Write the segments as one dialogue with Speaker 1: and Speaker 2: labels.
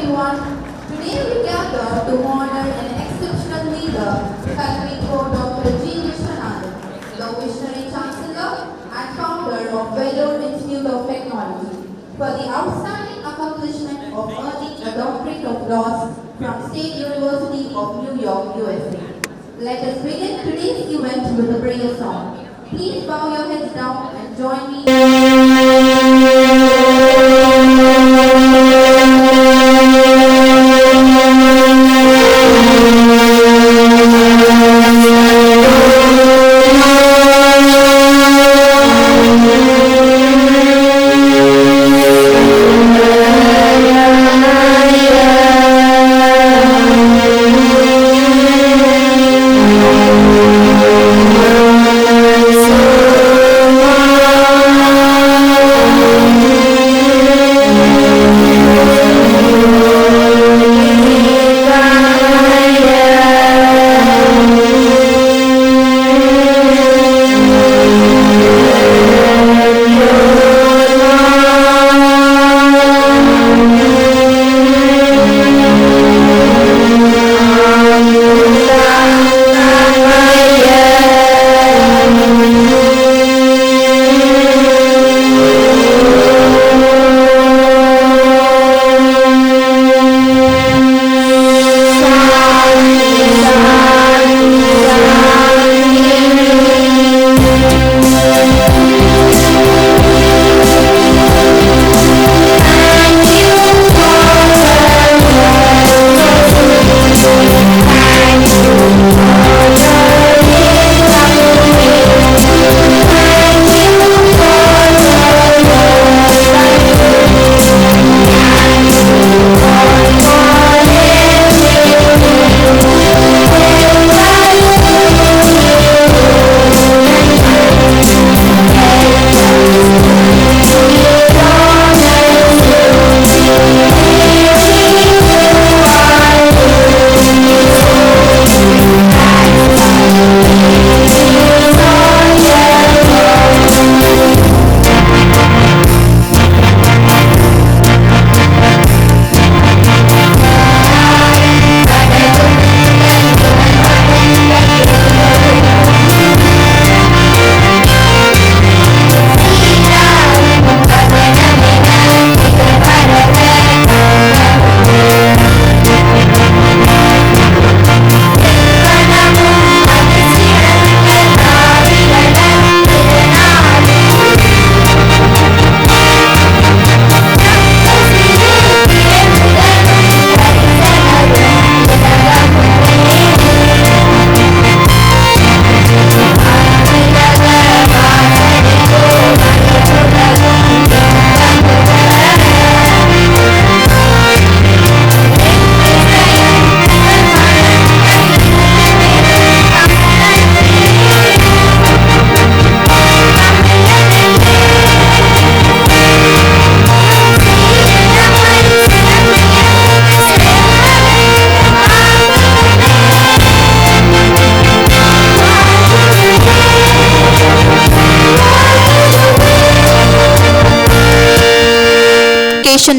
Speaker 1: everyone. Today we gather to honor an exceptional leader, Calvin Dr. G. Vishwanathan, the Visionary Chancellor and founder of Vellore Institute of Technology, for the outstanding accomplishment of earning a doctorate of laws from State University of New York, USA. Let us begin today's event with a prayer song. Please bow your heads down and join me.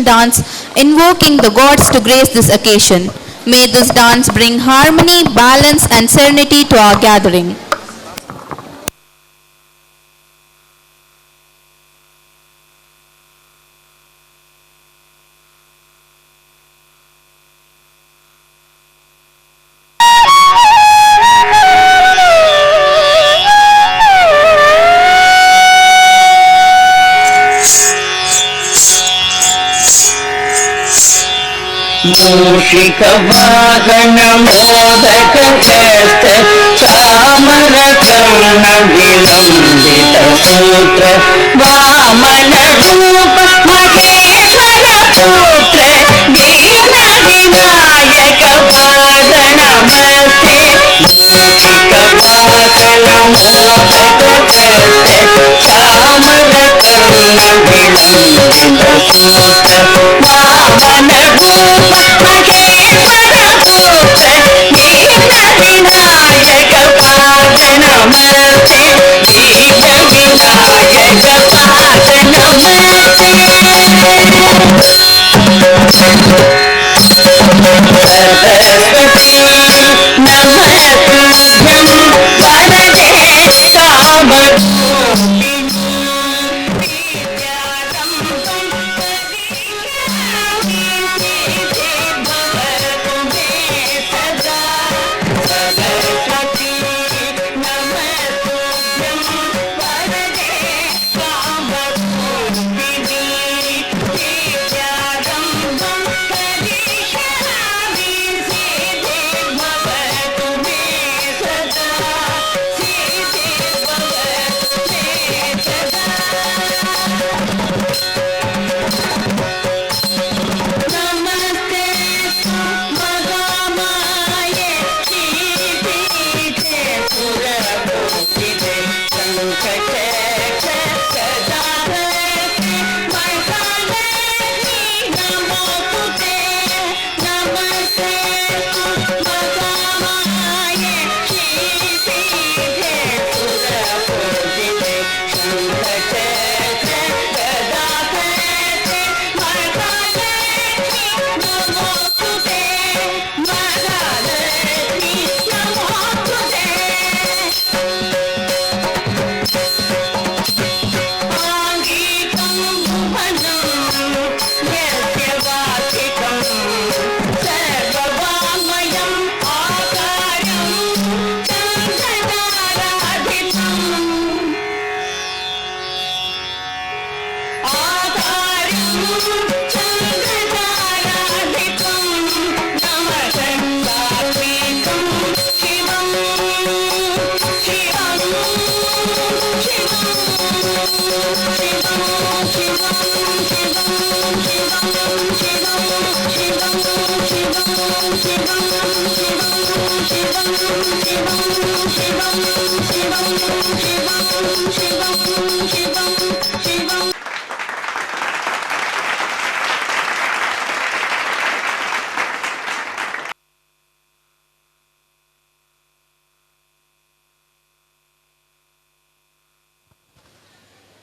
Speaker 2: Dance, invoking the gods to grace this occasion. May this dance bring harmony, balance and serenity to our gathering.
Speaker 3: मूषिक वाहन मोदक हस्त चामर कर्ण विलंबित सूत्र वामन रूप महेश्वर पुत्र दीन विनायक पाद नमस्ते। मूषिक वाहन मोदक हस्त चामर कर्ण विलंबित सूत्र वामन रूप महेश्वर पुत्र दीन विनायक पाद नमस्ते। दीन विनायक पाद नमस्ते।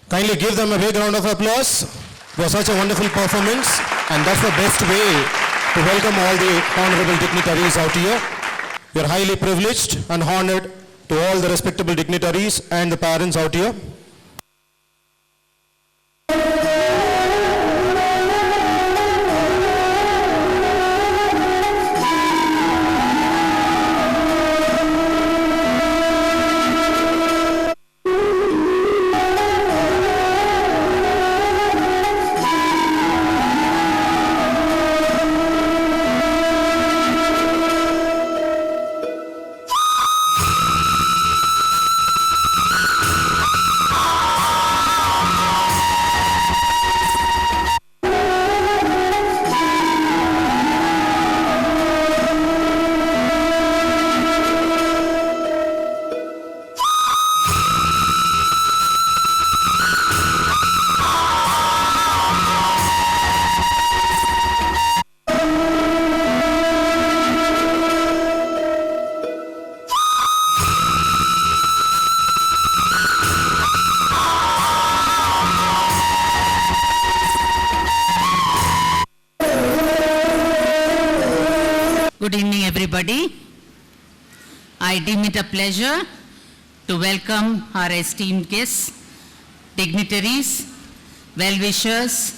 Speaker 4: Kindly give them a big round of applause. It was such a wonderful performance, and that's the best way to welcome all the honorable dignitaries out here. We are highly privileged and honored to all the respectable dignitaries and the parents out here.
Speaker 5: Good evening, everybody. I deem it a pleasure to welcome our esteemed guests, dignitaries, well-wishers,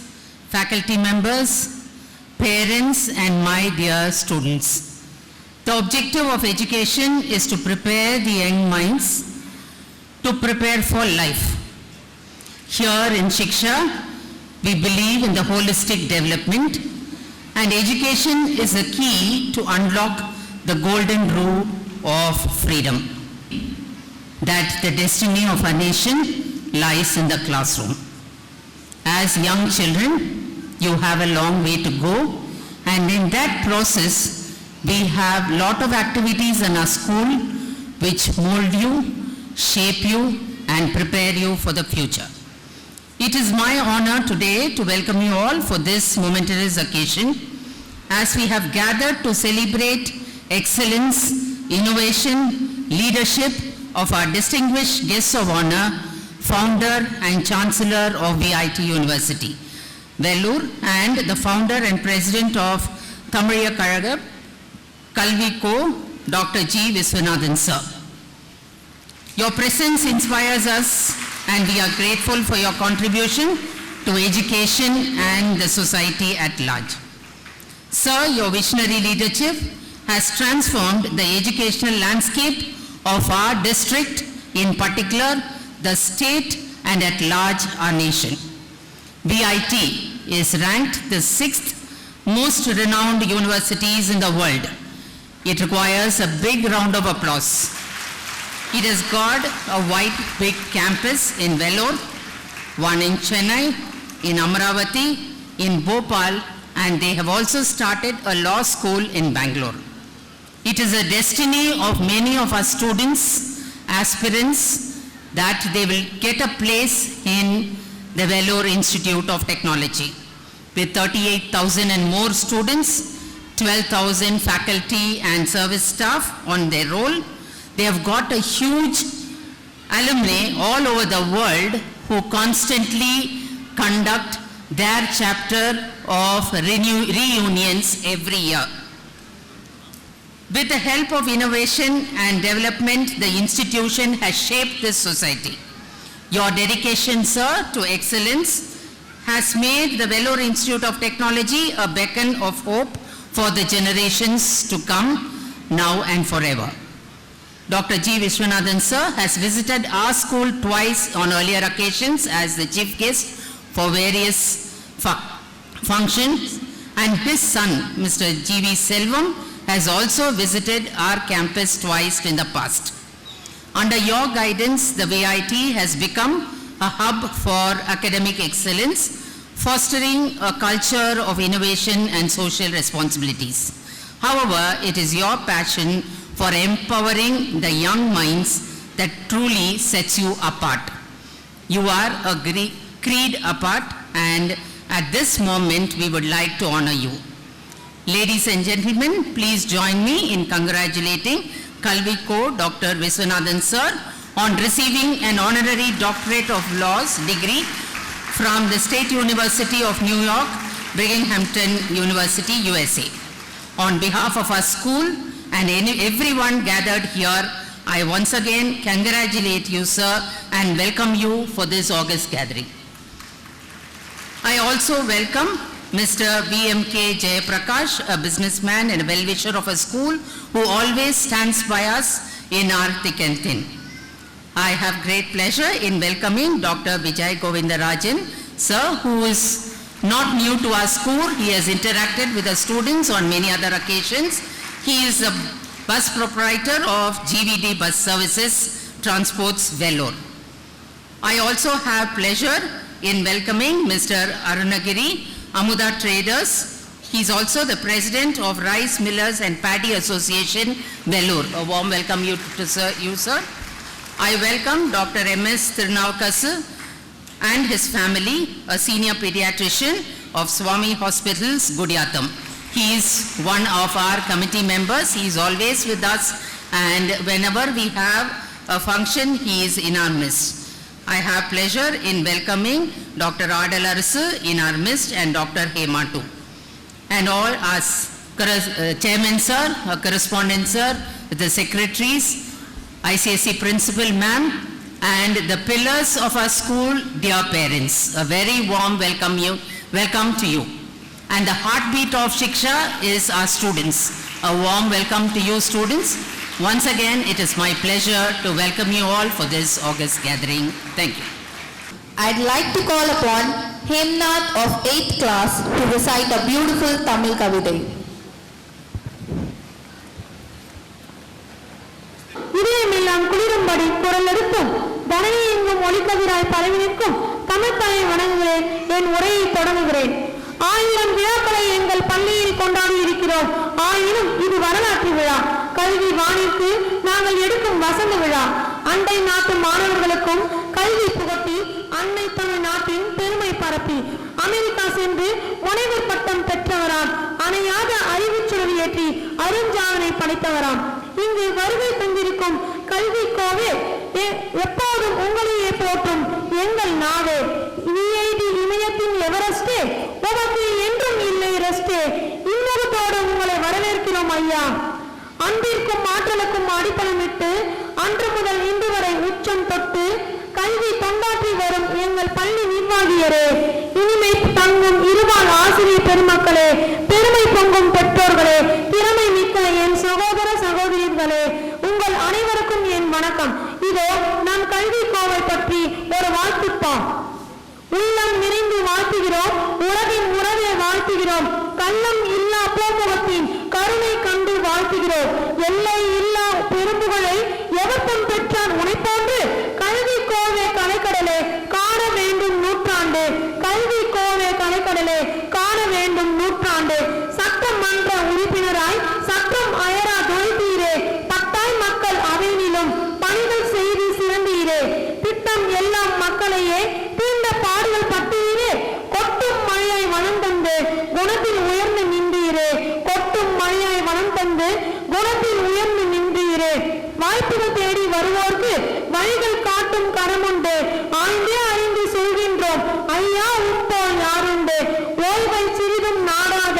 Speaker 5: faculty members, parents, and my dear students. The objective of education is to prepare the young minds to prepare for life. Here in Shiksha, we believe in the holistic development, and education is the key to unlock the golden rule of freedom. That the destiny of our nation lies in the classroom. As young children, you have a long way to go, and in that process, we have lot of activities in our school which mold you, shape you, and prepare you for the future. It is my honor today to welcome you all for this momentous occasion, as we have gathered to celebrate excellence, innovation, leadership of our distinguished guests of honor, founder and chancellor of VIT University, Vellore, and the founder and president of Thamizhar Kazhagam Kalvi Co, Dr. G. Viswanathan sir. Your presence inspires us, and we are grateful for your contribution to education and the society at large. Sir, your visionary leadership has transformed the educational landscape of our district, in particular the state and at large our nation. VIT is ranked the 6th most renowned universities in the world. It requires a big round of applause. It has got a wide big campus in Vellore, one in Chennai, in Amaravati, in Bhopal, and they have also started a law school in Bangalore. It is a destiny of many of our students, aspirants, that they will get a place in the Vellore Institute of Technology. With 38,000 and more students, 12,000 faculty and service staff on their roll, they have got a huge alumni all over the world who constantly conduct their chapter of reunions every year. With the help of innovation and development, the institution has shaped this society. Your dedication, sir, to excellence has made the Vellore Institute of Technology a beacon of hope for the generations to come, now and forever. Dr. G. Viswanathan sir has visited our school twice on earlier occasions as the chief guest for various functions, and his son, Mr. G.V. Selvam, has also visited our campus twice in the past. Under your guidance, the VIT has become a hub for academic excellence, fostering a culture of innovation and social responsibilities. However, it is your passion for empowering the young minds that truly sets you apart. You are a creed apart, and at this moment we would like to honor you. Ladies and gentlemen, please join me in congratulating Kalvi Co. Dr. Viswanathan Sir on receiving an honorary Doctorate of Laws degree from the State University of New York, Binghamton University, USA. On behalf of our school and everyone gathered here, I once again congratulate you, sir, and welcome you for this August gathering. I also welcome Mr. BMK Jayaprakash, a businessman and a well-wisher of a school who always stands by us in our thick and thin. I have great pleasure in welcoming Dr. Vijay Govindarajan, sir, who is not new to our school. He has interacted with the students on many other occasions. He is a bus proprietor of GVD Bus Services Transports, Vellore. I also have pleasure in welcoming Mr. Arunagiri, Amuda Traders. He is also the president of Rice Millers and Paddy Association, Vellore. A warm welcome to you, sir. I welcome Dr. M.S. Tirunavakasu and his family, a senior pediatrician of Swami Hospitals, Gudiyatham. He is one of our committee members. He is always with us, and whenever we have a function, he is in our midst. I have pleasure in welcoming Dr. Adal Arasu in our midst and Dr. Hema too. And all as chairman sir, correspondent sir, the secretaries, ICSE principal ma'am, and the pillars of our school, dear parents, a very warm welcome to you. And the heartbeat of Shiksha is our students. A warm welcome to you, students. Once again, it is my pleasure to welcome you all for this August gathering. Thank you.
Speaker 2: I'd like to call upon Hemnath of 8th class to recite a beautiful Tamil Kavidai.
Speaker 6: இதயமெல்லாம் குளிரும்படி குரல் எடுத்தும் தனையை எங்கும் ஒளிக்கதிராய் பரவி நிற்கும் தமிழ் தாயை வணங்குகிறேன். என் உரையை தொடங்குகிறேன். 1000 விழாக்களை எங்கள் பள்ளியில் கொண்டாடி இருக்கிறோம். ஆயினும் இது வரலாற்று விழா. கல்வி வானிற்கு நாங்கள் எடுக்கும் வசந்த விழா. அண்டை நாட்டு மாணவர்களுக்கும் கல்வி புகட்டி அன்னை தமிழ் நாட்டின் பெருமை பரப்பி அமெரிக்கா சென்று முனைவர் பட்டம் பெற்றவராம். அணையாத அறிவுச்சுடர் ஏற்றி அருஞ்சாதனை படைத்தவராம். இங்கு வருகை தந்திருக்கும் கல்வி கோவே எப்போதும் உங்களையே போற்றும் எங்கள் நாவே. விஐடி இமயத்தின் எவரெஸ்டே, உமக்கு என்றும் இல்லை ரெஸ்டே. இன்னொருத்தோடு உங்களை வரவேற்கிறோம் ஐயா. அன்பிற்கும் ஆற்றலுக்கும் அடிப்படமிட்டு அன்று முதல் இன்று வரை உச்சம் தொட்டு கல்வி தொண்டாற்றி வரும் எங்கள் பள்ளி நிர்வாகியரே, இனிமை தங்கும் இருபால் ஆசிரியர் பெருமக்களே, பெருமை பொங்கும் பெற்றோர்களே, திறமை மிக்க என் சகோதர சகோதரிகளே, உங்கள் அனைவருக்கும் என் வணக்கம். இதோ நம் கல்வி கோவை பற்றி ஒரு வாழ்த்துப்பா. உள்ளம் நிறைந்து வாழ்த்துகிறோம், உலகின் உறவை வாழ்த்துகிறோம், கள்ளம் இல்லா போமுகத்தின் கருணை கண்டு வாழ்த்துகிறோம். எல்லை இல்லா பெரும்புகளை எவர்த்தம் பெற்றான் உனைப்போன்று கல்வி கோவை கலைக்கடலே காண வேண்டும் நூற்றாண்டு. கல்வி கோவை கலைக்கடலே காண வேண்டும் நூற்றாண்டு. சட்டமன்ற உறுப்பினராய் சட்டம் அயரா தொழித்தீரே, பட்டாய் மக்கள் அவையிலும் பணிகள் செய்து சிறந்தீரே. திட்டம் எல்லாம் மக்களையே தீண்ட பாடுகள் பட்டீரே. கொட்டும் மழையாய் வனம் தந்து குணத்தில் உயர்ந்து நின்றீரே. கொட்டும் மழையாய் வனம் தந்து குணத்தில் உயர்ந்து நின்றீரே. வாய்ப்புகள் தேடி வருவோர்க்கு வழிகள் காட்டும் கரமுண்டு. ஆய்ந்தே அறிந்து சொல்கின்றோம் ஐயா உப்போல் யாருண்டு. ஓய்வை சிறிதும் நாடாத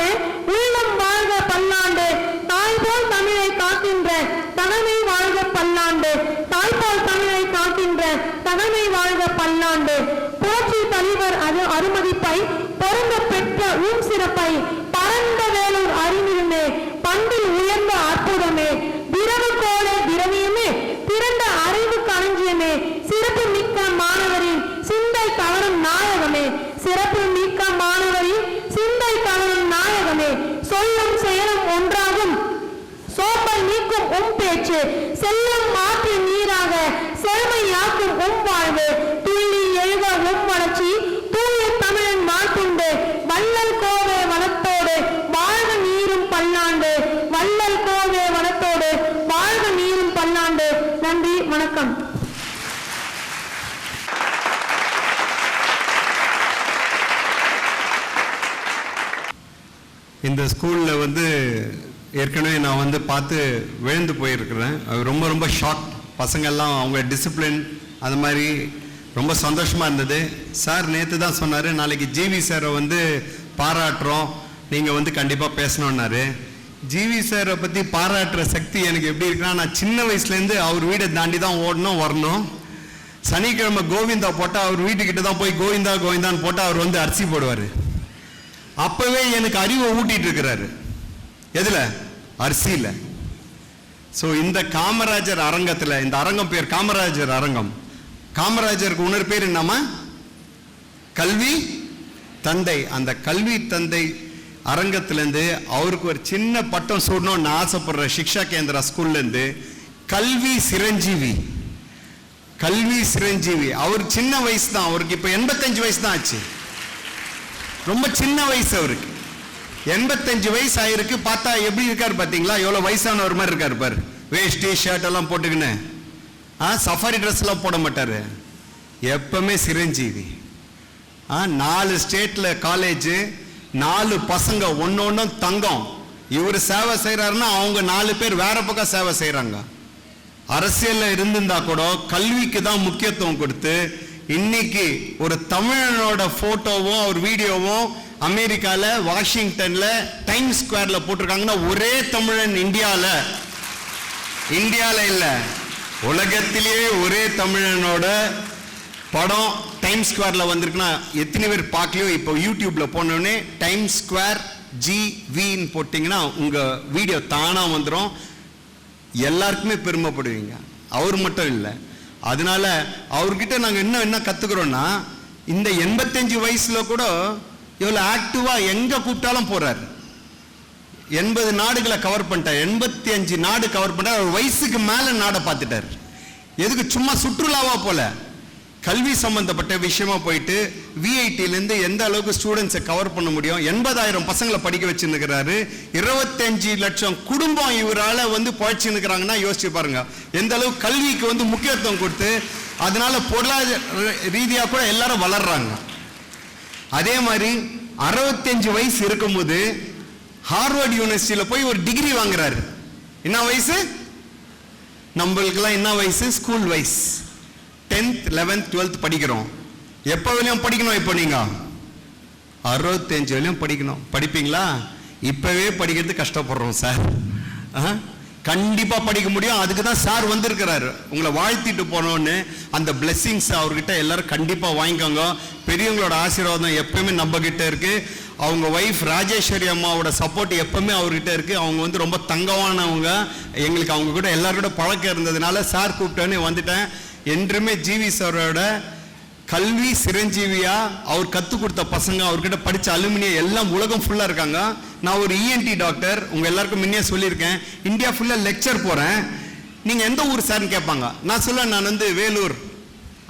Speaker 6: உள்ளம் வாழ்க பல்லாண்டு. தாய்போல் தமிழை காக்கின்ற தகமை வாழ்க பல்லாண்டு. தாய்போல் தமிழை காக்கின்ற தகமை வாழ்க பல்லாண்டு. புரட்சி தலைவர் அருமதிப்பை பொருந்த பெற்ற சிறப்பை பரந்த வேலூர் அறிஞருமே, பண்பில் உயர்ந்த அற்புதமே, திரவு கோல திரவியமே, திரண்ட அறிவு களஞ்சியமே, சிறப்பு மிக்க மாணவரின் சிந்தை கவரும் நாயகமே, சிறப்பு மிக்க மாணவரின் சிந்தை கவரும் நாயகமே. சொல்லும் செயலும் ஒன்றாகும் சோப்பை நீக்கும் பேச்சு, செல்லும் மாற்று நீராக செழுமையாக்கும் வாழ்வு, துள்ளி எழுக வளர்ச்சி, தூய தமிழன் வாழ்த்துண்டு, வள்ளல் கோவை வளத்தோடு வாழ்க நீரும் பல்லாண்டு.
Speaker 7: ஸ்கூலில் வந்து ஏற்கனவே நான் வந்து பார்த்து விழுந்து போயிருக்கிறேன். ரொம்ப ரொம்ப ஷாக். பசங்கள்லாம் அவங்க டிசிப்ளின் அந்த மாதிரி ரொம்ப சந்தோஷமாக இருந்தது. சார் நேற்று தான் சொன்னார், நாளைக்கு ஜிவி சாரை வந்து பாராட்டுறோம், நீங்கள் வந்து கண்டிப்பாக பேசணுன்னாரு. ஜிவி சாரை பற்றி பாராட்டுற சக்தி எனக்கு எப்படி இருக்குன்னா, நான் சின்ன வயசுலேருந்து அவர் வீடை தாண்டி தான் ஓடணும் வரணும். சனிக்கிழமை கோவிந்தா போட்டால் அவர் வீட்டுக்கிட்ட தான் போய் கோவிந்தா கோவிந்தான்னு போட்டால் அவர் வந்து அரிசி போடுவார். அப்போவே எனக்கு அறிவை ஊட்டிகிட்டு இருக்கிறாரு. எதில்? அரிசியில். ஸோ இந்த காமராஜர் அரங்கத்தில், இந்த அரங்கம் பேர் காமராஜர் அரங்கம். காமராஜருக்கு இன்னொரு பேர் என்னமா? கல்வி தந்தை. அந்த கல்வி தந்தை அரங்கத்திலேருந்து அவருக்கு ஒரு சின்ன பட்டம் சூடணும்னு நான் ஆசைப்படுற சிக்ஷா கேந்திரா ஸ்கூல்லேருந்து கல்வி சிரஞ்சீவி. கல்வி சிரஞ்சீவி. அவர் சின்ன வயசு தான், அவருக்கு இப்போ 85 வயசு தான் ஆச்சு. ரொம்ப சின்ன வயசு அவருக்கு. 85 வயசு ஆயிருக்கு. பார்த்தா எப்படி இருக்காரு பார்த்தீங்களா? எவ்வளோ வயசானவர் மாதிரி இருக்காரு பாரு. வேஷ்டி ஷர்ட் எல்லாம் போட்டுக்கின்னு சஃபாரி ட்ரெஸ் எல்லாம் போட மாட்டாரு. எப்பவுமே சிரஞ்சீவி. 4 ஸ்டேட்ல காலேஜ், 4 பசங்க, ஒன்னொன்னும் தங்கம். இவர் சேவை செய்யறாருன்னா அவங்க 4 பேர் வேற பக்கம் சேவை செய்யறாங்க. அரசியல்ல இருந்திருந்தா கூட கல்விக்கு தான் முக்கியத்துவம் கொடுத்து இன்னைக்கு ஒரு தமிழனோட போட்டோவும் ஒரு வீடியோவும் அமெரிக்கால வாஷிங்டன்ல டைம் ஸ்கொயர்ல போட்டிருக்காங்கன்னா ஒரே தமிழன் இந்தியால இல்ல, உலகத்திலேயே ஒரே தமிழனோட படம் டைம் ஸ்கொயர்ல வந்திருக்குன்னா எத்தனை பேர் பார்க்கலையோ? இப்போ யூடியூப்ல போனோடனே டைம் ஸ்கொயர் GVன்னு போட்டிங்கன்னா உங்க வீடியோ தானா வந்துடும். எல்லாருக்குமே பெருமைப்படுவீங்க. அவர் மட்டும் இல்லை. அதனால அவர்கிட்ட நாங்கள் என்ன கத்துக்கிறோம்னா, இந்த 85 வயசுல கூட இவ்வளோ ஆக்டிவா எங்க கூப்பிட்டாலும் போறாரு. 80 நாடுகளை கவர் பண்ணிட்டார். 85 நாடு கவர் பண்ணிட்டார். ஒரு வயசுக்கு மேல நாடை பார்த்துட்டார். எதுக்கு? சும்மா சுற்றுலாவா போல, கல்வி சம்பந்தப்பட்ட விஷயமா போயிட்டு VITலேருந்து எந்த அளவுக்கு ஸ்டூடெண்ட்ஸை கவர் பண்ண முடியும். 80,000 பசங்களை படிக்க வச்சுருக்கிறாரு. 25 லட்சம் குடும்பம் இவரால் வந்து பழச்சுன்னுக்கிறாங்கன்னா யோசிச்சு பாருங்க எந்த அளவுக்கு கல்விக்கு வந்து முக்கியத்துவம் கொடுத்து. அதனால பொருளாதார ரீதியாக கூட எல்லாரும் வளர்றாங்க. அதே மாதிரி 65 வயசு இருக்கும்போது ஹார்வர்ட் யூனிவர்சிட்டியில் போய் ஒரு டிகிரி வாங்குறாரு. என்ன வயசு? நம்மளுக்கெல்லாம் என்ன வயசு? ஸ்கூல் வயசு. 10th 11th 12th படிக்கிறோம். எப்போ வரையும் படிக்கணும்? இப்போ நீங்க 65 வரையும் படிக்கணும். படிப்பீங்களா? இப்பவே படிக்கிறது கஷ்டப்படுறோம் சார். கண்டிப்பா படிக்க முடியும். அதுக்கு தான் சார் வந்திருக்கிறாரு, உங்களை வாழ்த்திட்டு போனோன்னு. அந்த பிளெஸிங்ஸ் அவர்கிட்ட எல்லாரும் கண்டிப்பா வாங்கிக்கோங்க. பெரியவங்களோட ஆசீர்வாதம் எப்பவுமே நம்ம கிட்ட இருக்கு. அவங்க ஒய்ஃப் ராஜேஸ்வரி அம்மாவோட சப்போர்ட் எப்பவுமே அவர்கிட்ட இருக்கு. அவங்க வந்து ரொம்ப தங்கமானவங்க. எங்களுக்கு அவங்க கூட எல்லாரும் கூட பழக்கம் இருந்ததுனால சார் கூப்பிட்டோன்னே வந்துட்டேன். என்றுமே ஜிவி சாரோட கல்வி சிரஞ்சீவியா அவர் கற்றுக் கொடுத்த பசங்க, அவர்கிட்ட படித்த அலுமினியம் எல்லாம் உலகம் ஃபுல்லாக இருக்காங்க. நான் ஒரு ENT டாக்டர், உங்கள் எல்லாருக்கும் முன்னே சொல்லியிருக்கேன். இந்தியா ஃபுல்லாக லெக்சர் போகிறேன். நீங்கள் எந்த ஊர் சார்னு கேட்பாங்க. நான் சொல்லுவேன், நான் வந்து வேலூர்.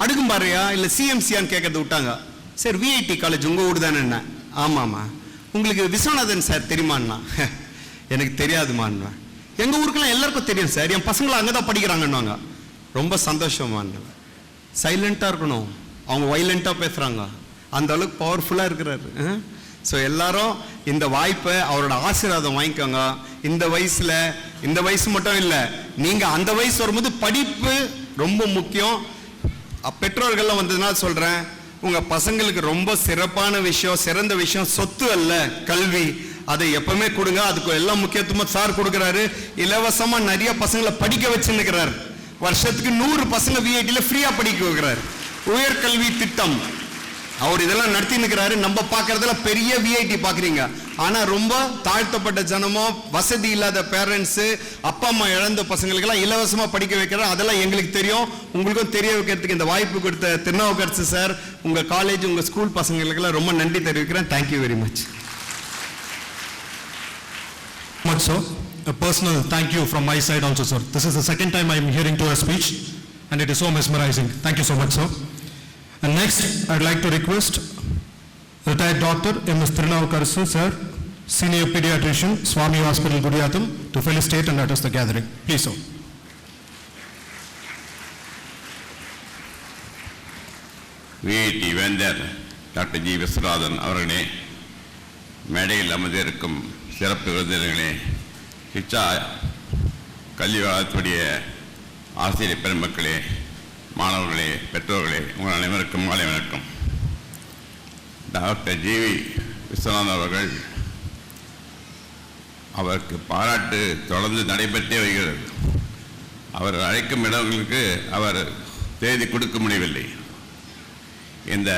Speaker 7: அடுக்கும்பாறையா இல்லை CMCயான்னு கேட்கறது விட்டாங்க. சரி, VIT காலேஜ் உங்கள் ஊர் தானே? என்ன? ஆமாம்மா. உங்களுக்கு விஸ்வநாதன் சார் தெரியுமாண்ணா? எனக்கு தெரியாதுமான்னு. எங்கள் ஊருக்கெல்லாம் எல்லாருக்கும் தெரியும் சார், என் பசங்களும் அங்கே தான் படிக்கிறாங்கன்னுவாங்க. ரொம்ப சந்தோஷமானு. சைலண்டாக இருக்கணும், அவங்க வைலண்டாக பேசுகிறாங்க, அந்த அளவுக்கு பவர்ஃபுல்லாக இருக்கிறாரு. ஸோ எல்லாரும் இந்த வாய்ப்பை அவரோட ஆசீர்வாதம் வாங்கிக்கோங்க. இந்த வயசில், இந்த வயசு மட்டும் இல்லை, நீங்கள் அந்த வயசு வரும்போது படிப்பு ரொம்ப முக்கியம். பெற்றோர்கள்லாம் வந்ததுனால சொல்கிறேன், உங்கள் பசங்களுக்கு ரொம்ப சிறப்பான விஷயம், சிறந்த விஷயம் சொத்து அல்ல, கல்வி. அதை எப்பவுமே கொடுங்க. அதுக்கு எல்லாம் முக்கியத்துவம் சார் கொடுக்குறாரு. இலவசமாக நிறைய பசங்களை படிக்க வச்சுன்னுக்கிறார். வருஷத்துக்கு 100 பசங்க VITல ஃப்ரீயா படிக்க வைக்கிறார். உயர்கல்வி திட்டம் அவர் இதெல்லாம் நடத்தி நிற்கிறாரு. நம்ம பார்க்கறதுல பெரிய VIT பார்க்குறீங்க, ஆனா ரொம்ப தாழ்த்தப்பட்ட ஜனமோ, வசதி இல்லாத பேரண்ட்ஸ், அப்பா அம்மா இழந்த பசங்களுக்கெல்லாம் இலவசமா படிக்க வைக்கிறார். அதெல்லாம் எங்களுக்கு தெரியும், உங்களுக்கும் தெரிய வைக்கிறதுக்கு இந்த வாய்ப்பு கொடுத்த திருநாவுக்கரசு சார், உங்க காலேஜ், உங்க ஸ்கூல் பசங்களுக்கெல்லாம் ரொம்ப நன்றி தெரிவிக்கிறேன். Thank you very much.
Speaker 4: Much so. A personal thank you from my side also, sir. This is the second time I am hearing to a speech and it is so mesmerizing. Thank you so much, sir. And next, I'd like to request retired Dr. M.S. Tirunavukarasu, sir, Senior Pediatrician, Swami Hospital, Gudiyatham, to felicitate and address the gathering. Please, sir.
Speaker 8: VIT வேந்தர் doctor G. Viswanathan அவர்களே, மேடையில் அமர்ந்திருக்கும் சிறப்பு விருந்தினர்களே, கிச்சா கல்வி வளத்துடைய ஆசிரியர் பெருமக்களே, மாணவர்களே, பெற்றோர்களே, உங்கள் அனைவருக்கும் மாலை வணக்கம். Doctor GV. விஸ்வநாதன் அவர்கள், அவருக்கு பாராட்டு தொடர்ந்து நடைபெற்றே வருகிறது. அவர் அழைக்கும் இடங்களுக்கு அவர் தேதி கொடுக்க முடியவில்லை. இந்த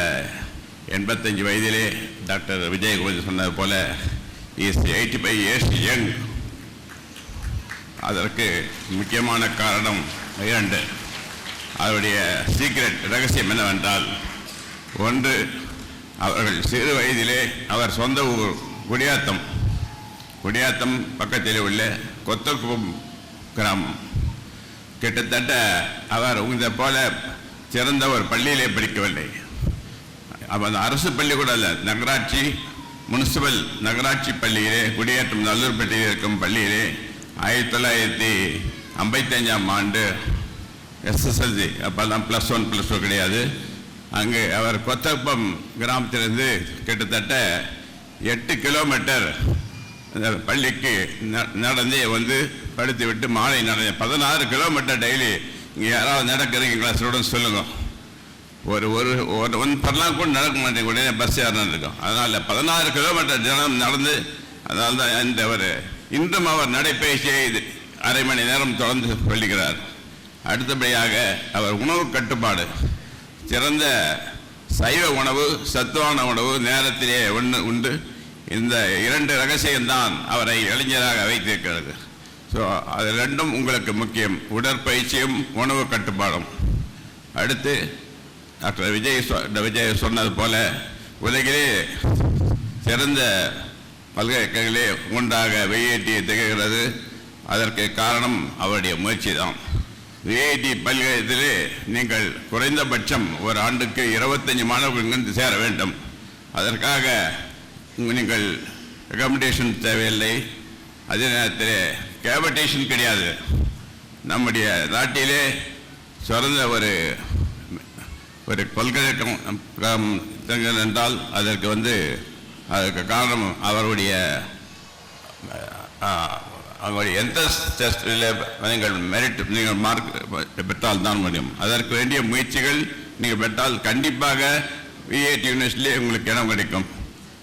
Speaker 8: 85 வயதிலே டாக்டர் விஜயகுமார் சொன்னது போல இஸ் 85 years young. அதற்கு முக்கியமான காரணம் 2. அவருடைய சீக்ரெட் ரகசியம் என்னவென்றால், ஒன்று, அவர்கள் சிறு வயதிலே அவர் சொந்த ஊர் குடியாத்தம் பக்கத்தில் உள்ள கொத்தகுப்பம் கிராமம். கிட்டத்தட்ட அவர் இந்த போல சிறந்த ஒரு பள்ளியிலே படிக்கவில்லை. அவர் அரசு பள்ளி கூட அல்ல, நகராட்சி முனிசிபல் நகராட்சி பள்ளியிலே, குடியேற்றம் நல்லூர்பேட்டையில் இருக்கும் பள்ளியிலே 1955ஆம் ஆண்டு SSLC, அப்போல்லாம் +1 +2 கிடையாது. அங்கு அவர் கொத்தகுப்பம் கிராமத்திலிருந்து கிட்டத்தட்ட 8 கிலோமீட்டர் பள்ளிக்கு நடந்தே வந்து படித்து விட்டு மாலை நடந்த 16 கிலோமீட்டர் டெய்லி. இங்கே யாராவது நடக்கிறீங்களா ஸ்டூடெண்ட்ஸ் சொல்லுங்க. ஒரு ஒன் பர்லாம் கூட நடக்க மாட்டேங்க, உடனே பஸ் ஏறணும் இருக்கும். அதனால் 16 கிலோமீட்டர் தினம் நடந்து, அதனால தான் இந்த இன்றும் அவர் நடைபயிற்சியை அரை மணி நேரம் தொடர்ந்து சொல்லுகிறார். அடுத்தபடியாக அவர் உணவு கட்டுப்பாடு, சிறந்த சைவ உணவு, சத்துவான உணவு நேரத்திலே உண்டு. இந்த 2 ரகசியம்தான் அவரை இளைஞராக வைத்திருக்கிறது. ஸோ அது 2ம் உங்களுக்கு முக்கியம், உடற்பயிற்சியும் உணவு கட்டுப்பாடும். அடுத்து டாக்டர் விஜய் சொன்னது போல உலகிலே சிறந்த பல்கலைக்கழகங்களே ஒன்றாக விஐடி திகழ்கிறது. அதற்கு காரணம் அவருடைய முயற்சி தான். விஐடி பல்கலைக்கழகத்திலே நீங்கள் குறைந்தபட்சம் ஒரு ஆண்டுக்கு 25 மாணவர்கள் இங்கிருந்து சேர வேண்டும். அதற்காக நீங்கள் ரெக்கமெண்டேஷன் தேவையில்லை. அதே நேரத்தில் கேபிடேஷன் கிடையாது. நம்முடைய நாட்டிலே சிறந்த ஒரு பல்கலைக்கழகம் என்றால் அதற்கு காரணம் அவருடைய என்ட்ரன்ஸ் டெஸ்ட்டில் நீங்கள் மார்க் பெற்றால் தான் முடியும். அதற்கு வேண்டிய முயற்சிகள் நீங்கள் பெற்றால் கண்டிப்பாக விஐடி யூனிவர்சிட்டியிலே உங்களுக்கு இடம் கிடைக்கும்.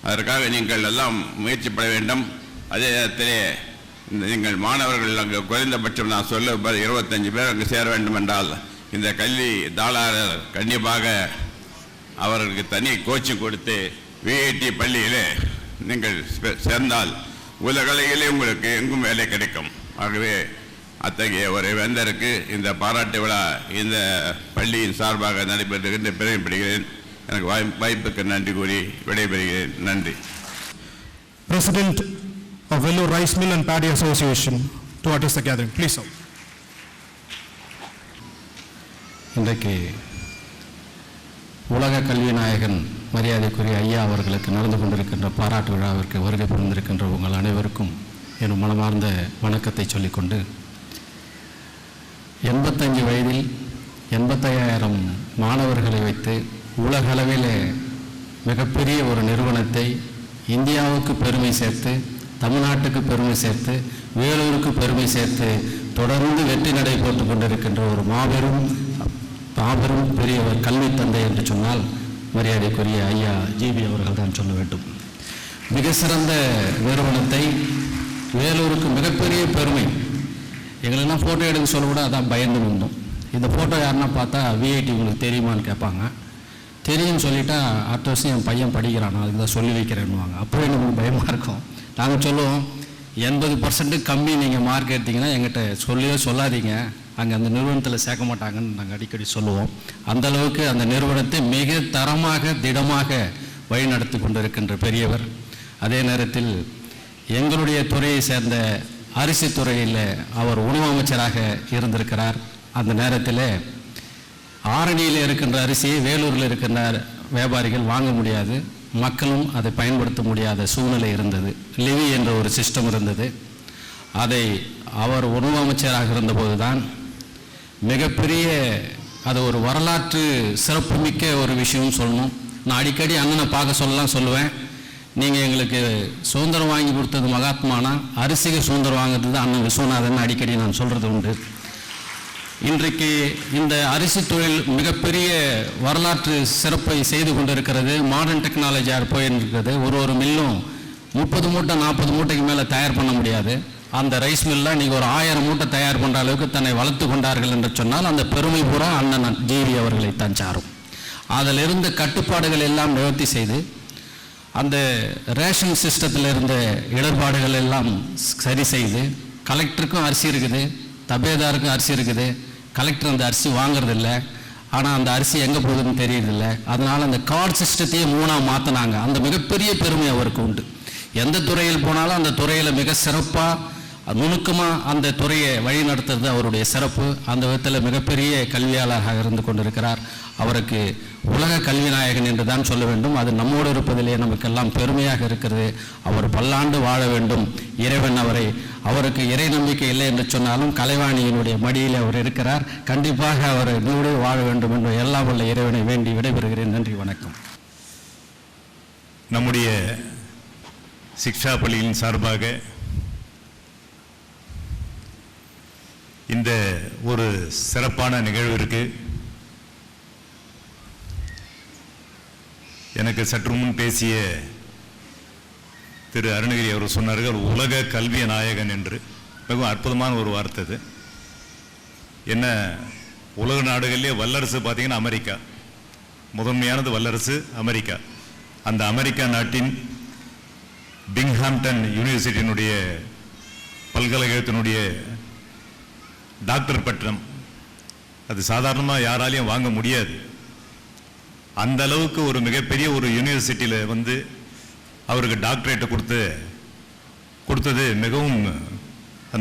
Speaker 8: அதற்காக நீங்கள் எல்லாம் முயற்சிப்பட வேண்டும். அதே நேரத்திலே நீங்கள் மாணவர்கள் அங்கே குறைந்தபட்சம் நான் சொல்ல 25 பேர் அங்கே சேர வேண்டும் என்றால் இந்த கல்வி தாளாளர் கண்டிப்பாக அவர்களுக்கு தனி கோச்சிங் கொடுத்து விஐடி பள்ளியிலே நீங்கள் சேர்ந்தால் உலகளவிலே உங்களுக்கு எங்கும் வேலை கிடைக்கும். ஆகவே அத்தகைய ஒரு வேந்தருக்கு இந்த பாராட்டு விழா இந்த பள்ளியின் சார்பாக நடைபெறுகின்ற பெருமைப்படுகிறேன். எனக்கு வாய்ப்புக்கு நன்றி கூறி விடைபெறுகிறேன். நன்றி.
Speaker 4: President of Vellore Rice Mill and Paddy Association to address the gathering. Please, sir.
Speaker 9: இன்றைக்கு உலக கல்வி நாயகன் மரியாதைக்குரிய ஐயா அவர்களுக்கு நடந்து கொண்டிருக்கின்ற பாராட்டு விழாவிற்கு வருகை புரிந்திருக்கின்ற உங்கள் அனைவருக்கும் என் மனமார்ந்த வணக்கத்தை சொல்லிக்கொண்டு, 85 வயதில் 85,000 மாணவர்களை வைத்து உலகளவில் மிகப்பெரிய ஒரு நிறுவனத்தை இந்தியாவுக்கு பெருமை சேர்த்து, தமிழ்நாட்டுக்கு பெருமை சேர்த்து, வேலூருக்கு பெருமை சேர்த்து தொடர்ந்து வெற்றி நடை போட்டு கொண்டிருக்கின்ற ஒரு மாபெரும் பெரியவர், கல்வி தந்தை என்று சொன்னால் மரியாதைக்குரிய ஐயா ஜிபி அவர்கள் தான் சொல்ல வேண்டும். மிக சிறந்த நிறுவனத்தை, வேலூருக்கு மிகப்பெரிய பெருமை. எங்களெல்லாம் ஃபோட்டோ எடுக்க சொல்ல கூட அதான் பயந்து வந்தோம். இந்த ஃபோட்டோ யாருன்னா பார்த்தா விஐடி உங்களுக்கு தெரியுமான்னு கேட்பாங்க. தெரியும்னு சொல்லிட்டா அடுத்த வருஷம் என் பையன் படிக்கிறான், நான் அதுக்கு தான் சொல்லி வைக்கிறேன்னுவாங்க. அப்போவே நமக்கு பயமாக இருக்கும். நாங்கள் சொல்லுவோம், 80% கம்மி நீங்கள் மார்க் எடுத்தீங்கன்னா எங்கிட்ட சொல்லியோ சொல்லாதீங்க, அங்கே அந்த நிறுவனத்தில் சேர்க்க மாட்டாங்கன்னு நாங்கள் அடிக்கடி சொல்லுவோம். அந்தளவுக்கு அந்த நிறுவனத்தை மிக தரமாக திடமாக வழிநடத்தி கொண்டிருக்கின்ற பெரியவர். அதே நேரத்தில் எங்களுடைய துறையை சேர்ந்த அரிசி துறையில் அவர் உணவு அமைச்சராக இருந்திருக்கிறார். அந்த நேரத்தில் ஆரணியில் இருக்கின்ற அரிசியை வேலூரில் இருக்கின்ற வியாபாரிகள் வாங்க முடியாது, மக்களும் அதை பயன்படுத்த முடியாத சூழ்நிலை இருந்தது. லிவி என்ற ஒரு சிஸ்டம் இருந்தது. அதை அவர் உணவு அமைச்சராக இருந்தபோது தான் மிகப்பெரிய, அது ஒரு வரலாற்று சிறப்புமிக்க ஒரு விஷயம் சொல்லணும். நான் அடிக்கடி அண்ணனை பார்க்க சொல்லுவேன். நீங்கள் எங்களுக்கு சுதந்திரம் வாங்கி கொடுத்தது மகாத்மானா, அரிசிக்கு சுதந்திரம் வாங்குறது தான் அண்ணன் விஸ்வநாதன் அடிக்கடி நான் சொல்கிறது உண்டு. இன்றைக்கு இந்த அரிசி தொழில் மிகப்பெரிய வரலாற்று சிறப்பை செய்து கொண்டிருக்கிறது. மாடர்ன் டெக்னாலஜியாக போயிருக்கிறது. ஒரு மில்லும் 30 மூட்டை 40 மூட்டைக்கு மேலே தயார் பண்ண முடியாது. அந்த ரைஸ் மில்லில் இன்றைக்கி ஒரு 1000 மூட்டை தயார் பண்ணுற அளவுக்கு தன்னை வளர்த்து கொண்டார்கள் என்று சொன்னால் அந்த பெருமை பூரா அண்ணன் ஜிவி அவர்களை தான் சாரும். அதிலிருந்து கட்டுப்பாடுகள் எல்லாம் நிவர்த்தி செய்து அந்த ரேஷன் சிஸ்டத்தில் இருந்த இடர்பாடுகள் எல்லாம் சரி செய்து, கலெக்டருக்கும் அரிசி இருக்குது, தபேதாருக்கும் அரிசி இருக்குது, கலெக்டர் அந்த அரிசி வாங்குறதில்ல, ஆனால் அந்த அரிசி எங்கே போகுதுன்னு தெரியறதில்ல. அதனால் அந்த கார்டு சிஸ்டத்தையே 3ஆக மாற்றினாங்க. அந்த மிகப்பெரிய பெருமை அவருக்கு உண்டு. எந்த துறையில் போனாலும் அந்த துறையில் மிக சிறப்பாக நுணுக்கமாக அந்த துறையை வழி நடத்துறது அவருடைய சிறப்பு. அந்த விதத்தில் மிகப்பெரிய கல்வியாளராக இருந்து கொண்டிருக்கிறார். அவருக்கு உலக கல்வி நாயகன் என்று தான் சொல்ல வேண்டும். அது நம்மோடு இருப்பதிலே நமக்கெல்லாம் பெருமையாக இருக்கிறது. அவர் பல்லாண்டு வாழ வேண்டும். இறைவன் அவருக்கு இறை நம்பிக்கை இல்லை என்று சொன்னாலும் கலைவாணியினுடைய மடியில் அவர் இருக்கிறார். கண்டிப்பாக அவர் நூறு வாழ வேண்டும் என்று எல்லாம் உள்ள இறைவனை வேண்டி விடைபெறுகிறேன். நன்றி, வணக்கம்.
Speaker 10: நம்முடைய சிக்ஷா பள்ளியின் சார்பாக இந்த ஒரு சிறப்பான நிகழ்விற்கு எனக்கு சற்று முன் பேசிய திரு அருணகிரி அவர் சொன்னார்கள் உலக கல்வி நாயகன் என்று. மிகவும் அற்புதமான ஒரு வார்த்தை அது. என்ன, உலக நாடுகளிலே வல்லரசு பார்த்தீங்கன்னா அமெரிக்கா, முதன்மையானது வல்லரசு அமெரிக்கா. அந்த அமெரிக்கா நாட்டின் பிங்ஹாம்டன் யூனிவர்சிட்டியினுடைய பல்கலைக்கழகத்தினுடைய டாக்டர் பட்டம் அது சாதாரணமாக யாராலையும் வாங்க முடியாது. அந்த அளவுக்கு ஒரு மிகப்பெரிய ஒரு யூனிவர்சிட்டியில் வந்து அவருக்கு டாக்டரேட்டை கொடுத்தது மிகவும்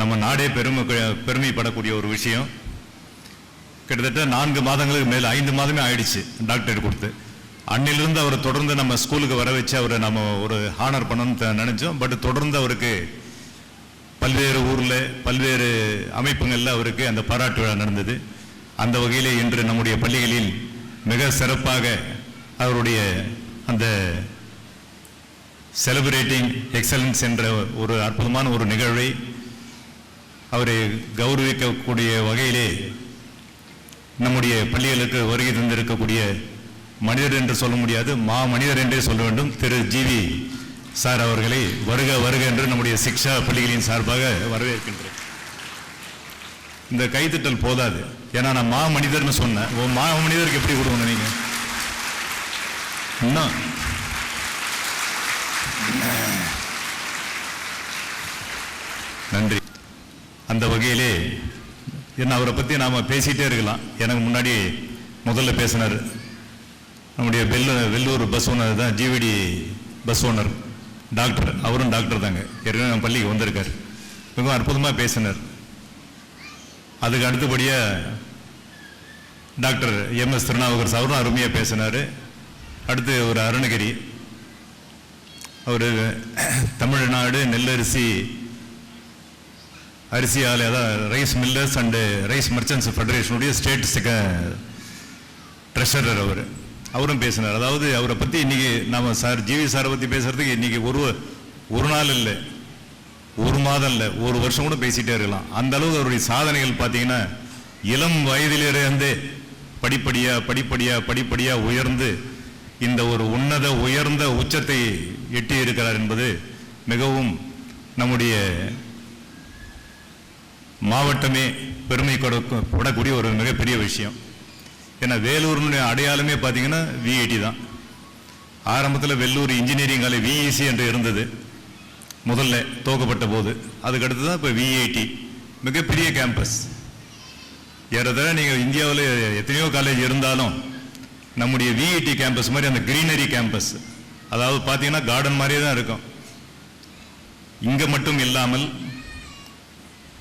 Speaker 10: நம்ம நாடே பெருமைப்படக்கூடிய ஒரு விஷயம். கிட்டத்தட்ட 4 மாதங்களுக்கு மேலே 5 மாதமே ஆயிடுச்சு டாக்டரேட் கொடுத்து. அன்னிலிருந்து அவரை தொடர்ந்து நம்ம ஸ்கூலுக்கு வர வச்சு அவரை நம்ம ஒரு ஹானர் பண்ணணும்னு நினச்சோம். பட் தொடர்ந்து அவருக்கு பல்வேறு ஊரில் பல்வேறு அமைப்புகளில் அவருக்கு அந்த பாராட்டு விழா நடந்தது. அந்த வகையிலே இன்று நம்முடைய பள்ளிகளில் மிக சிறப்பாக அவருடைய அந்த செலிப்ரேட்டிங் எக்ஸலன்ஸ் என்ற ஒரு அற்புதமான ஒரு நிகழ்வை அவரை கௌரவிக்கக்கூடிய வகையிலே நம்முடைய பள்ளிகளுக்கு வருகை தந்திருக்கக்கூடிய மனிதர் என்று சொல்ல முடியாது, மனிதர் என்றே சொல்ல வேண்டும், திரு ஜிவி சார் அவர்களை வருக வருக என்று நம்முடைய சிக்ஷா பள்ளிகளின் சார்பாக வரவேற்கின்றேன். இந்த கைத்தட்டல் போதாது, ஏன்னா நான் மனிதர்னு சொன்னேன். மனிதருக்கு எப்படி கொடுக்கணும் நீங்க? இன்னும் நன்றி. அந்த வகையிலே என்ன அவரை பற்றி நாம் பேசிகிட்டே இருக்கலாம். எனக்கு முன்னாடி முதல்ல பேசினார் நம்முடைய வெள்ளூர் பஸ் ஓனர் தான், ஜிவிடி பஸ் ஓனர் டாக்டர். அவரும் டாக்டர் தாங்க, ஏற்கனவே நம்ம பள்ளிக்கு வந்திருக்கார். மிகவும் அற்புதமாக பேசினார். அதுக்கு அடுத்தபடியாக டாக்டர் எம்எஸ் திருநாவுக்கரசு அவரும் அருமையாக பேசினார். அடுத்து ஒரு அருணகிரி, அவர் தமிழ்நாடு நெல்லரிசி ஆலை, அதாவது rice millers and rice merchants ஃபெடரேஷனுடைய ஸ்டேட் ட்ரெஷரர் அவரும் பேசினார். அதாவது அவரை பற்றி இன்னைக்கு நம்ம சார் ஜிவி சாரை பற்றி பேசுறதுக்கு இன்னைக்கு ஒரு நாள் இல்லை, ஒரு மாதம் இல்லை, ஒரு வருஷம் கூட பேசிகிட்டே இருக்கலாம். அந்த அளவுக்கு அவருடைய சாதனைகள் பார்த்தீங்கன்னா இளம் வயதிலிருந்தே படிப்படியாக உயர்ந்து இந்த ஒரு உயர்ந்த உச்சத்தை எட்டி இருக்கிறார் என்பது மிகவும் நம்முடைய மாவட்டமே பெருமை கொடக்கூடிய ஒரு மிகப்பெரிய விஷயம். ஏன்னா வேலூரினுடைய அடையாளமே பார்த்தீங்கன்னா விஐடி தான். ஆரம்பத்தில் வெள்ளூர் இன்ஜினியரிங் காலேஜ் விஇசி என்று இருந்தது முதல்ல துவக்கப்பட்ட போது. அதுக்கடுத்து தான் இப்போ விஐடி மிகப்பெரிய கேம்பஸ். ஏறத்தர நீங்கள் இந்தியாவில் எத்தனையோ காலேஜ் இருந்தாலும் நம்முடைய விஐடி கேம்பஸ் மாதிரி அந்த கிரீனரி கேம்பஸ், அதாவது பார்த்தீங்கன்னா கார்டன் மாதிரியே தான் இருக்கும். இங்கே மட்டும் இல்லாமல்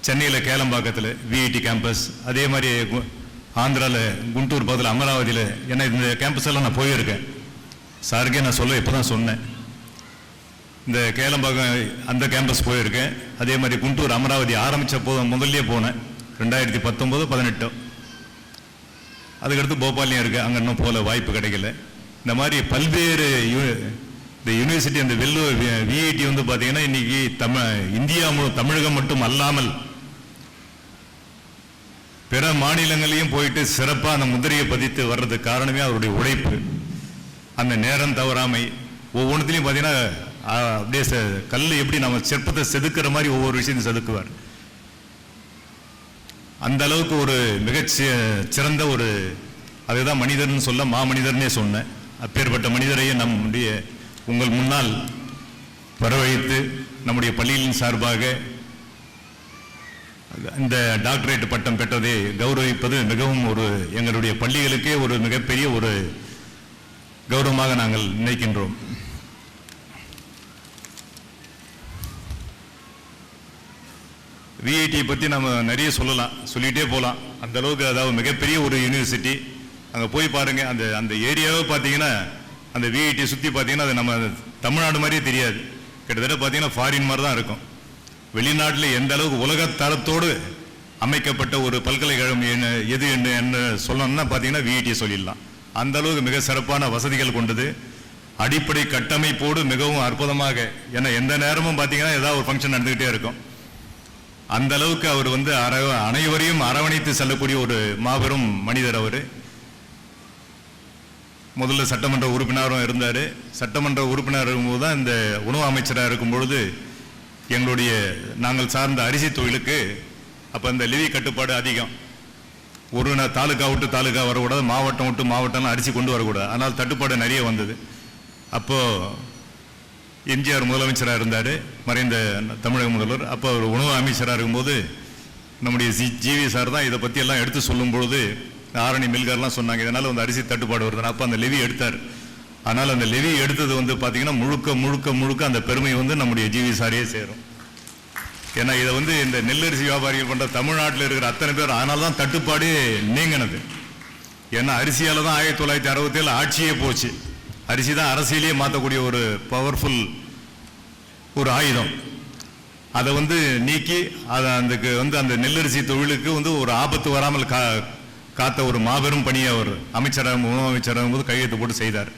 Speaker 10: சென்னையில் கேளம்பாக்கத்தில் விஐடி கேம்பஸ், அதே மாதிரி ஆந்திராவில் குண்டூர் பக்கத்தில் அமராவதியில், ஏன்னா இந்த கேம்பஸ் எல்லாம் நான் போயிருக்கேன். சாருக்கே நான் இப்போ தான் சொன்னேன். இந்த கேளம்பாக்கம் அந்த கேம்பஸ் போயிருக்கேன். அதே மாதிரி குண்டூர் அமராவதி ஆரம்பித்த போது முதல்லே போனேன் 2019-18. அதுக்கடுத்து போபாலையும் இருக்குது, அங்கே இன்னும் போல வாய்ப்பு கிடைக்கல. இந்த மாதிரி பல்வேறு இந்த யூனிவர்சிட்டி அந்த வெள்ளூர் விஐடி வந்து பார்த்தீங்கன்னா இன்னைக்கு இந்தியா தமிழகம் மட்டும் அல்லாமல் பிற மாநிலங்களையும் போயிட்டு சிறப்பாக அந்த முதிரையை பதித்து வர்றதுக்கு காரணமே அவருடைய உழைப்பு, அந்த நேரம் தவறாமை. ஒவ்வொன்றுத்திலையும் பார்த்தீங்கன்னா அப்படியே கல் எப்படி நம்ம சிற்பத்தை செதுக்கிற மாதிரி ஒவ்வொரு விஷயத்தையும் செதுக்குவார். அந்த அளவுக்கு ஒரு சிறந்த ஒரு அதுதான் மனிதர்னு சொல்ல மாமனிதர்னே சொன்னேன். அப்பேற்பட்ட மனிதரையே நம்முடைய உங்கள் முன்னால் வரவழைத்து நம்முடைய பள்ளியின் சார்பாக இந்த டாக்டரேட் பட்டம் பெற்றதை கௌரவிப்பது மிகவும் எங்களுடைய பள்ளிகளுக்கே ஒரு மிகப்பெரிய ஒரு கௌரவமாக நாங்கள் நினைக்கின்றோம். விஐடி பற்றி நம்ம நிறைய சொல்லிகிட்டே போகலாம். அந்த அளவுக்கு அதாவது மிகப்பெரிய ஒரு யூனிவர்சிட்டி. அங்கே போய் பாருங்க, அந்த ஏரியாவை பார்த்தீங்கன்னா அந்த விஐடி சுற்றி பார்த்தீங்கன்னா அது நம்ம தமிழ்நாடு மாதிரியே தெரியாது. கிட்டத்தட்ட பார்த்தீங்கன்னா ஃபாரின் மாதிரி தான் இருக்கும். வெளிநாட்டில் எந்த அளவுக்கு உலக தரத்தோடு அமைக்கப்பட்ட ஒரு பல்கலைக்கழகம் எது என்ன சொல்லணும்னா பார்த்தீங்கன்னா விஐடியை சொல்லிடலாம். அந்த அளவுக்கு மிக சிறப்பான வசதிகள் கொண்டது, அடிப்படை கட்டமைப்போடு மிகவும் அற்புதமாக. ஏன்னா எந்த நேரமும் பார்த்தீங்கன்னா ஏதாவது ஒரு ஃபங்க்ஷன் நடந்துக்கிட்டே இருக்கும். அந்த அளவுக்கு அவர் அனைவரையும் அரவணைத்து செல்லக்கூடிய ஒரு மாபெரும் மனிதர். அவர் முதல்ல சட்டமன்ற உறுப்பினரும் இருந்தார். சட்டமன்ற உறுப்பினர் இருக்கும்போது தான் இந்த உணவு அமைச்சராக இருக்கும் பொழுது நாங்கள் சார்ந்த அரிசி தொழிலுக்கு அப்போ இந்த லிவி கட்டுப்பாடு அதிகம். ஒரு தாலுக்கா விட்டு தாலுக்கா வரக்கூடாது, மாவட்டம் விட்டு மாவட்டம்லாம் அரிசி கொண்டு வரக்கூடாது. ஆனால் தட்டுப்பாடு நிறைய வந்தது. அப்போது எம்ஜிஆர் முதலமைச்சராக இருந்தார், மறைந்த தமிழக முதல்வர். அப்போ அவர் உணவு அமைச்சராக இருக்கும்போது நம்முடைய ஜிவி சார் தான் இதை பற்றி எல்லாம் எடுத்து சொல்லும் பொழுது ஆரணி மில்கார்லாம் சொன்னாங்க இதனால் வந்து அரிசி தட்டுப்பாடு வருது. அப்போ அந்த லெவி எடுத்தார். ஆனால் அந்த லெவி எடுத்தது வந்து பார்த்தீங்கன்னா முழுக்க முழுக்க முழுக்க அந்த பெருமை வந்து நம்முடைய ஜிவி சாரையே சேரும். ஏன்னா இதை வந்து இந்த நெல்லரிசி வியாபாரிகள் பண்ணுற தமிழ்நாட்டில் இருக்கிற அத்தனை பேர் அதனால தான் தட்டுப்பாடே நீங்கினது. ஏன்னா அரிசியால் தான் 1967 ஆட்சியே போச்சு. அரிசி தான் அரசியலையே மாற்றக்கூடிய ஒரு பவர்ஃபுல் ஒரு ஆயுதம். அதை வந்து நீக்கி அதை அந்த நெல்லரிசி தொழிலுக்கு வந்து ஒரு ஆபத்து வராமல் காத்த ஒரு மாபெரும் பணியை அவர் அமைச்சராக உணவு அமைச்சராகும் போது கையெழுத்து போட்டு செய்தார்.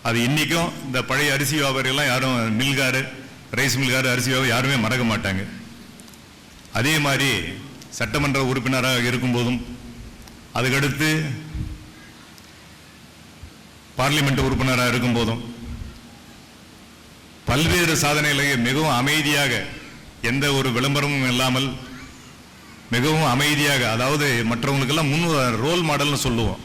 Speaker 10: அது இன்றைக்கும் இந்த பழைய அரிசி வியாபாரிகள்லாம் யாரும் மில்காரு ரைஸ் மில்காரு அரிசி வியாபாரி யாருமே மறக்க மாட்டாங்க. அதே மாதிரி சட்டமன்ற உறுப்பினராக இருக்கும்போதும் அதுக்கடுத்து பார்லிமெண்ட் உறுப்பினராக இருக்கும் போதும் பல்வேறு சாதனைகளை மிகவும் அமைதியாக எந்த ஒரு விளம்பரமும் இல்லாமல் மிகவும் அமைதியாக, அதாவது மற்றவங்களுக்கெல்லாம் ரோல் மாடல்னு சொல்லுவோம்.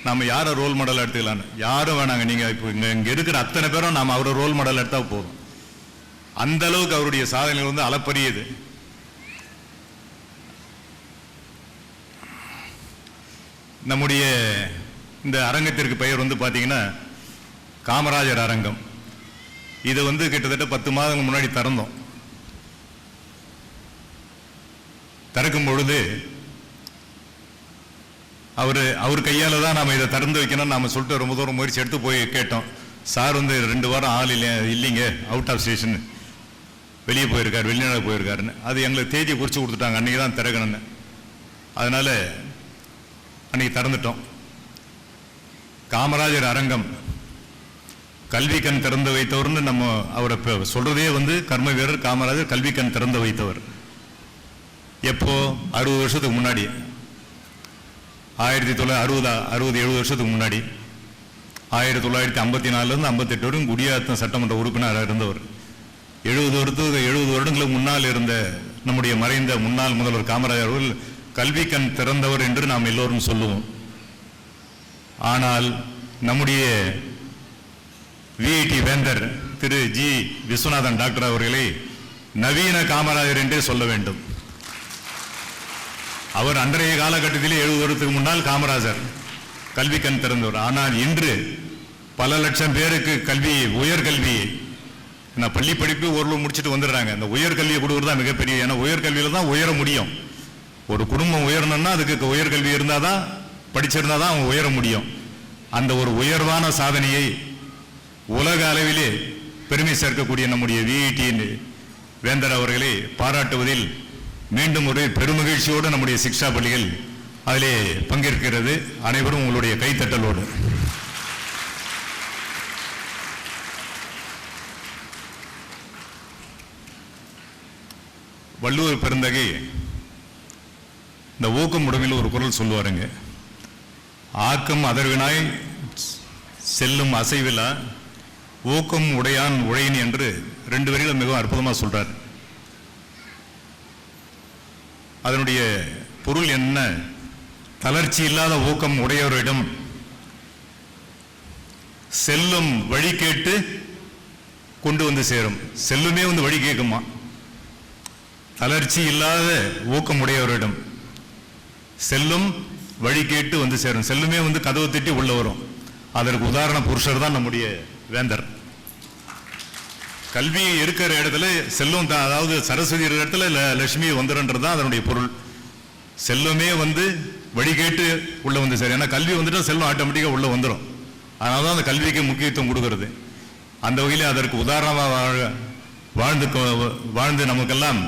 Speaker 10: நம்ம யாரை ரோல் மாடல் எடுத்துக்கலான்னு யாரும் வேணாங்க. நீங்கள் இப்போ இங்கே இருக்கிற அத்தனை பேரும் நாம் அவரை ரோல் மாடல் எடுத்தால் போதும். அந்த அளவுக்கு அவருடைய சாதனைகள் வந்து அளப்பரியது. நம்முடைய இந்த அரங்கத்திற்கு பெயர் வந்து பார்த்தீங்கன்னா காமராஜர் அரங்கம். இது வந்து கிட்டத்தட்ட 10 மாதங்கள் முன்னாடி திறந்தோம். திறக்கும் பொழுது அவர் கையால் தான் நாம் இதை திறந்து வைக்கணும்னு நாம் சொல்லிட்டு ரொம்ப தூரம் முயற்சி எடுத்து போய் கேட்டோம். சார் வந்து 2 வாரம் ஆள் இல்லைங்க, அவுட் ஆஃப் ஸ்டேஷன் வெளியே போயிருக்காரு, வெளிநாடு போயிருக்காருன்னு. அது எங்களுக்கு தேதியை குறித்து கொடுத்துட்டாங்க, அன்றைக்கி தான் திறக்கணும்னு. அதனால் அன்றைக்கி திறந்துட்டோம். காமராஜர் அரங்கம் கல்வி கண் திறந்து வைத்தவர்னு நம்ம அவரை சொல்கிறதே வந்து கர்ம வீரர் காமராஜர் கல்வி கண் திறந்து வைத்தவர். எப்போ 60 வருஷத்துக்கு முன்னாடி 1960-70 வருஷத்துக்கு முன்னாடி 1954 58 வரைக்கும் குடியாத்தம் சட்டமன்ற உறுப்பினராக இருந்தவர். 70 வருடங்களுக்கு முன்னால் இருந்த நம்முடைய மறைந்த முன்னாள் முதல்வர் காமராஜர் அவர்கள் கல்வி கண் திறந்தவர் என்று நாம் எல்லோரும் சொல்லுவோம். ஆனால் நம்முடைய விஐடி வேந்தர் திரு ஜி விஸ்வநாதன் டாக்டர் அவர்களை நவீன காமராஜர் என்றே சொல்ல வேண்டும். அவர் அன்றைய காலகட்டத்திலே 70 வருடத்துக்கு முன்னால் காமராஜர் கல்வி கண் திறந்தவர். ஆனால் இன்று பல லட்சம் பேருக்கு உயர்கல்வியை பள்ளி படிப்பு ஓரளவு முடிச்சுட்டு வந்துடுறாங்க. அந்த உயர்கல்வியை கொடுக்குறது தான் மிகப்பெரிய. ஏன்னா உயர்கல்வியில் தான் உயர முடியும். ஒரு குடும்பம் உயரணும்னா அதுக்கு உயர்கல்வி இருந்தால் தான், படிச்சிருந்தா தான் அவங்க உயர முடியும். அந்த ஒரு உயர்வான சாதனையை உலக அளவிலே பெருமை சேர்க்கக்கூடிய நம்முடைய விஐடி வேந்தர் அவர்களை பாராட்டுவதில் மீண்டும் ஒரு பெருமகிழ்ச்சியோடு நம்முடைய சிக்ஷா பள்ளிகள் அதிலே பங்கேற்கிறது. அனைவரும் உங்களுடைய கைத்தட்டலோடு. வள்ளுவர் பெருந்தகை இந்த ஊக்கம் உடமையில் ஒரு குறள் சொல்லுவாருங்க. ஆக்கம் அதர்வினாய் செல்லும் அசைவிலா ஊக்கம் உடையான் உழையின் என்று 2 வரிகளை மிகவும் அற்புதமாக சொல்றார். அதனுடைய பொருள் என்ன? தளர்ச்சி இல்லாத ஊக்கம் உடையவரிடம் செல்லும் வழி கேட்டு கொண்டு வந்து சேரும். செல்லுமே வந்து வழி கேட்குமா? தளர்ச்சி இல்லாத ஊக்கம் உடையவரிடம் செல்லும் வழி கேட்டு வந்து சேரும். செல்லுமே வந்து கதவு தட்டி உள்ள வரும். அதற்கு உதாரண புருஷர் தான் நம்முடைய வேந்தர். கல்வி இருக்கிற இடத்துல செல்லும், அதாவது சரஸ்வதி இருக்கிற இடத்துல லட்சுமி வந்துடுன்றது தான் அதனுடைய பொருள். செல்லுமே வந்து வழி கேட்டு உள்ள வந்து சேரும். ஏன்னா கல்வி வந்துட்டா செல்வம் ஆட்டோமேட்டிக்காக உள்ள வந்துடும். அதனால தான் அந்த கல்விக்கு முக்கியத்துவம் கொடுக்கறது. அந்த வகையில் அதற்கு உதாரணமாக வாழ்ந்து நமக்கெல்லாம்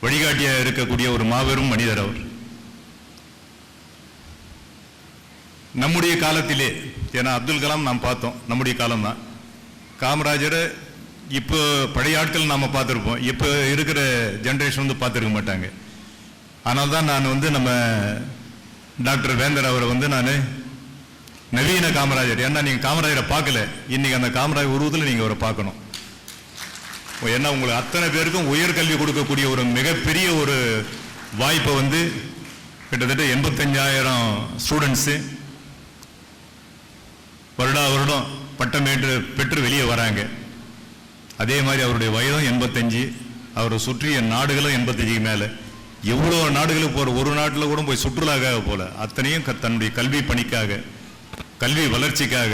Speaker 10: வழிகாட்டியாக இருக்கக்கூடிய ஒரு மாபெரும் மனிதர் அவர். நம்முடைய காலத்திலே, ஏன்னா அப்துல் கலாம் நாம் பார்த்தோம், நம்முடைய காலம்தான். காமராஜரை இப்போ பழைய ஆட்கள் நாம் பார்த்துருப்போம், இப்போ இருக்கிற ஜென்ரேஷன் வந்து பார்த்துருக்க மாட்டாங்க. ஆனால் தான் நான் வந்து நம்ம டாக்டர் வேந்தர் அவரை வந்து நான் நவீன காமராஜர், ஏன்னா நீங்கள் காமராஜரை பார்க்கல, இன்னைக்கு அந்த காமராஜர் உருவத்தில் நீங்கள் அவரை பார்க்கணும். ஏன்னா உங்களுக்கு அத்தனை பேருக்கும் உயர்கல்வி கொடுக்கக்கூடிய ஒரு மிகப்பெரிய ஒரு வாய்ப்பை வந்து கிட்டத்தட்ட 85,000 ஸ்டூடெண்ட்ஸு வருடம் பட்டம் பெற்று வெளியே வராங்க. அதே மாதிரி அவருடைய வயதும் 85, அவரை சுற்றிய நாடுகளும் 85க்கு மேலே. எவ்வளோ நாடுகளுக்கு போகிற, ஒரு நாட்டில் கூட போய் சுற்றுலாக்காக போல, அத்தனையும் தன்னுடைய கல்வி பணிக்காக, கல்வி வளர்ச்சிக்காக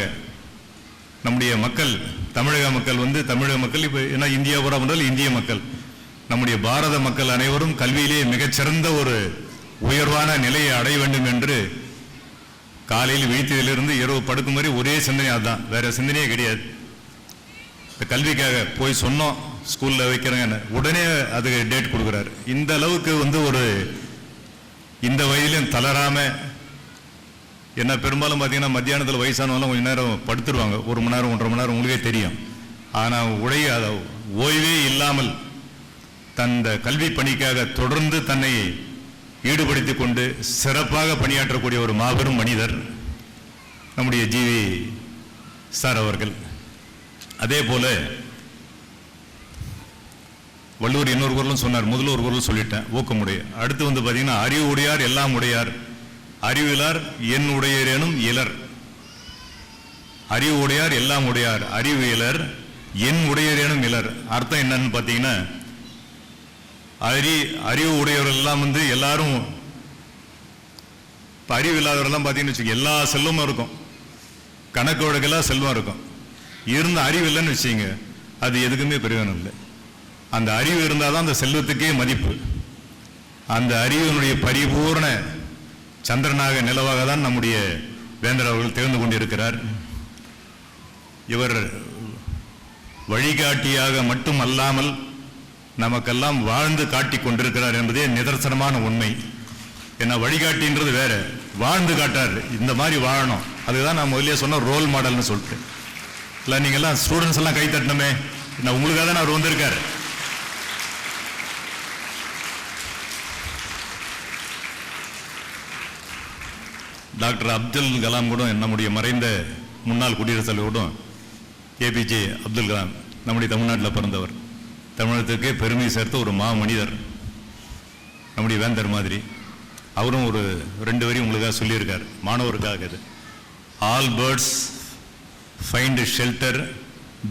Speaker 10: நம்முடைய மக்கள், தமிழக மக்கள் வந்து தமிழக மக்கள் இப்போ ஏன்னா இந்தியா பூரா என்றால் இந்திய மக்கள், நம்முடைய பாரத மக்கள் அனைவரும் கல்வியிலே மிகச்சிறந்த ஒரு உயர்வான நிலையை அடைய வேண்டும் என்று காலையில் விழித்ததிலிருந்து இரவு படுக்கும் வரை ஒரே சிந்தனை அதுதான், வேற சிந்தனையே கிடையாது. இந்த கல்விக்காக போய் சொன்னோம், ஸ்கூலில் வைக்கிறேங்க, உடனே அதுக்கு டேட் கொடுக்குறாரு. இந்த அளவுக்கு வந்து ஒரு இந்த வயதிலும் தளராம, என்ன பெரும்பாலும் பார்த்தீங்கன்னா மத்தியானத்தில் வயசானவங்களாம் கொஞ்சம் நேரம் படுத்துருவாங்க, 1 மணி நேரம் 1.5 மணி நேரம், உங்களுக்கே தெரியும். ஆனால் ஓய்வே இல்லாமல் தந்த கல்வி பணிக்காக தொடர்ந்து தன்னை ஈடுபடுத்திக் கொண்டு சிறப்பாக பணியாற்றக்கூடிய ஒரு மாபெரும் மனிதர் நம்முடைய ஜிவி சார் அவர்கள். அதே போல வள்ளுவர் இன்னொரு குறளும் சொன்னார், முதல்ல ஒரு குறள் சொல்லிட்டேன், ஊக்கமுடைய. அடுத்து வந்து பார்த்தீங்கன்னா அறிவு உடையார் எல்லாம் உடையார், அறிவிலார் என் உடையரேனும் இலர். அறிவு உடையார் எல்லாம் உடையார், அறிவு இலர் என் உடையரேனும் இலர். அர்த்தம் என்னன்னு பார்த்தீங்கன்னா, அறிவு உடையவர்கள் எல்லாம் வந்து எல்லாரும், இப்போ அறிவு இல்லாதவரெல்லாம் பார்த்தீங்கன்னு வச்சுக்கோங்க, எல்லா செல்வமும் இருக்கும், கணக்கு வழக்கெல்லாம் செல்வம் இருக்கும். இருந்த அறிவு இல்லைன்னு வச்சுங்க, அது எதுக்குமே பிரயோஜனம் இல்லை. அந்த அறிவு இருந்தால் தான் அந்த செல்வத்துக்கே மதிப்பு. அந்த அறிவினுடைய பரிபூர்ண சந்திரனாக நிலவாக தான் நம்முடைய வேந்தர் அவர்கள் திகழ்ந்து கொண்டிருக்கிறார். இவர் வழிகாட்டியாக மட்டும் அல்லாமல் நமக்கெல்லாம் வாழ்ந்து காட்டி கொண்டிருக்கிறார் என்பதே நிதர்சனமான உண்மை. ஏன்னா வழிகாட்டின்றது வேற, வாழ்ந்து காட்டார், இந்த மாதிரி வாழணும். அதுதான் நான் முதல்ல சொன்ன ரோல் மாடல்னு சொல்லிட்டு. இல்லை நீங்கள்லாம் ஸ்டூடெண்ட்ஸ் எல்லாம் கை தட்டணுமே, நான் உங்களுக்காக தான் அவர் வந்திருக்காரு. டாக்டர் அப்துல் கலாம் கூட, நம்முடைய மறைந்த முன்னாள் குடியரசுத் தலைவர் கூட, ஏபிஜே அப்துல் கலாம் நம்முடைய தமிழ்நாட்டில் பிறந்தவர், தமிழகத்துக்கே பெருமை சேர்த்த ஒரு மனிதர், நம்முடைய வேந்தர் மாதிரி. அவரும் ஒரு 2 வரி உங்களுக்காக சொல்லியிருக்கார், மாணவருக்காக. இது all birds find shelter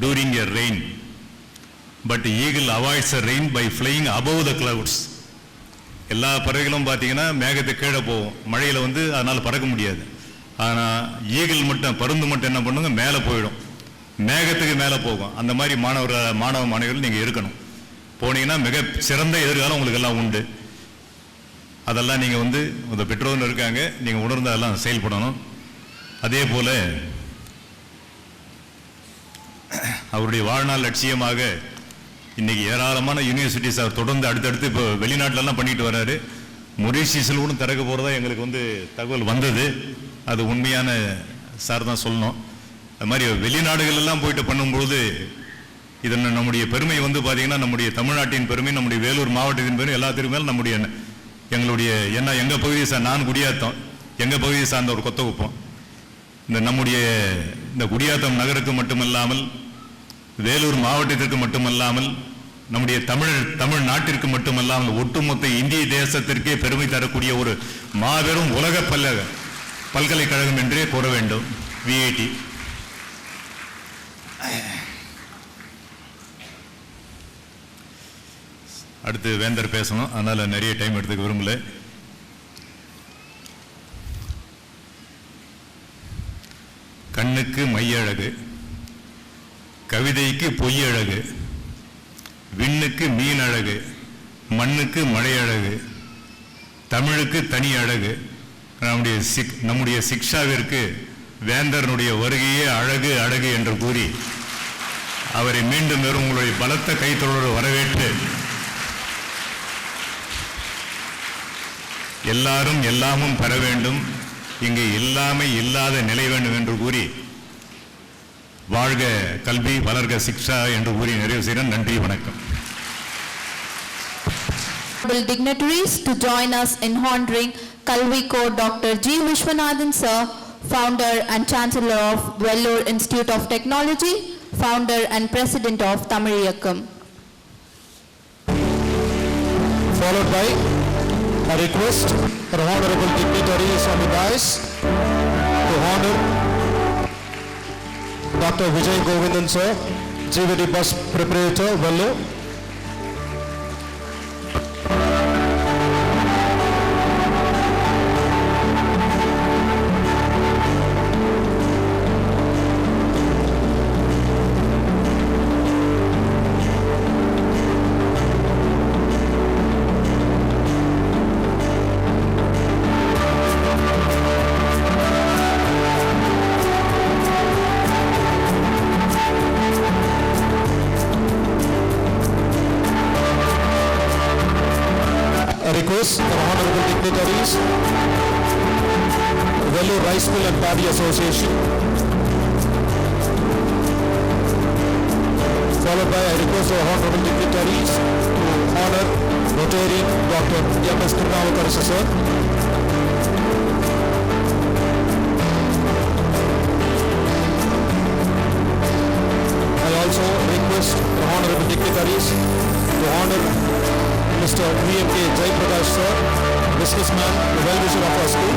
Speaker 10: during a rain, but eagle avoids a rain by flying above the clouds. எல்லா பறவைகளும் பார்த்தீங்கன்னா மேகத்துக்கு கீழே போகும், மழையில் வந்து அதனால் பறக்க முடியாது. ஆனால் ஈகிள் மட்டும், பருந்து மட்டும் என்ன பண்ணுங்க, மேலே போயிடும், மேகத்துக்கு மேலே போகும். அந்த மாதிரி மாணவ மாணவிகள் நீங்கள் இருக்கணும். போனீங்கன்னா மிக சிறந்த எதிர்காலம் உங்களுக்கு எல்லாம் உண்டு. அதெல்லாம் நீங்கள் வந்து உங்கள் பெற்றோர்கள் இருக்காங்க, நீங்கள் உணர்ந்து அதெல்லாம் செயல்படணும். அதே போல் அவருடைய வாழ்நாள் லட்சியமாக இன்னைக்கு ஏராளமான யூனிவர்சிட்டிஸ் அவர் தொடர்ந்து அடுத்தடுத்து இப்போ வெளிநாட்டிலலாம் பண்ணிட்டு வர்றாரு. மொரீஷியஸில் கூட திறக்க போகிறதா எங்களுக்கு வந்து தகவல் வந்தது. அது உண்மையான சார் தான் சொல்லணும். அது மாதிரி வெளிநாடுகள் எல்லாம் போயிட்டு பண்ணும்பொழுது இதன் நம்முடைய பெருமை வந்து பார்த்தீங்கன்னா நம்முடைய தமிழ்நாட்டின் பெருமை, நம்முடைய வேலூர் மாவட்டத்தின் பெருமை, எல்லாத்திற்கு மேலே நம்முடைய எங்களுடைய என்ன எங்கள் பகுதியை நான் குடியாத்தம், எங்கள் பகுதியை சார்ந்த ஒரு கொத்தகுப்பம். நம்முடைய இந்த குடியாத்தம் நகருக்கு மட்டுமல்லாமல் வேலூர் மாவட்டத்திற்கு மட்டுமல்லாமல் நம்முடைய தமிழ்நாட்டிற்கு மட்டுமல்லாமல் ஒட்டுமொத்த இந்திய தேசத்திற்கே பெருமை தரக்கூடிய ஒரு மாபெரும் உலக பல்கலைக்கழகம் என்றே கூற வேண்டும் விஐடி. அடுத்து வேந்தர் பேசணும், அதனால நிறைய டைம் எடுத்துக்க விரும்பல. கண்ணுக்கு மையழகு, கவிதைக்கு பொய்யழகு, விண்ணுக்கு மீன் அழகு, மண்ணுக்கு மழை அழகு, தமிழுக்கு தனி அழகு. நம்முடைய சிக்ஷாவிற்கு வேந்தரனுடைய வருகையே அழகு அழகு என்று கூறி அவரை மீண்டும் உங்களுடைய பலத்த கைத்தொடரோடு வரவேற்று எல்லாரும் எல்லாமும் பெற வேண்டும், இங்கு இல்லாமை இல்லாத நிலை வேண்டும் என்று கூறி வாழ்க கல்வி வளர்க சிக்ஷா என்று கூறி நிறைவு செய்கிறேன். நன்றி, வணக்கம்.
Speaker 2: Dignitaries to join us in honoring Kalvi-Co Dr. G. Vishwanathan Sir, founder and chancellor of Vellore Institute of Technology, founder and president of Tamil Iyakkam.
Speaker 4: Followed by a request for honorable dignitaries on the dais to honor Dr. Vijay Govindan Sir, GVD bus preparator, Vellore. Request for honorable dignitaries, Vellore Rice Mill and Paddy Association, followed by a request for honorable dignitaries to honor Rotarian Dr. M.S. Tirunavakarasa Sir. I also request for honorable dignitaries to honor Mr. V.M.K. Jaiprakash Sir, businessman, the well-wisher of our school.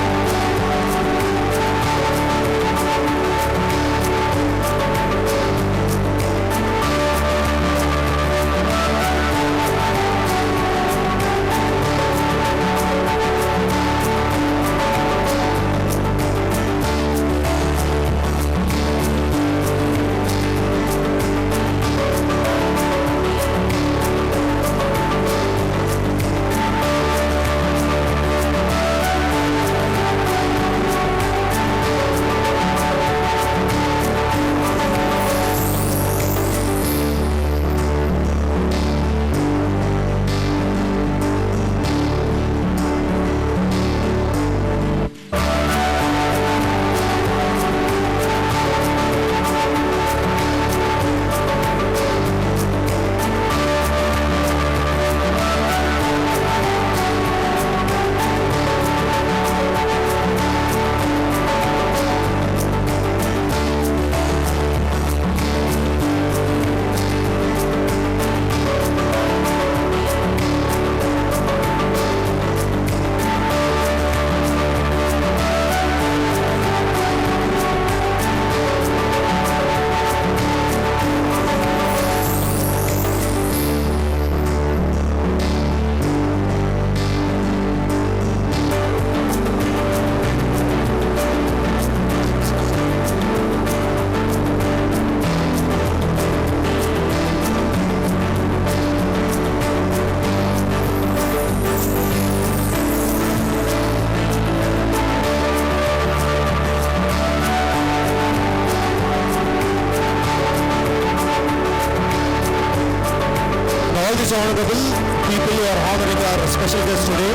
Speaker 4: Honorable people who are honoring our special guests today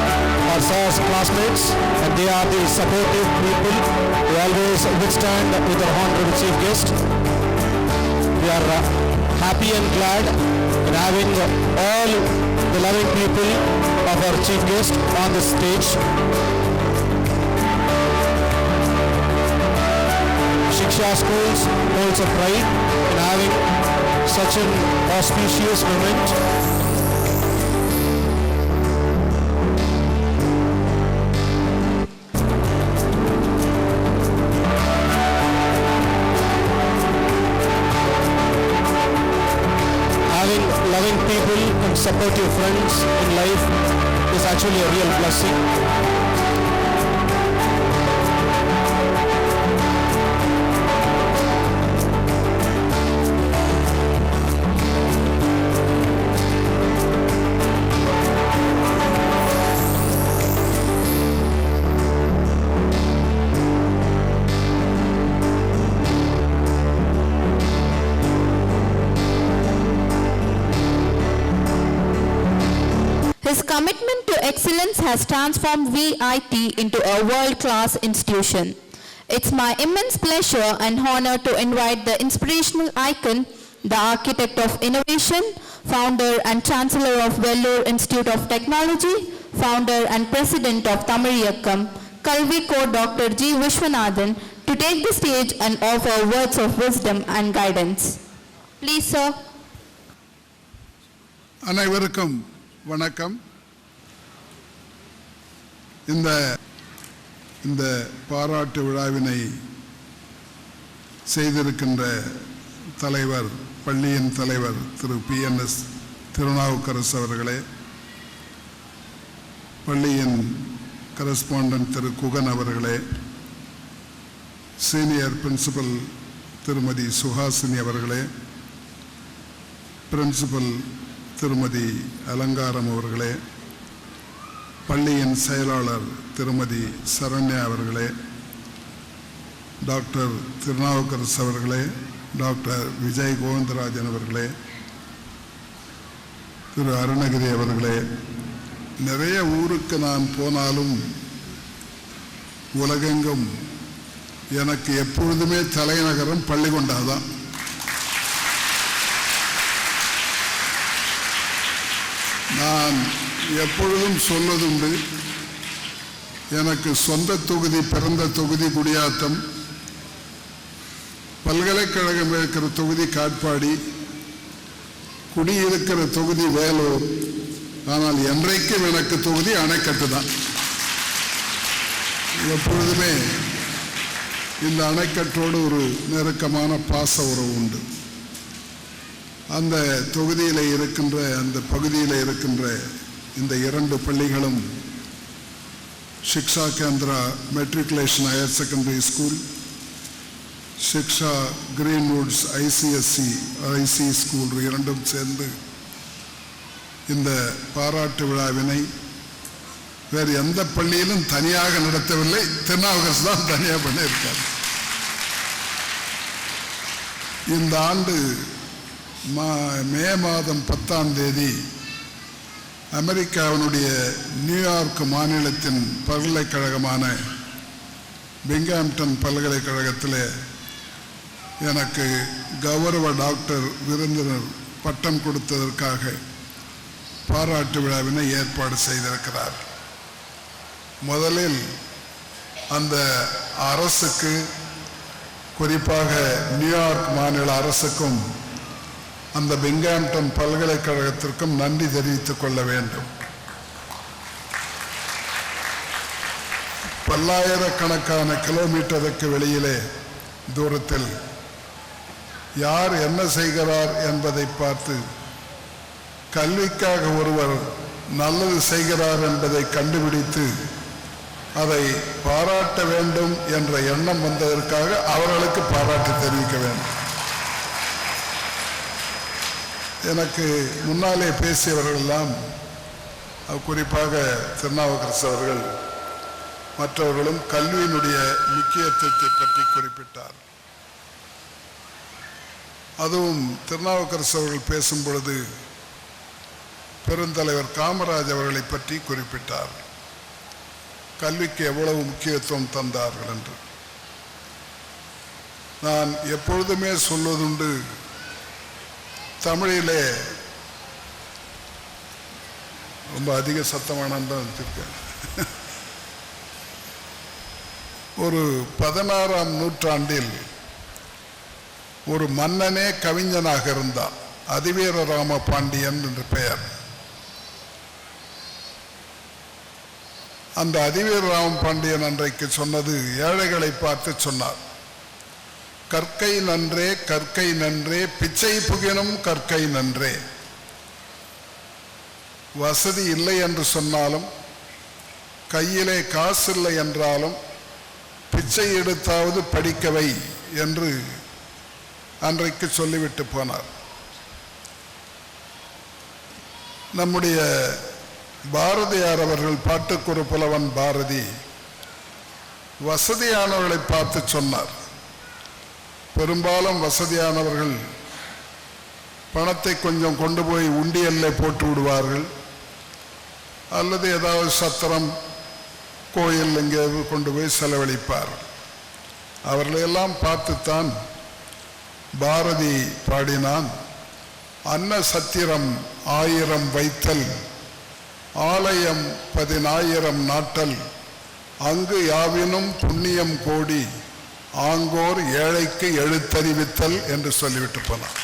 Speaker 4: are Sir's classmates, and they are the supportive people who always withstand with our honorable chief guest. We are happy and glad in having all the loving people of our chief guest on the stage. Shiksha Schools holds a pride in having such an auspicious moment. Having loving people and supportive friends in life is actually a real blessing.
Speaker 2: His commitment to excellence has transformed VIT into a world-class institution. It's my immense pleasure and honor to invite the inspirational icon, the architect of innovation, founder and chancellor of Vellore Institute of Technology, founder and president of Tamil Iyakkam, Kalvikor Dr. G. Vishwanathan, to take the stage and offer words of wisdom and guidance. Please, sir.
Speaker 11: அனைவருக்கும் வணக்கம். இந்த பாராட்டு விழாவினை செய்திருக்கின்ற தலைவர், பள்ளியின் தலைவர் திரு PNS Thirunavukkarasu அவர்களே, பள்ளியின் கரஸ்பாண்டன்ட் திரு குகன் அவர்களே, சீனியர் பிரின்சிபல் திருமதி சுஹாசினி அவர்களே, பிரின்சிபல் திருமதி அலங்காரம் அவர்களே, பள்ளியின் செயலாளர் திருமதி சரண்யா அவர்களே, டாக்டர் திருநாவுக்கரசு அவர்களே, டாக்டர் விஜய் கோவிந்தராஜன் அவர்களே, திரு அருணகிரி அவர்களே, நிறைய ஊருக்கு நான் போனாலும் உலகெங்கும் எனக்கு எப்பொழுதுமே தலைநகரம் பள்ளிகொண்டாதான். நான் எப்பொழுதும் சொல்வதுண்டு, எனக்கு சொந்த தொகுதி, பிறந்த தொகுதி குடியாத்தம், பல்கலைக்கழகம் இருக்கிற தொகுதி காட்பாடி, குடியிருக்கிற தொகுதி வேலூர். ஆனால் என்றைக்கும் எனக்கு தொகுதி அணைக்கட்டு தான். எப்பொழுதுமே இந்த அணைக்கட்டோடு ஒரு நெருக்கமான பாச உறவு உண்டு. அந்த தொகுதியில் இருக்கின்ற, அந்த பகுதியில் இருக்கின்ற இந்த இரண்டு பள்ளிகளும் Shiksha Kendra matriculation higher secondary school, Shiksha Greenwoods IC school இரண்டும் சேர்ந்து இந்த பாராட்டு விழாவினை வேறு எந்த பள்ளியிலும் தனியாக நடத்தவில்லை, திருநாவுக்கரசு தான் தனியாக பண்ணியிருக்கார். இந்த ஆண்டு மே மாதம் 10ஆம் தேதி அமெரிக்காவினுடைய நியூயார்க் மாநிலத்தின் பல்கலைக்கழகமான பிங்காம்டன் பல்கலைக்கழகத்தில் எனக்கு கௌரவ டாக்டர் விருந்தினர் பட்டம் கொடுத்ததற்காக பாராட்டு விழாவினை ஏற்பாடு செய்திருக்கிறார். முதலில் அந்த அரசுக்கு, குறிப்பாக நியூயார்க் மாநில அரசுக்கும் அந்த பிங்காம்டன் பல்கலைக்கழகத்திற்கும் நன்றி தெரிவித்துக் கொள்ள வேண்டும். பல்லாயிரக்கணக்கான கிலோமீட்டருக்கு வெளியிலே தூரத்தில் யார் என்ன செய்கிறார் என்பதை பார்த்து கல்விக்காக ஒருவர் நல்லது செய்கிறார் என்பதை கண்டுபிடித்து அதை பாராட்ட வேண்டும் என்ற எண்ணம் வந்ததற்காக அவர்களுக்கு பாராட்டு தெரிவிக்க வேண்டும். எனக்கு முன்னாலே பேசியவர்களெல்லாம், குறிப்பாக திருநாவுக்கரசு அவர்கள் மற்றவர்களும் கல்வியினுடைய முக்கியத்துவத்தை பற்றி குறிப்பிட்டார். அதுவும் திருநாவுக்கரசு அவர்கள் பேசும் பொழுது பெருந்தலைவர் காமராஜ் அவர்களை பற்றி குறிப்பிட்டார். கல்விக்கு எவ்வளவு முக்கியத்துவம் தந்தார்கள் என்று. நான் எப்பொழுதுமே சொல்வதுண்டு, தமிழிலே ரொம்ப அதிக சத்தமான தான் வச்சிருக்கேன். ஒரு 16ஆம் நூற்றாண்டில் ஒரு மன்னனே கவிஞனாக இருந்தான். அதிவீர ராம பாண்டியன் என்று பெயர். அந்த அதிவீர ராம பாண்டியன் அன்றைக்கு சொன்னது, ஏழைகளை பார்த்து சொன்னார், கற்கை நன்றே கற்கை நன்றே பிச்சை புகினும் கற்கை நன்றே. வசதி இல்லை என்று சொன்னாலும், கையிலே காசு இல்லை என்றாலும் பிச்சை எடுத்தாவது படிக்கவை என்று அன்றைக்கு சொல்லிவிட்டு போனார். நம்முடைய பாரதியார் அவர்கள், பாட்டுக்குறு புலவன் பாரதி, வசதியானவர்களை பார்த்து சொன்னார். பெரும்பாலும் வசதியானவர்கள் பணத்தை கொஞ்சம் கொண்டு போய் உண்டியல்ல போட்டு விடுவார்கள், அல்லது ஏதாவது சத்திரம் கோயில் எங்கேயாவது கொண்டு போய் செலவழிப்பார். அவர்களையெல்லாம் பார்த்துத்தான் பாரதி பாடினான், அன்ன சத்திரம் 1000 வைத்தல், ஆலயம் 10,000 நாட்டல், அங்கு யாவினும் புண்ணியம் கோடி, ஆங்கோர் ஏழைக்கு எழுத்தறிவித்தல் என்று சொல்லிவிட்டு போனான்.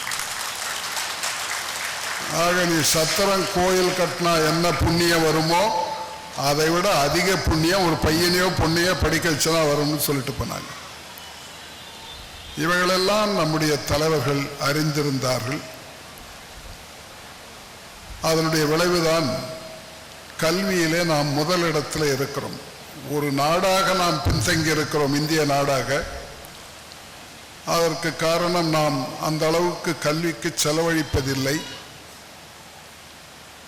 Speaker 11: ஆக நீ சத்திரம் கோயில் கட்டினா என்ன புண்ணியம் வருமோ அதை விட அதிக புண்ணியம் ஒரு பையனையோ பொண்ணையோ படிக்க வச்சுனா வரும்னு சொல்லிட்டு போனாங்க. இவைகளெல்லாம் நம்முடைய தலைவர்கள் அறிந்திருந்தார்கள். அதனுடைய விளைவுதான் கல்வியிலே நாம் முதலிடத்தில் இருக்கிறோம். ஒரு நாடாக நாம் பின்தங்கி இருக்கிறோம், இந்திய நாடாக. அதற்கு காரணம் நாம் அந்த அளவுக்கு கல்விக்கு செலவழிப்பதில்லை.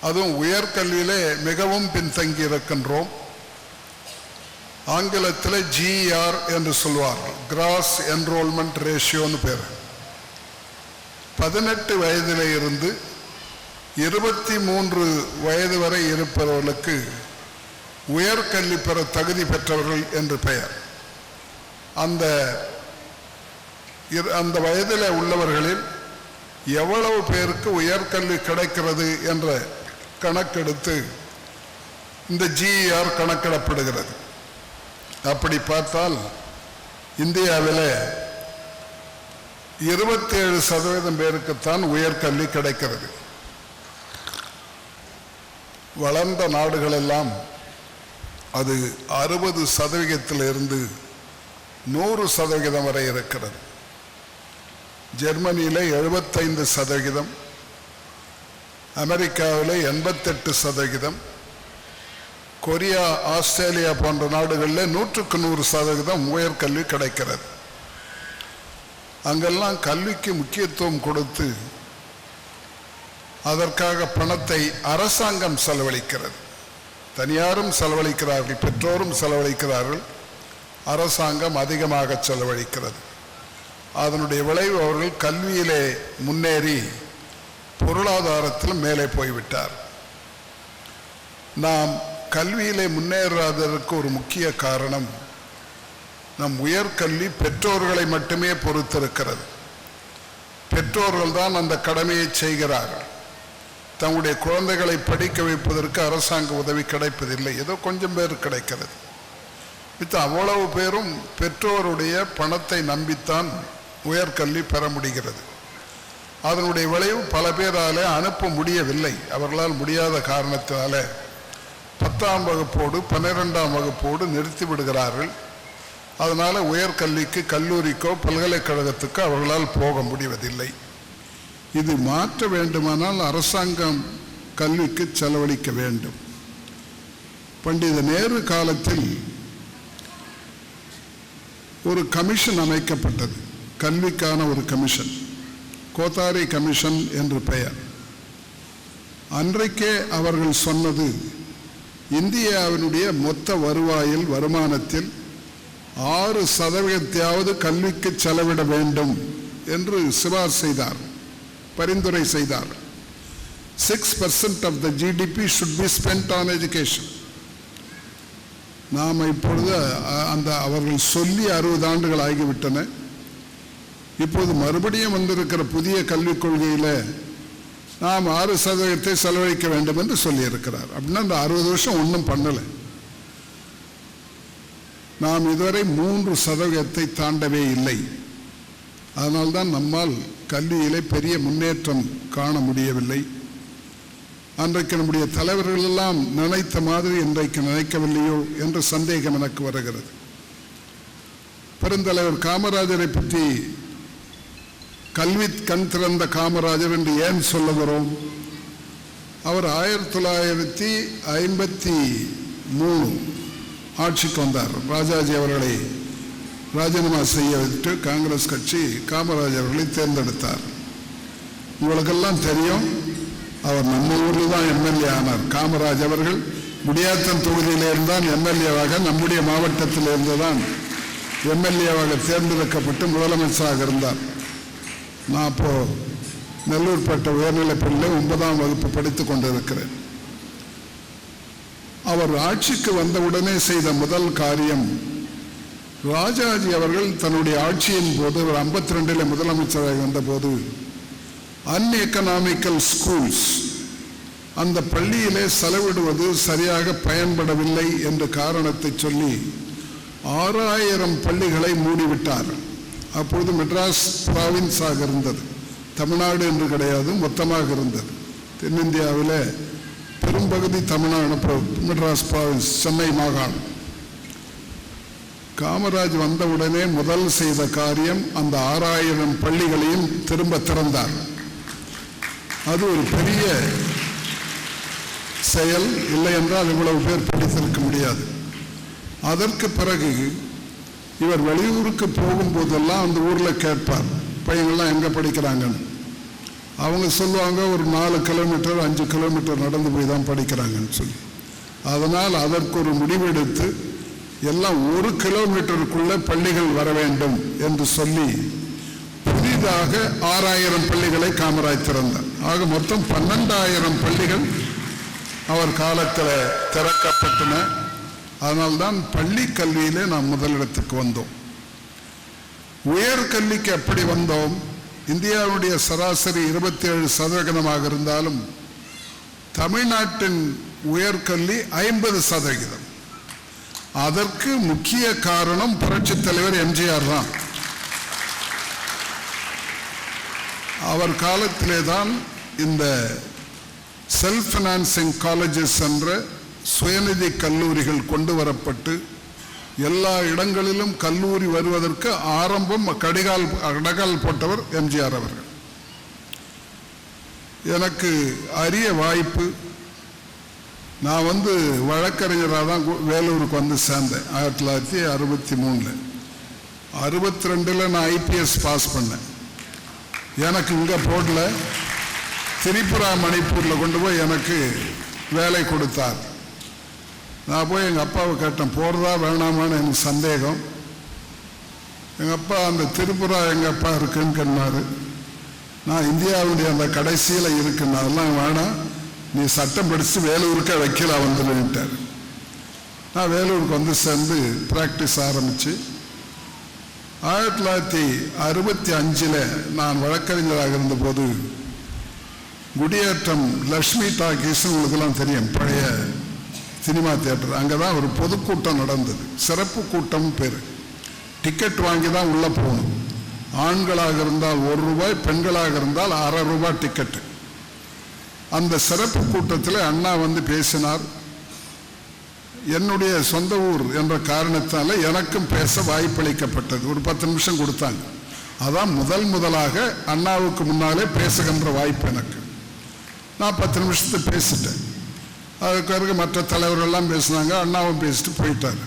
Speaker 11: அதுவும் உயர்கல்வியிலே மிகவும் பின்தங்கி இருக்கின்றோம். ஆங்கிலத்தில் GR என்று சொல்வார்கள், கிராஸ் என்ரோல்மெண்ட் ரேஷியோன்னு பேர். 18 வயதிலே இருந்து 23 வயது வரை இருப்பவர்களுக்கு உயர்கல்வி பெற தகுதி பெற்றவர்கள் என்று பெயர். அந்த வயதில் உள்ளவர்களில் எவ்வளவு பேருக்கு உயர்கல்வி கிடைக்கிறது என்ற கணக்கெடுத்து இந்த GR கணக்கிடப்படுகிறது. அப்படி பார்த்தால் இந்தியாவில் 27% பேருக்குத்தான் உயர்கல்வி கிடைக்கிறது. வளர்ந்த நாடுகளெல்லாம் அது 60% 100% வரை இருக்கிறது. ஜெர்மனியில் 75%, அமெரிக்காவில் 88%, கொரியா, ஆஸ்திரேலியா போன்ற நாடுகளில் 100% உயர்கல்வி கிடைக்கிறது. அங்கெல்லாம் கல்விக்கு முக்கியத்துவம் கொடுத்து அதற்காக பணத்தை அரசாங்கம் செலவழிக்கிறது. தனியாரும் செலவழிக்கிறார்கள், பெற்றோரும் செலவழிக்கிறார்கள், அரசாங்கம் அதிகமாக செலவழிக்கிறது. அதனுடைய விளைவு அவர்கள் கல்வியிலே முன்னேறி பொருளாதாரத்தில் மேலே போய்விட்டார். நாம் கல்வியிலே முன்னேறாததற்கு ஒரு முக்கிய காரணம் நம் உயர்கல்வி பெற்றோர்களை மட்டுமே பொறுத்திருக்கிறது. பெற்றோர்கள் தான் அந்த கடமையை செய்கிறார்கள். தங்களுடைய குழந்தைகளை படிக்க வைப்பதற்கு அரசாங்க உதவி கிடைப்பதில்லை, ஏதோ கொஞ்சம் பேர் கிடைக்கிறது. அவ்வளவு பேரும் பெற்றோருடைய பணத்தை நம்பித்தான் உயர்கல்வி பெற முடிகிறது. அதனுடைய விளைவு பல பேராலே அனுப்ப முடியவில்லை. அவர்களால் முடியாத காரணத்தினால 10ஆம் வகுப்போடு 12ஆம் வகுப்போடு நிறுத்தி விடுகிறார்கள். அதனால உயர்கல்விக்கு, கல்லூரிக்கோ பல்கலைக்கழகத்துக்கோ அவர்களால் போக முடிவதில்லை. இது மாற்ற வேண்டுமானால் அரசாங்கம் கல்விக்கு செலவழிக்க வேண்டும். பண்டித நேரு காலத்தில் ஒரு கமிஷன் அமைக்கப்பட்டது, கல்விக்கான ஒரு கமிஷன், கோத்தாரி கமிஷன் என்று பெயர். அன்றைக்கே அவர்கள் சொன்னது, இந்தியாவினுடைய மொத்த வருமானத்தில் 6% கல்விக்கு செலவிட வேண்டும் என்று சிபாரிசு செய்தார், பரிந்துரை செய்தார். 6% of the GDP should be spent on education. நாம் இப்பொழுது அவர்கள் சொல்லி 60 ஆண்டுகள் ஆகிவிட்டன. இப்போது மறுபடியும் வந்திருக்கிற புதிய கல்விக் கொள்கையில் நாம் 6% செலவழிக்க வேண்டும் என்று சொல்லியிருக்கிறார். அப்படின்னா அந்த 60 வருஷம் ஒன்றும் பண்ணலை. நாம் இதுவரை 3% தாண்டவே இல்லை. அதனால்தான் நம்மால் கல்வியிலே பெரிய முன்னேற்றம் காண முடியவில்லை. அன்றைக்கு நம்முடைய தலைவர்கள் எல்லாம் நினைத்த மாதிரி இன்றைக்கு நினைக்கவில்லையோ என்ற சந்தேகம் எனக்கு வருகிறது. பெருந்தலைவர் காமராஜரை பற்றி கல்வி கண் திறந்த காமராஜர் என்று ஏன் சொல்லுகிறோம்? அவர் 1953 ஆட்சிக்கு வந்தார். ராஜாஜி அவர்களை ராஜினாமா செய்ய வைத்து காங்கிரஸ் கட்சி காமராஜர் அவர்களை தேர்ந்தெடுத்தார். உங்களுக்கெல்லாம் தெரியும், அவர் நம்ம ஊரில் தான் எம்எல்ஏ ஆனார். காமராஜ் அவர்கள் குடியாத்தம் தொகுதியிலிருந்தான் எம்எல்ஏவாக, நம்முடைய மாவட்டத்தில் இருந்துதான் எம்எல்ஏவாக தேர்ந்தெடுக்கப்பட்டு முதலமைச்சராக இருந்தார். நான் அப்போ நெல்லூர்பேட்டை உயர்நிலைப்பள்ளியில் 9ஆம் வகுப்பு படித்துக் கொண்டிருக்கிறேன். அவர் ஆட்சிக்கு வந்தவுடனே செய்த முதல் காரியம், ராஜாஜி அவர்கள் தன்னுடைய ஆட்சியின் போது 52 முதலமைச்சராக வந்தபோது அன்எக்கனாமிக்கல் ஸ்கூல்ஸ், அந்த பள்ளியிலே செலவிடுவது சரியாக பயன்படவில்லை என்ற காரணத்தை சொல்லி 6000 பள்ளிகளை மூடிவிட்டார். அப்பொழுது மெட்ராஸ் ப்ராவின்ஸாக இருந்தது, தமிழ்நாடு என்று கிடையாது, மொத்தமாக இருந்தது. தென்னிந்தியாவில் பெரும்பகுதி தமிழ்நாடு மெட்ராஸ் ப்ராவின்ஸ், சென்னை மாகாணம். காமராஜ் வந்தவுடனே முதல் செய்த காரியம் அந்த 6000 பள்ளிகளையும் திரும்ப திறந்தார். அது ஒரு பெரிய செயல். இல்லை என்றால் இவ்வளவு பேர் படித்திருக்க முடியாது. அதற்கு பிறகு இவர் வெளியூருக்கு போகும்போதெல்லாம் அந்த ஊரில் கேட்பார், பையங்கள்லாம் எங்கே படிக்கிறாங்கன்னு. அவங்க சொல்லுவாங்க, ஒரு 4 கிலோமீட்டர் 5 கிலோமீட்டர் நடந்து போய் தான் படிக்கிறாங்கன்னு சொல்லி. அதனால் அதற்கு ஒரு முடிவெடுத்து எல்லாம் 1 கிலோமீட்டருக்குள்ள பள்ளிகள் வர வேண்டும் என்று சொல்லி புதிதாக 6000 பள்ளிகளை காமராஜ் திறந்தார். ஆக மொத்தம் 12000 பள்ளிகள் அவர் காலத்தில் திறக்கப்பட்டன. அதனால்தான் பள்ளி கல்வியிலே நாம் முதலிடத்துக்கு வந்தோம். உயர்கல்விக்கு எப்படி வந்தோம்? இந்தியாவுடைய சராசரி 27% இருந்தாலும் தமிழ்நாட்டின் உயர்கல்வி 50%. அதற்கு முக்கிய காரணம் புரட்சித் தலைவர் எம்ஜிஆர் தான். அவர் காலத்திலே தான் இந்த செல்ஃப் ஃபைனான்சிங் காலேஜஸ் என்ற சுயநிதி கல்லூரிகள் கொண்டு வரப்பட்டு எல்லா இடங்களிலும் கல்லூரி வருவதற்கு ஆரம்பம் அடகால் போட்டவர் எம்ஜிஆர் அவர்கள். எனக்கு அரிய வாய்ப்பு. நான் வழக்கறிஞராக தான் வேலூருக்கு வந்து சேர்ந்தேன் 1963. 62 நான் ஐபிஎஸ் பாஸ் பண்ணேன். எனக்கு இங்கே போர்டில் திரிபுரா மணிப்பூரில் கொண்டு போய் எனக்கு வேலை கொடுத்தார். நான் போய் எங்கள் அப்பாவை கேட்டேன், போகிறதா வேணாமான்னு எனக்கு சந்தேகம். எங்கள் அப்பா அந்த திரிபுரா எங்கள் அப்பா இருக்குன்னு சொன்னார். நான் இந்தியாவுடைய அந்த கடைசியில் இருக்குன்னு, அதெல்லாம் வேணாம், நீ சட்டம் படித்து வேலூருக்கே வைக்கலாம் வந்துட்டார். நான் வேலூருக்கு வந்து சேர்ந்து ப்ராக்டிஸ் ஆரம்பித்து 1965 நான் வழக்கறிஞராக இருந்தபோது குடியேற்றம் லக்ஷ்மி டாக்கீஸ் உங்களுக்கெல்லாம் தெரியும், பழைய சினிமா தியேட்டர். அங்கே தான் ஒரு பொதுக்கூட்டம் நடந்தது. சிறப்பு கூட்டம் பேர். டிக்கெட் வாங்கி தான் உள்ளே போகணும். ஆண்களாக இருந்தால் 1 ரூபாய், பெண்களாக இருந்தால் ₹1/2 டிக்கெட்டு. அந்த சிறப்பு கூட்டத்தில் அண்ணா வந்து பேசினார். என்னுடைய சொந்த ஊர் என்ற காரணத்தால் எனக்கும் பேச வாய்ப்பளிக்கப்பட்டது. ஒரு 10 நிமிஷம் கொடுத்தாங்க. அதான் முதலாக அண்ணாவுக்கு முன்னாலே பேசுகின்ற வாய்ப்பு எனக்கு. நான் 10 நிமிஷத்தை பேசிட்டேன். அதுக்கு பிறகு மற்ற தலைவர்கள்லாம் பேசினாங்க. அண்ணாவும் பேசிட்டு போயிட்டார்.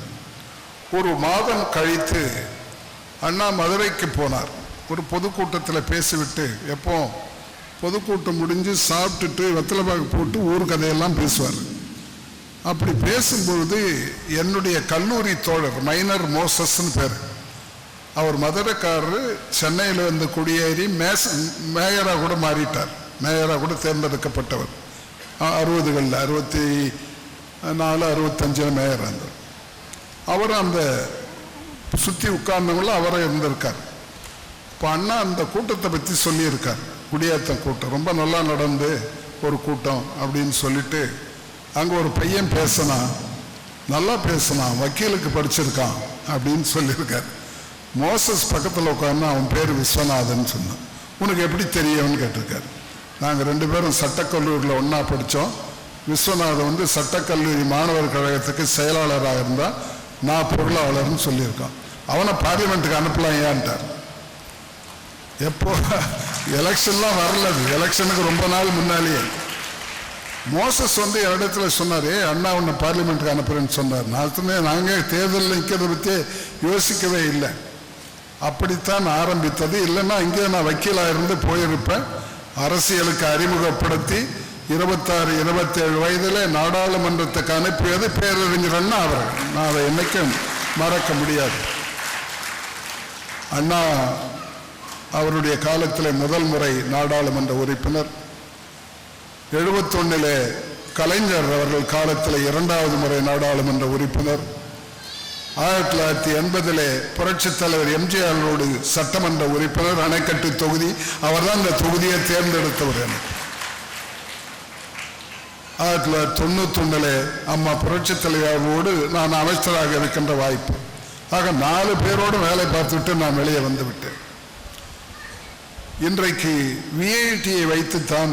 Speaker 11: ஒரு மாதம் கழித்து அண்ணா மதுரைக்கு போனார். ஒரு பொதுக்கூட்டத்தில் பேசிவிட்டு, எப்போ பொதுக்கூட்டம் முடிஞ்சு சாப்பிட்டுட்டு வெத்தலைப்பாக்கு போட்டு ஊர் கதையெல்லாம் பேசுவார். அப்படி பேசும்பொழுது என்னுடைய கல்லூரி தோழர் மைனர் மோசஸ்ன்னு பேர், அவர் மதுரைக்காரர், சென்னையில் வந்து குடியேறி மேயராக கூட மாறிட்டார். மேயராக கூட தேர்ந்தெடுக்கப்பட்டவர் 60களில் 64 65 மேயர் இருந்தார். அவர் அந்த சுற்றி உட்கார்ந்தவங்கள அவரை இருந்திருக்கார். இப்போ அண்ணா அந்த கூட்டத்தை பற்றி சொல்லியிருக்கார். குடியேற்றம் கூட்டம் ரொம்ப நல்லா நடந்து ஒரு கூட்டம் அப்படின்னு சொல்லிட்டு அங்கே ஒரு பையன் பேசினான், நல்லா பேசினான், வக்கீலுக்கு படிச்சிருக்கான் அப்படின்னு சொல்லியிருக்கார். மோசஸ் பக்கத்தில் உட்கார்ந்து அவன் பேர் விஸ்வநாதன் சொன்னான். உனக்கு எப்படி தெரியும்னு கேட்டிருக்காரு. நாங்கள் 2 பேரும் சட்டக்கல்லூரியில் ஒன்றா படித்தோம். விஸ்வநாதன் சட்டக்கல்லூரி மாணவர் கழகத்துக்கு செயலாளராக இருந்தால் நான் பொருளாளர்னு சொல்லியிருக்கான். அவனை பார்லிமெண்ட்டுக்கு அனுப்பலாம் ஏன்ட்டார். எப்போ எலெக்ஷன்லாம் வரல, எலெக்ஷனுக்கு ரொம்ப நாள் முன்னாலேயே மோசஸ் இடத்துல சொன்னார், அண்ணா உன்னை பார்லிமெண்ட்டுக்கு அனுப்புறேன்னு சொன்னார். நான் சொன்னேன், நாங்கள் தேர்தலில் நிற்கிறத பற்றி யோசிக்கவே இல்லை. அப்படித்தான் ஆரம்பித்தது. இல்லைன்னா இங்கே நான் வக்கீலாக இருந்து போயிருப்பேன். அரசியலுக்கு அறிமுகப்படுத்தி 26, 27 வயதில் நாடாளுமன்றத்துக்கு அனுப்பியது பேரறிஞர் அண்ணா அவர்கள். நான் அதை என்னைக்கும் மறக்க முடியாது. அண்ணா அவருடைய காலத்தில் முதல் முறை நாடாளுமன்ற உறுப்பினர், 71 கலைஞர் அவர்கள் காலத்தில் 2வது முறை நாடாளுமன்ற உறுப்பினர், 1980 புரட்சித் தலைவர் எம்ஜிஆரோடு சட்டமன்ற உறுப்பினர், அணைக்கட்டு தொகுதி. அவர் தான் இந்த தொகுதியை தேர்ந்தெடுத்தவர். எனக்கு 1991 அம்மா புரட்சித் தலைவரோடு நான் அமைச்சராக இருக்கின்ற வாய்ப்பு. ஆக 4 பேரோடு வேலை பார்த்துவிட்டு நான் வெளியே வந்து விட்டேன். இன்றைக்கு விஐடியை வைத்துத்தான்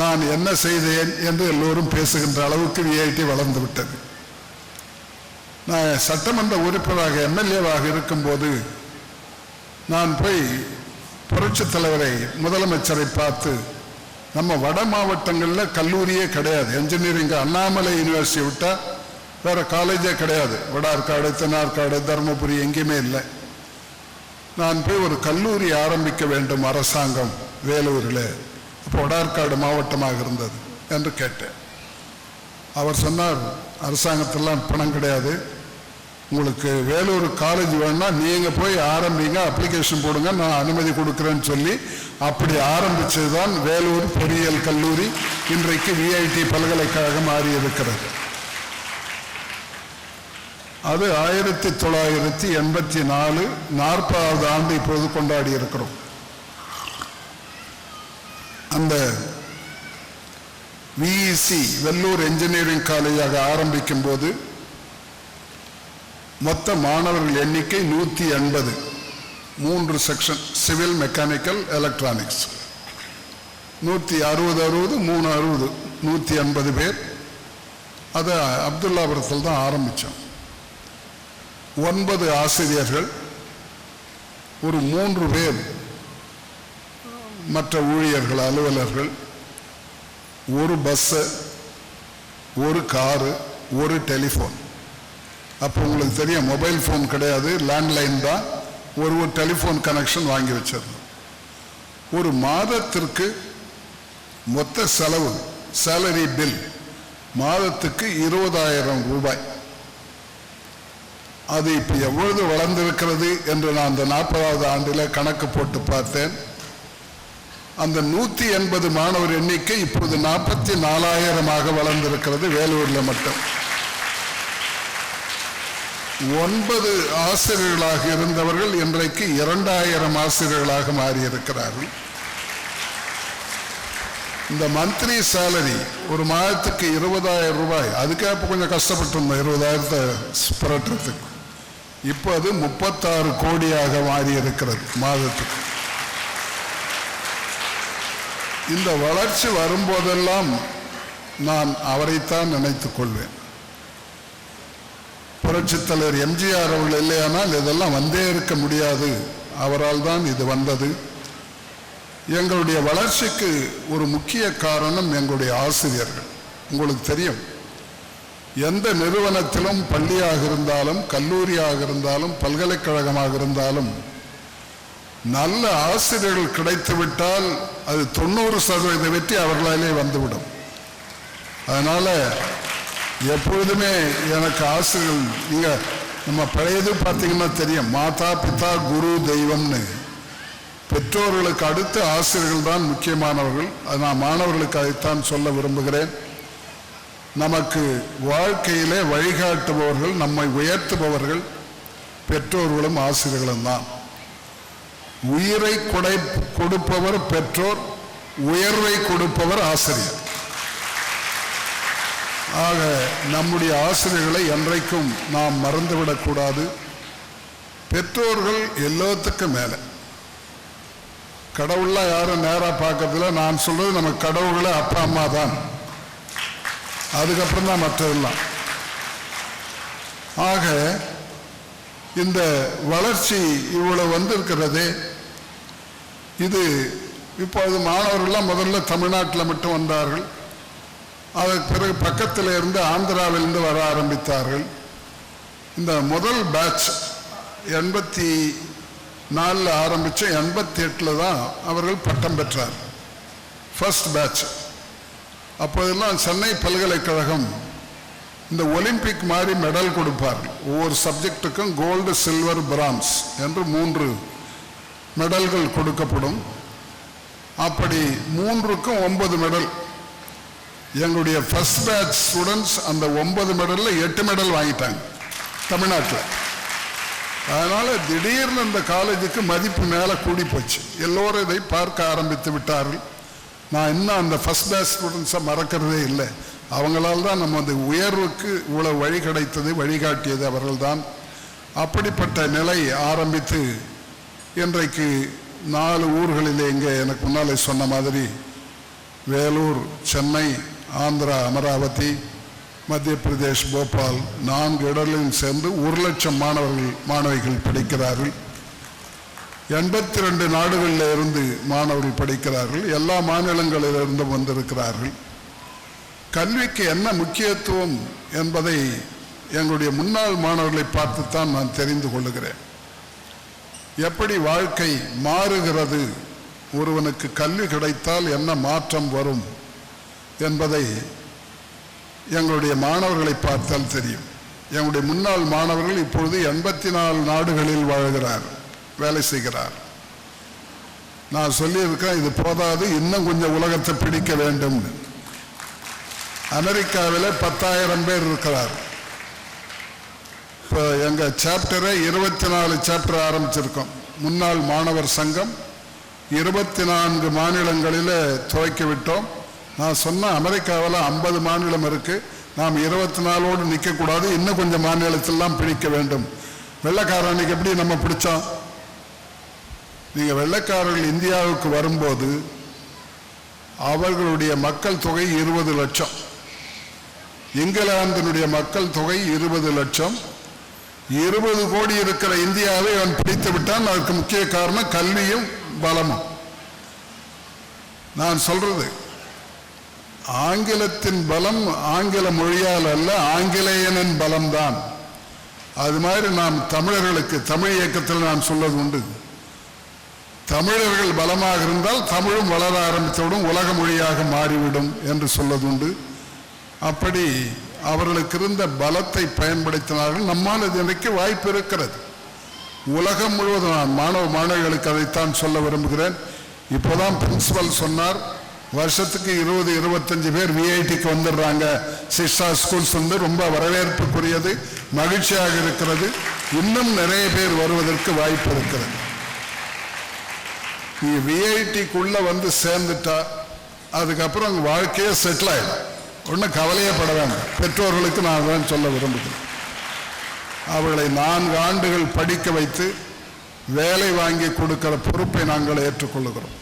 Speaker 11: நான் என்ன செய்தேன் என்று எல்லோரும் பேசுகின்ற அளவுக்கு விஐடி வளர்ந்து விட்டது. நான் சட்டமன்ற உறுப்பினராக எம்எல்ஏவாக இருக்கும்போது நான் போய் புரட்சித் தலைவரை முதலமைச்சரை பார்த்து, நம்ம வட மாவட்டங்களில் கல்லூரியே கிடையாது, என்ஜினியரிங் அண்ணாமலை யூனிவர்சிட்டி விட்டால் வேறு காலேஜே கிடையாது, வடார்காடு, தென்னார்காடு, தருமபுரி எங்கேயுமே இல்லை. நான் போய் ஒரு கல்லூரி ஆரம்பிக்க வேண்டும் அரசாங்கம் வேலூரில், அப்போ வடார்காடு மாவட்டமாக இருந்தது என்று கேட்டேன். அவர் சொன்னார், அரசாங்கத்திலாம் பணம் கிடையாது, உங்களுக்கு வேலூர் காலேஜ் வேணும்னா நீங்கள் போய் ஆரம்பிங்க, அப்ளிகேஷன் போடுங்க, நான் அனுமதி கொடுக்குறேன்னு சொல்லி அப்படி ஆரம்பித்தது தான் வேலூர் பொறியியல் கல்லூரி. இன்றைக்கு விஐடி பல்கலைக்கழகம் மாறி இருக்கிறது. அது 1984 40வது ஆண்டு இப்போது கொண்டாடி இருக்கிறோம். அந்த விஇசி வெள்ளூர் என்ஜினியரிங் காலேஜாக ஆரம்பிக்கும் போது மொத்த மாணவர்கள் எண்ணிக்கை 180, 3 செக்ஷன், சிவில், மெக்கானிக்கல், எலக்ட்ரானிக்ஸ். 160, 360, 180 பேர். அதை அப்துல்லாபுரத்தில் தான் ஆரம்பித்தோம். 9 ஆசிரியர்கள், ஒரு 3 பேர் மற்ற ஊழியர்கள், அலுவலர்கள், ஒரு பஸ்ஸு, ஒரு காரு, ஒரு டெலிஃபோன். அப்போ உங்களுக்கு தெரியும், மொபைல் ஃபோன் கிடையாது, லேண்ட்லைன் தான். ஒரு டெலிஃபோன் கனெக்ஷன் வாங்கி வச்சிருந்தோம். ஒரு மாதத்திற்கு மொத்த செலவு, சேலரி பில் மாதத்துக்கு 20,000 ரூபாய். அது இப்போ எவ்வளவு வளர்ந்திருக்கிறது என்று நான் அந்த 40வது ஆண்டில் கணக்கு போட்டு பார்த்தேன். அந்த 180 மாணவர் எண்ணிக்கை இப்போது 44,000 வளர்ந்திருக்கிறது வேலூரில் மட்டும். 9 ஆசிரியர்களாக இருந்தவர்கள் இன்றைக்கு 2,000 ஆசிரியர்களாக மாறியிருக்கிறார்கள். இந்த மந்த்லி சேலரி ஒரு மாதத்துக்கு 20,000 ரூபாய். அதுக்கே இப்போ கொஞ்சம் கஷ்டப்பட்டு இருந்தோம் 20,000 புரட்டுறதுக்கு. இப்போ அது 36 கோடியாக மாறி இருக்கிறது மாதத்துக்கு. இந்த வளர்ச்சி வரும்போதெல்லாம் நான் அவரைத்தான் நினைத்துக் கொள்வேன். புரட்சித் தலைவர் எம்ஜிஆர் அவர்கள் இல்லையானால் இதெல்லாம் வந்தே இருக்க முடியாது, அவரால் தான் இது வந்தது. எங்களுடைய வளர்ச்சிக்கு ஒரு முக்கிய காரணம் எங்களுடைய ஆசிரியர்கள். உங்களுக்கு தெரியும், எந்த நிறுவனத்திலும் பள்ளியாக இருந்தாலும், கல்லூரியாக இருந்தாலும், பல்கலைக்கழகமாக இருந்தாலும் நல்ல ஆசிரியர்கள் கிடைத்துவிட்டால் அது 90% வெற்றி அவர்களாலே வந்துவிடும். அதனால எப்பொழுதுமே எனக்கு ஆசிரியர்கள், நீங்கள் நம்ம பழையது பார்த்தீங்கன்னா தெரியும், மாதா பிதா குரு தெய்வம்னு. பெற்றோர்களுக்கு அடுத்து ஆசிரியர்கள் தான் முக்கியமானவர்கள். அது நான் மாணவர்களுக்கு அதைத்தான் சொல்ல விரும்புகிறேன். நமக்கு வாழ்க்கையிலே வழிகாட்டுபவர்கள், நம்மை உயர்த்துபவர்கள் பெற்றோர்களும் ஆசிரியர்களும் தான். உயிரை கொடுப்பவர் பெற்றோர், உயர்வை கொடுப்பவர் ஆசிரியர். ஆக நம்முடைய ஆசிரியர்களை என்றைக்கும் நாம் மறந்துவிடக்கூடாது. பெற்றோர்கள் எல்லாத்துக்கும் மேல. கடவுள்லாம் யாரும் நேராக பார்க்கறதில்ல. நான் சொல்றது நம்ம கடவுள்களை அப்பா அம்மா தான், அதுக்கப்புறம் தான் மற்றதெல்லாம். ஆக இந்த வளர்ச்சி இவ்வளவு வந்திருக்கிறது. இது இப்போது மாணவர்கள்லாம் முதல்ல தமிழ்நாட்டில் மட்டும் வந்தார்கள். அதற்கு பிறகு பக்கத்தில் இருந்து ஆந்திராவிலிருந்து வர ஆரம்பித்தார்கள். இந்த முதல் பேட்ச் 84 ஆரம்பித்து 88 தான் அவர்கள் பட்டம் பெற்றார். First batch. அப்போதெல்லாம் சென்னை பல்கலைக்கழகம் இந்த ஒலிம்பிக் மாதிரி மெடல் கொடுப்பார்கள். ஒவ்வொரு சப்ஜெக்டுக்கும் கோல்டு, சில்வர், பிரான்ஸ் என்று 3 மெடல்கள் கொடுக்கப்படும். அப்படி 3க்கும் 9 மெடல். எங்களுடைய ஃபர்ஸ்ட் பேட்ச் ஸ்டூடெண்ட்ஸ் அந்த 9 மெடலில் 8 மெடல் வாங்கிட்டாங்க தமிழ்நாட்டில். அதனால திடீர்னு இந்த காலேஜுக்கு மதிப்பு மேலே கூடி போச்சு. எல்லோரும் இதை பார்க்க ஆரம்பித்து விட்டார்கள். நான் இன்னும் அந்த ஃபர்ஸ்ட் பேட்ச் ஸ்டூடெண்ட்ஸை மறக்கிறதே இல்லை. அவங்களால் தான் நம்ம அந்த உயர்வுக்கு இவ்வளவு வழி கிடைத்தது, வழிகாட்டியது அவர்கள்தான். அப்படிப்பட்ட நிலை ஆரம்பித்து இன்றைக்கு 4 ஊர்களிலே இங்கே எனக்கு முன்னாலே சொன்ன மாதிரி வேலூர், சென்னை, ஆந்திரா, அமராவதி, மத்திய பிரதேஷ், போபால் 4 இடங்களிலும் சேர்ந்து 1 லட்சம் மாணவிகள் படிக்கிறார்கள். 82 நாடுகளில் இருந்து மாணவர்கள் படிக்கிறார்கள். எல்லா மாநிலங்களிலிருந்து வந்திருக்கிறார்கள். கல்விக்கு என்ன முக்கியத்துவம் என்பதை எங்களுடைய முன்னாள் மாணவர்களை பார்த்துத்தான் நான் தெரிந்து கொள்ளுகிறேன். எப்படி வாழ்க்கை மாறுகிறது, ஒருவனுக்கு கல்வி கிடைத்தால் என்ன மாற்றம் வரும் என்பதை எங்களுடைய மாணவர்களை பார்த்தால் தெரியும். எங்களுடைய முன்னாள் மாணவர்கள் இப்பொழுது 84 நாடுகளில் வாழ்கிறார், வேலை செய்கிறார். நான் சொல்லியிருக்கேன், இது போதாது, இன்னும் கொஞ்சம் உலகத்தை பிடிக்க வேண்டும். அமெரிக்காவில் 10,000 பேர் இருக்கிறார். இப்போ எங்கள் சாப்டரை 24 சாப்டர் ஆரம்பிச்சிருக்கோம். முன்னாள் மாணவர் சங்கம் 24 மாநிலங்களில் துவக்கி விட்டோம். நான் சொன்ன அமெரிக்காவில் 50 மாநிலம் இருக்கு. நாம் 24ஓடு நிற்கக்கூடாது, இன்னும் கொஞ்சம் மாநிலத்திலாம் பிடிக்க வேண்டும். வெள்ளைக்காரனுக்கு எப்படி நம்ம பிடிச்சோம்? நீங்கள் வெள்ளைக்காரர்கள் இந்தியாவுக்கு வரும்போது அவர்களுடைய மக்கள் தொகை 20 லட்சம். இங்கிலாந்தினுடைய மக்கள் தொகை 20 லட்சம். 20 கோடி இருக்கிற இந்தியாவை அவன் பிடித்து விட்டான். அதற்கு முக்கிய காரணம் கல்வியும் பலமும். நான் சொல்றது ஆங்கிலத்தின் பலம் ஆங்கில மொழியால் அல்ல, ஆங்கிலேயனின் பலம்தான். அது மாதிரி நாம் தமிழர்களுக்கு தமிழ் இயக்கத்தில் நான் சொல்வது உண்டு. தமிழர்கள் பலமாக இருந்தால் தமிழும் வளர ஆரம்பித்தவுடன் உலக மொழியாக மாறிவிடும் என்று சொல்வதுண்டு. அப்படி அவர்களுக்கு இருந்த பலத்தை பயன்படுத்தினார்கள். நம்மால் இது இன்றைக்கு வாய்ப்பு இருக்கிறது. உலகம் முழுவதும் நான் மாணவர்களுக்கு அதைத்தான் சொல்ல விரும்புகிறேன். இப்போதான் பிரின்சிபல் சொன்னார், வருஷத்துக்கு 20-25 பேர் விஐடிக்கு வந்துடுறாங்க. சிக்ஷா ஸ்கூல்ஸ் வந்து ரொம்ப வரவேற்புக்குரியது, மகிழ்ச்சியாக இருக்கிறது. இன்னும் நிறைய பேர் வருவதற்கு வாய்ப்பு இருக்கிறது. நீ விஐடிக்குள்ள வந்து சேர்ந்துட்டா அதுக்கப்புறம் உங்க வாழ்க்கையே செட்டில் ஆயிடும். ஒன்றும் கவலையே பட வேண்டாம். பெற்றோர்களுக்கு நான் தான் சொல்ல விரும்புகிறேன். அவர்களை 4 ஆண்டுகள் படிக்க வைத்து வேலை வாங்கி கொடுக்கிற பொறுப்பை நாங்கள் ஏற்றுக்கொள்ளுகிறோம்.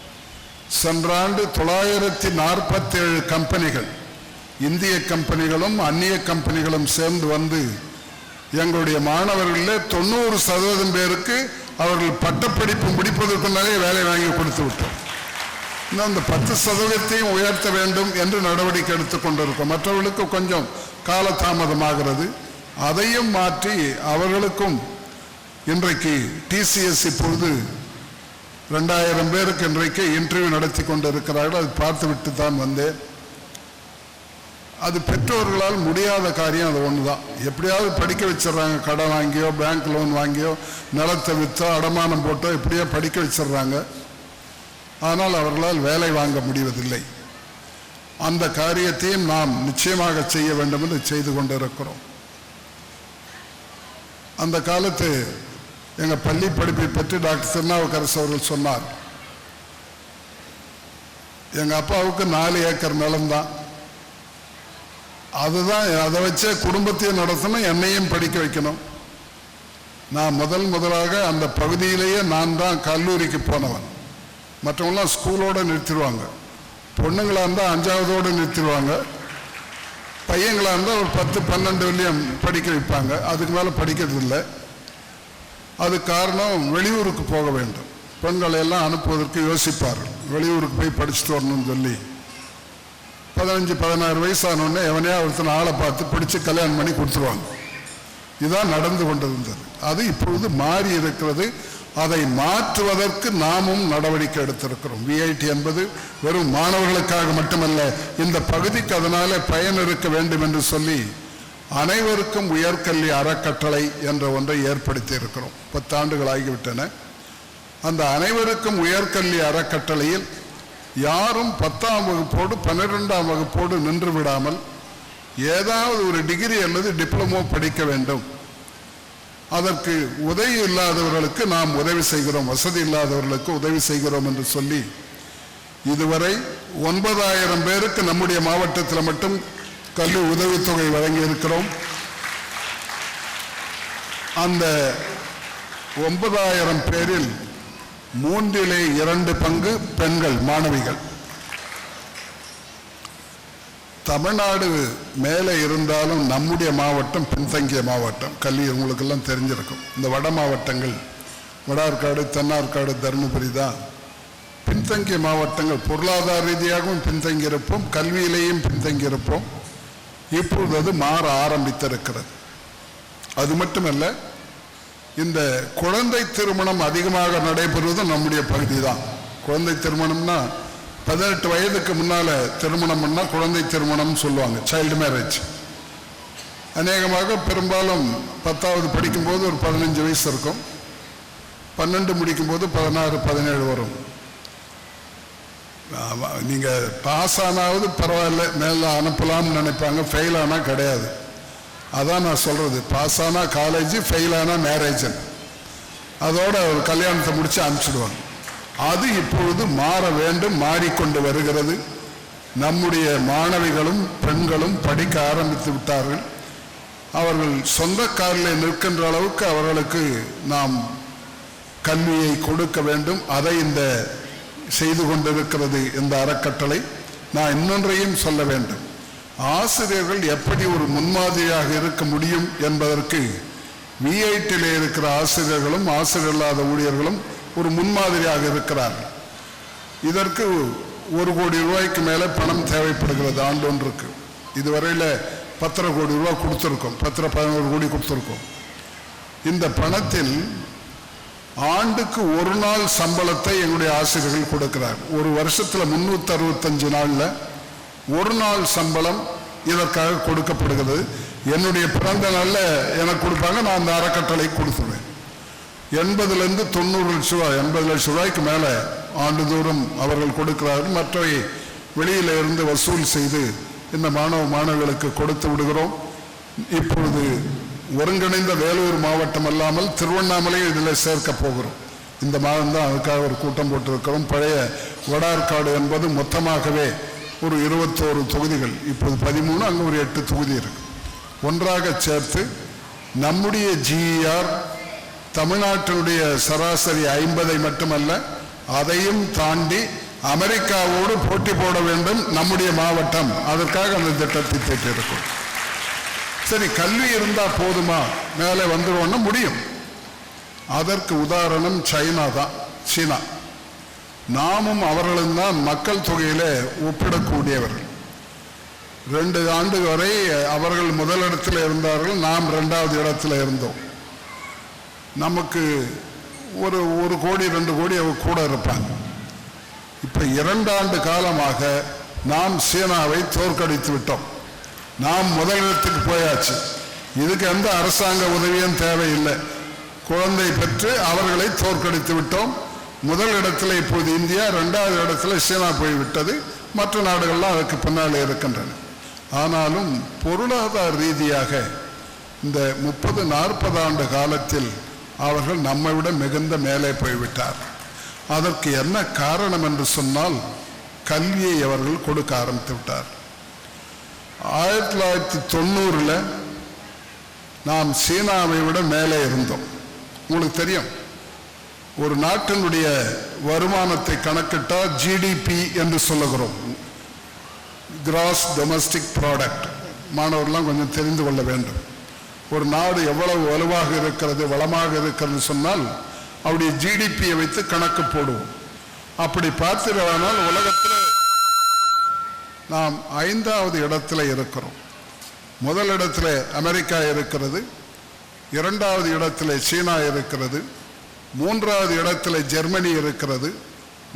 Speaker 11: சென்ற ஆண்டு 947 கம்பெனிகள், இந்திய கம்பெனிகளும் அந்நிய கம்பெனிகளும் சேர்ந்து வந்து எங்களுடைய மாணவர்களில் 90% பேருக்கு அவர்கள் பட்டப்படிப்பு முடிப்பதற்கு நிறைய வேலை வாங்கி கொடுத்து விட்டோம். இன்னும் அந்த 10% உயர்த்த வேண்டும் என்று நடவடிக்கை எடுத்துக் கொண்டிருக்கோம். மற்றவர்களுக்கு கொஞ்சம் காலதாமதமாகிறது. அதையும் மாற்றி அவர்களுக்கும் இன்றைக்கு டிசிஎஸ் இப்பொழுது 2000 பேருக்கு இன்றைக்கு இன்டர்வியூ நடத்தி கொண்டிருக்கிறார்கள். அது பார்த்துவிட்டு தான் வந்தேன். அது பெற்றோர்களால் முடியாத காரியம். அது ஒன்று தான். எப்படியாவது படிக்க வச்சிடறாங்க. கடன் வாங்கியோ, பேங்க் லோன் வாங்கியோ, நிலத்தை விற்றோ, அடமானம் போட்டோ எப்படியோ படிக்க வச்சிடறாங்க. ஆனால் அவர்களால் வேலை வாங்க முடிவதில்லை. அந்த காரியத்தையும் நாம் நிச்சயமாக செய்ய வேண்டும் என்று செய்து கொண்டிருக்கிறோம். அந்த காலத்து எங்கள் பள்ளி படிப்பை பற்றி டாக்டர் திருநாவுக்கரசு அவர்கள் சொன்னார். எங்கள் அப்பாவுக்கு 4 ஏக்கர் நிலம்தான். அதுதான், அதை வச்சே குடும்பத்தையும் நடத்தணும், என்னையும் படிக்க வைக்கணும். நான் முதலாக அந்த பகுதியிலேயே நான் தான் கல்லூரிக்கு போனவன். மற்றவங்களாம் ஸ்கூலோடு நிறுத்திடுவாங்க. பொண்ணுங்களாக இருந்தால் 5ஆவதோடு நிறுத்திடுவாங்க. பையங்களாக இருந்தால் ஒரு 10-12 வரையும் படிக்க வைப்பாங்க. அதுக்கு மேலே படிக்கிறது இல்லை. அது காரணம், வெளியூருக்கு போக வேண்டும். பெண்களை எல்லாம் அனுப்புவதற்கு யோசிப்பார்கள். வெளியூருக்கு போய் படிச்சுட்டு வரணும்னு சொல்லி 15-16 வயசானோடனே எவனையா ஒருத்தனை ஆளை பார்த்து பிடிச்சி கல்யாணம் பண்ணி கொடுத்துருவாங்க. இதுதான் நடந்து கொண்டிருந்தது. அது இப்பொழுது மாறி இருக்கிறது. அதை மாற்றுவதற்கு நாமும் நடவடிக்கை எடுத்திருக்கிறோம். விஐடி என்பது வெறும் மாணவர்களுக்காக மட்டுமல்ல, இந்த பகுதிக்கு அதனால பயன் இருக்க வேண்டும் என்று சொல்லி அனைவருக்கும் உயர்கல்வி அறக்கட்டளை என்ற ஒன்றை ஏற்படுத்தி இருக்கிறோம். 10 ஆண்டுகள் ஆகிவிட்டன. அந்த அனைவருக்கும் உயர்கல்வி அறக்கட்டளையில் யாரும் 10ஆம் வகுப்போடு 12ஆம் வகுப்போடு நின்று விடாமல் ஏதாவது ஒரு டிகிரி அல்லது டிப்ளமோ படிக்க வேண்டும். அதற்கு உதவி இல்லாதவர்களுக்கு நாம் உதவி செய்கிறோம், வசதி இல்லாதவர்களுக்கு உதவி செய்கிறோம் என்று சொல்லி இதுவரை 9000 பேருக்கு நம்முடைய மாவட்டத்தில் மட்டும் கல்வி உதவித்தொகை வழங்கி இருக்கிறோம். அந்த 9000 பேரில் 3/2 பங்கு பெண்கள் மாணவிகள். தமிழ்நாடு மேலே இருந்தாலும் நம்முடைய மாவட்டம் பின்தங்கிய மாவட்டம். கல்வி உங்களுக்கெல்லாம் தெரிஞ்சிருக்கும். இந்த வட மாவட்டங்கள், வடார்காடு, தென்னார்காடு, தருமபுரி தான் பின்தங்கிய மாவட்டங்கள். பொருளாதார ரீதியாகவும் பின்தங்கியிருப்போம், கல்வியிலேயும் பின்தங்கியிருப்போம். இப்பொழுது அது மாற ஆரம்பித்திருக்கிறது. அது மட்டுமல்ல, இந்த குழந்தை திருமணம் அதிகமாக நடைபெறுவதும் நம்முடைய பகுதி தான். குழந்தை திருமணம்னா 18 வயதுக்கு முன்னால திருமணம் பண்ணா குழந்தை திருமணம் சொல்லுவாங்க, சைல்டு மேரேஜ். அநேகமாக பெரும்பாலும் 10ஆவது படிக்கும்போது ஒரு 15 வயசு இருக்கும். 12 முடிக்கும்போது 16-17 வரும். நீங்க பாஸ் ஆனாவது பரவாயில்ல, மேல அனுப்பலாம்னு நினைப்பாங்க. ஃபெயில் ஆனா கிடையாது. அதான் நான் சொல்றது, பாஸ் ஆனா காலேஜ், ஃபெயில் ஆனா மேரேஜ். அதோட ஒரு கல்யாணத்தை முடிச்சு அனுப்பிச்சிடுவாங்க. அது இப்பொழுது மாற வேண்டும், மாறிக்கொண்டு வருகிறது. நம்முடைய மாணவிகளும் பெண்களும் படிக்க ஆரம்பித்து விட்டார்கள். அவர்கள் சொந்த காலில் நிற்கின்ற அளவுக்கு அவர்களுக்கு நாம் கல்வியை கொடுக்க வேண்டும். அதை இந்த செய்து கொண்டிருக்கிறது இந்த அறக்கட்டளை. நான் இன்னொன்றையும் சொல்ல வேண்டும். ஆசிரியர்கள் எப்படி ஒரு முன்மாதிரியாக இருக்க முடியும் என்பதற்கு விஐடியில் இருக்கிற ஆசிரியர்களும் ஆசிரியர் இல்லாத ஊழியர்களும் ஒரு முன்மாதிரியாக இருக்கிறார்கள். இதற்கு 1 கோடி ரூபாய்க்கு மேலே பணம் தேவைப்படுகிறது ஆண்டொன்றுக்கு. இதுவரையில் 10 கோடி ரூபாய் கொடுத்துருக்கோம், 11 கோடி கொடுத்துருக்கோம். இந்த பணத்தில் ஆண்டுக்கு 1 நாள் சம்பளத்தை எங்களுடைய ஆசிரியர்கள் கொடுக்கிறார். ஒரு வருஷத்தில் 365 நாளில் 1 நாள் சம்பளம் இதற்காக கொடுக்கப்படுகிறது. என்னுடைய பிறந்த நாளில் எனக்கு கொடுப்பாங்க, நான் அந்த அறக்கட்டளை கொடுத்துருவேன். 80 to 90 லட்ச ரூபாய், 80 லட்சம் ரூபாய்க்கு மேலே ஆண்டுதோறும் அவர்கள் கொடுக்கிறார்கள். மற்றவை வெளியில இருந்து வசூல் செய்து இந்த மாணவர்களுக்கு கொடுத்து விடுகிறோம். இப்பொழுது ஒருங்கிணைந்த வேலூர் மாவட்டம் அல்லாமல் திருவண்ணாமலையும் இதில் சேர்க்க போகிறோம். இந்த மாதம் தான் அதுக்காக ஒரு கூட்டம் போட்டிருக்கிறோம். பழைய வடார்காடு என்பது மொத்தமாகவே ஒரு 21 தொகுதிகள், இப்போது 13, அங்கே ஒரு 8 தொகுதி இருக்கு. ஒன்றாக சேர்த்து நம்முடைய ஜிஆர் தமிழ்நாட்டினுடைய சராசரி 50 மட்டுமல்ல, அதையும் தாண்டி அமெரிக்காவோடு போட்டி போட வேண்டும் நம்முடைய மாவட்டம். அதற்காக அந்த திட்டத்தை பெற்றிருக்கும். சரி, கல்வி இருந்தால் போதுமா, மேலே வந்துடுவோம்னா முடியும். அதற்கு உதாரணம் சைனா தான். சீனா நாமும் அவர்களும் தான் மக்கள் தொகையில ஒப்பிடக்கூடியவர்கள். 2 ஆண்டு வரை அவர்கள் முதலிடத்தில் இருந்தார்கள், நாம் 2வது இடத்துல இருந்தோம். நமக்கு ஒரு கோடி 2 கோடி அவங்க கூட இருப்பாங்க. இப்ப 2 ஆண்டு காலமாக நாம் சீனாவை தோற்கடித்து விட்டோம். நாம் முதலிடத்துக்கு போயாச்சு. இதுக்கு எந்த அரசாங்க உதவியும் தேவையில்லை. குழந்தை பெற்று அவர்களை தோற்கடித்து விட்டோம். முதல் இடத்துல இப்போது இந்தியா, 2வது இடத்துல சீனா போய்விட்டது. மற்ற நாடுகள்லாம் அதுக்கு பின்னாலே இருக்கின்றன. ஆனாலும் பொருளாதார ரீதியாக இந்த 30-40 ஆண்டு காலத்தில் அவர்கள் நம்மை விட மிகுந்த மேலே போய்விட்டார். அதற்கு என்ன காரணம் என்று சொன்னால் கல்வியை அவர்கள் கொடுக்க ஆரம்பித்து விட்டார். 1990 நாம் சீனாவை விட மேலே இருந்தோம். உங்களுக்கு தெரியும், ஒரு நாட்டினுடைய வருமானத்தை கணக்கிட்டால் ஜிடிபி என்று சொல்லுகிறோம், கிராஸ் டொமஸ்டிக் ப்ராடக்ட். மாணவர்கள்லாம் கொஞ்சம் தெரிந்து கொள்ள வேண்டும். ஒரு நாடு எவ்வளவு வலுவாக இருக்கிறது, வளமாக இருக்கிறது சொன்னால் அவருடைய ஜிடிபியை வைத்து கணக்கு போடுவோம். அப்படி பார்த்திருந்தால் உலகத்தில் நாம் 5வது இடத்துல இருக்கிறோம். முதல் இடத்துல அமெரிக்கா இருக்கிறது, 2வது இடத்துல சீனா இருக்கிறது, 3வது இடத்துல ஜெர்மனி இருக்கிறது,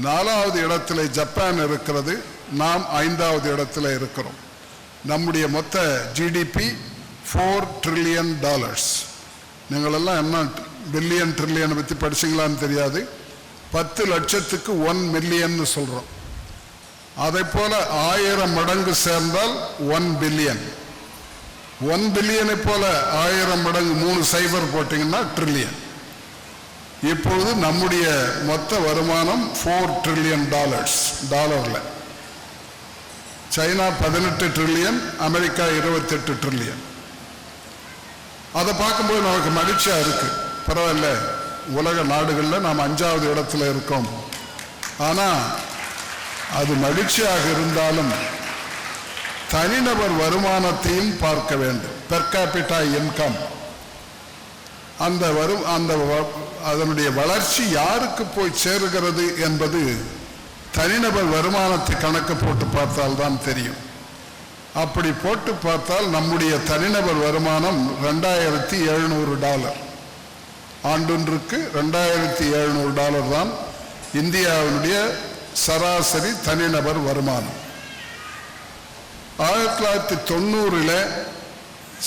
Speaker 11: 4வது இடத்துல ஜப்பான் இருக்கிறது, நாம் 5வது இடத்துல இருக்கிறோம். நம்முடைய மொத்த ஜிடிபி $4 trillion. நீங்களெல்லாம் என்ன பில்லியன் ட்ரில்லியனை பற்றி படிச்சிங்களான்னு தெரியாது. 10 லட்சத்துக்கு 1 மில்லியன் சொல்கிறோம். அதை போல 1000 மடங்கு சேர்ந்தால் 1 பில்லியன். 1 பில்லியனை போல 1000 மடங்கு 3 சைபர் போட்டிங்கன்னா ட்ரில்லியன். இப்பொழுது நம்முடைய மொத்த வருமானம் $4 trillion டாலர்ல. China 18 trillion, America 28 trillion. அதை பார்க்கும்போது நமக்கு மகிழ்ச்சியா இருக்கு. பரவாயில்ல, உலக நாடுகளில் நாம் 5வது இடத்துல இருக்கோம். ஆனா அது மகிழ்ச்சியாக இருந்தாலும் தனிநபர் வருமானத்தையும் பார்க்க வேண்டும். பெர் கேபிட்டா இன்கம், அதனுடைய வளர்ச்சி யாருக்கு போய் சேருகிறது என்பது தனிநபர் வருமானத்தை கணக்கு போட்டு பார்த்தால் தான் தெரியும். அப்படி போட்டு பார்த்தால் நம்முடைய தனிநபர் வருமானம் $2700. ஆண்டொன்றுக்கு $2700 தான் இந்தியாவினுடைய சராசரி தனிநபர் வருமானம். 1990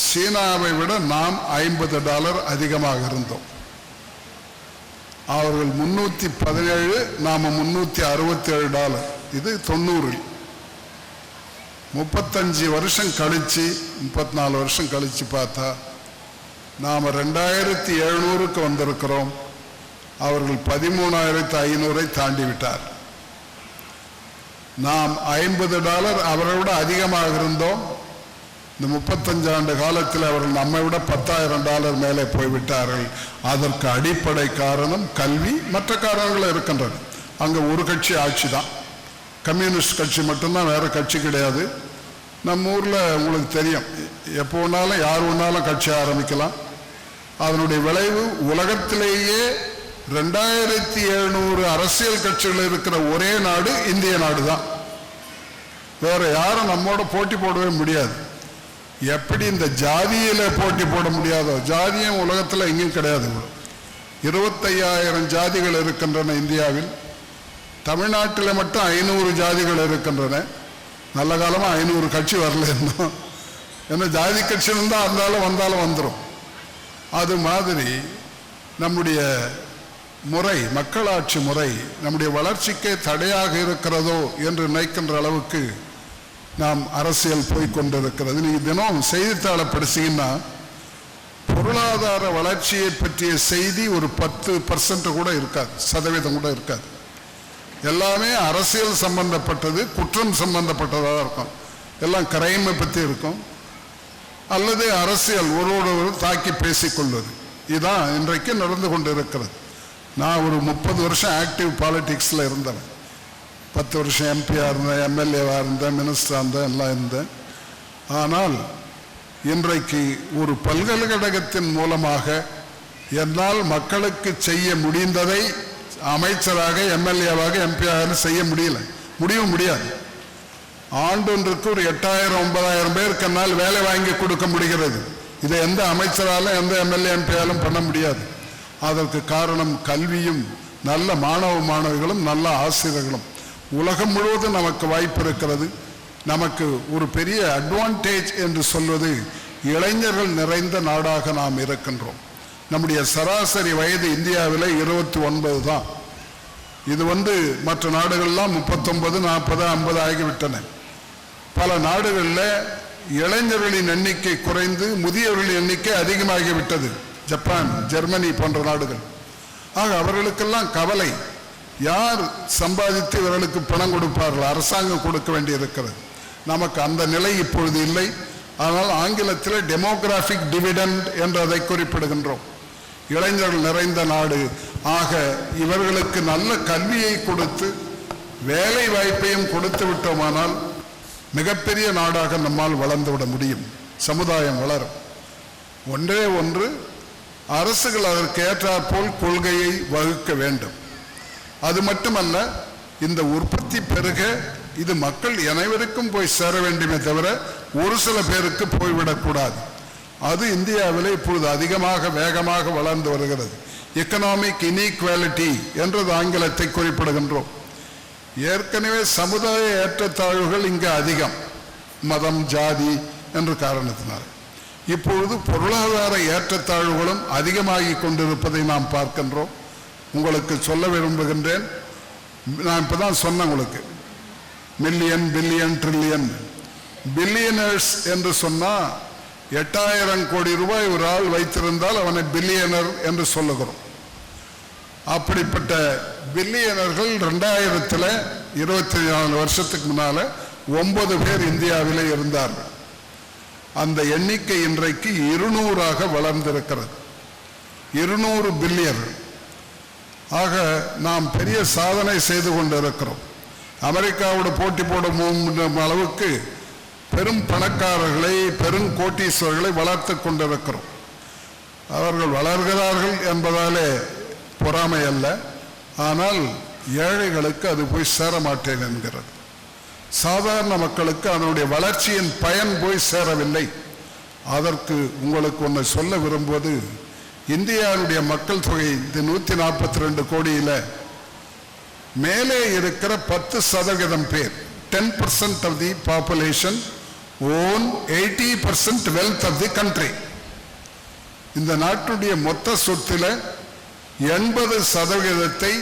Speaker 11: சீனாவை விட நாம் $50 அதிகமாக இருந்தோம். அவர்கள் 317, நாம $367. இது 90. 35 வருஷம் கழிச்சு 34 வருஷம் கழிச்சு பார்த்தா நாம 2700க்கு வந்திருக்கிறோம். அவர்கள் 13,500 தாண்டி விட்டார். நாம் $50 அவரை விட அதிகமாக இருந்தோம். இந்த 35 ஆண்டு காலத்தில் அவர்கள் நம்மை விட $10,000 மேலே போய்விட்டார்கள். அதற்கு அடிப்படை காரணம் கல்வி, மற்ற காரணங்கள் இருக்கின்றன. அங்கே ஒரு கட்சி ஆட்சி தான், கம்யூனிஸ்ட் கட்சி மட்டும்தான், வேற கட்சி கிடையாது. நம்ம ஊரில் உங்களுக்கு தெரியும், எப்போ வேணாலும் யார் வேணாலும் கட்சி ஆரம்பிக்கலாம். அதனுடைய விளைவு உலகத்திலேயே 2700 அரசியல் கட்சிகள் இருக்கிற ஒரே நாடு இந்திய நாடு தான். வேற யாரும் நம்மோட போட்டி போடவே முடியாது. எப்படி இந்த ஜாதியில போட்டி போட முடியாதோ, ஜாதியும் உலகத்தில் எங்கேயும் கிடையாது. 25,000 ஜாதிகள் இருக்கின்றன இந்தியாவில். தமிழ்நாட்டில் மட்டும் 500 ஜாதிகள் இருக்கின்றன. நல்ல காலமா 500 கட்சி வரல இன்னும். ஏன்னா ஜாதி கட்சி வந்தாலும் வந்துடும். அது மாதிரி நம்முடைய முறை, மக்களாட்சி முறை நம்முடைய வளர்ச்சிக்கே தடையாக இருக்கிறதோ என்று நினைக்கின்ற அளவுக்கு நாம் அரசியல் போய்கொண்டிருக்கிறது. நீங்க தினம் செய்தித்தாளை படிச்சீங்கன்னா பொருளாதார வளர்ச்சியை பற்றிய செய்தி ஒரு 10% கூட இருக்காது, சதவீதம் கூட இருக்காது. எல்லாமே அரசியல் சம்பந்தப்பட்டது, குற்றம் சம்பந்தப்பட்டதாக இருக்கும். எல்லாம் கிரைமை பற்றி இருக்கும், அல்லது அரசியல் ஒருவரோடு தாக்கி பேசிக்கொள்வது. இதுதான் இன்றைக்கு நடந்து கொண்டு இருக்கிறது. நான் ஒரு 30 வருஷம் ஆக்டிவ் பாலிடிக்ஸில் இருந்தேன். 10 வருஷம் எம்பியாக இருந்தேன், எம்எல்ஏவாக இருந்தேன், மினிஸ்டராக இருந்தேன், எல்லாம் இருந்தேன். ஆனால் இன்றைக்கு ஒரு பல்கலைக்கழகத்தின் மூலமாக என்னால் மக்களுக்கு செய்ய முடிந்ததை அமைச்சராக, எம்எல்ஏவாக, எம்பியாக செய்ய முடியாது. ஆண்டொன்றுக்கு ஒரு 8,000-9,000 பேருக்கு என்னால் வேலை வாங்கி கொடுக்க முடிகிறது. இதை எந்த அமைச்சராலும் எந்த எம்எல்ஏ எம்பியாலும் பண்ண முடியாது. அதற்கு காரணம் கல்வியும் நல்ல மாணவிகளும் நல்ல ஆசிரியர்களும். உலகம் முழுவதும் நமக்கு வாய்ப்பு இருக்கிறது. நமக்கு ஒரு பெரிய அட்வான்டேஜ் என்று சொல்வது இளைஞர்கள் நிறைந்த நாடாக நாம் இருக்கின்றோம். நம்முடைய சராசரி வயது இந்தியாவில் 29 தான். இது மற்ற நாடுகள்லாம் 39, 40, 50 ஆகிவிட்டன. பல நாடுகளில் இளைஞர்களின் எண்ணிக்கை குறைந்து முதியவர்களின் எண்ணிக்கை அதிகமாகிவிட்டது. ஜப்பான், ஜெர்மனி போன்ற நாடுகள். ஆக அவர்களுக்கெல்லாம் கவலை, யார் சம்பாதித்து இவர்களுக்கு பணம் கொடுப்பார்கள்? அரசாங்கம் கொடுக்க வேண்டியிருக்கிறது. நமக்கு அந்த நிலை இப்பொழுது இல்லை. ஆனால் ஆங்கிலத்தில் டெமோகிராபிக் டிவிடெண்ட் என்று அதை குறிப்பிடுகின்றோம். இளைஞர்கள் நிறைந்த நாடு. ஆக இவர்களுக்கு நல்ல கல்வியை கொடுத்து வேலை வாய்ப்பையும் கொடுத்து விட்டோமானால் மிகப்பெரிய நாடாக நம்மால் வளர்ந்து விட முடியும். சமுதாயம் வளரும். ஒன்றே ஒன்று, அரசுகள் அதற்கு ஏற்றாற்போல் கொள்கையை வகுக்க வேண்டும். அது மட்டுமல்ல, இந்த உற்பத்தி பெருக இது மக்கள் அனைவருக்கும் போய் சேர வேண்டுமே தவிர ஒரு சில பேருக்கு போய்விடக்கூடாது. அது இந்தியாவில் இப்பொழுது அதிகமாக வேகமாக வளர்ந்து வருகிறது. எக்கனாமிக் இன்இக்வாலிட்டி என்றது ஆங்கிலத்தை குறிப்பிடுகின்றோம். ஏற்கனவே சமுதாய ஏற்றத்தாழ்வுகள் இங்கு அதிகம், மதம், ஜாதி என்ற காரணத்தினால். இப்பொழுது பொருளாதார ஏற்றத்தாழ்வுகளும் அதிகமாகி கொண்டிருப்பதை நாம் பார்க்கின்றோம். உங்களுக்கு சொல்ல விரும்புகின்றேன், நான் இப்பதான் சொன்னேன் உங்களுக்கு, மில்லியன், பில்லியன், ட்ரில்லியன். பில்லியனர்ஸ் என்று சொன்னால் 8000 கோடி ரூபாய் ஒரு ஆள் வைத்திருந்தால் அவனை பில்லியனர் என்று சொல்லுகிறோம். அப்படிப்பட்ட பில்லியனர்கள் 2024 வருஷத்துக்கு முன்னால 9 பேர் இந்தியாவிலே இருந்தார்கள். அந்த எண்ணிக்கை இன்றைக்கு 200ஆக வளர்ந்திருக்கிறது. 200 பில்லியன். ஆக நாம் பெரிய சாதனை செய்து கொண்டிருக்கிறோம். அமெரிக்காவோட போட்டி போடும் அளவுக்கு பெரும் பணக்காரர்களை, பெரும் கோட்டீஸ்வரர்களை வளர்த்து கொண்டிருக்கிறோம். அவர்கள் வளர்கிறார்கள் என்பதாலே பொறாமை அல்ல, ஆனால் ஏழைகளுக்கு அது போய் சேர மாட்டேன் என்கிறது. சாதாரண மக்களுக்கு அதனுடைய வளர்ச்சியின் பயன் போய் சேரவில்லை. அதற்கு உங்களுக்கு ஒன்று சொல்ல விரும்புவது, இந்தியாவுடைய மக்கள் தொகை 142 கோடியில் மேலே இருக்கிற 10% பேர், 10% of the population own 80% wealth of the country. இந்த நாட்டுடைய மொத்த சொத்தில் 80%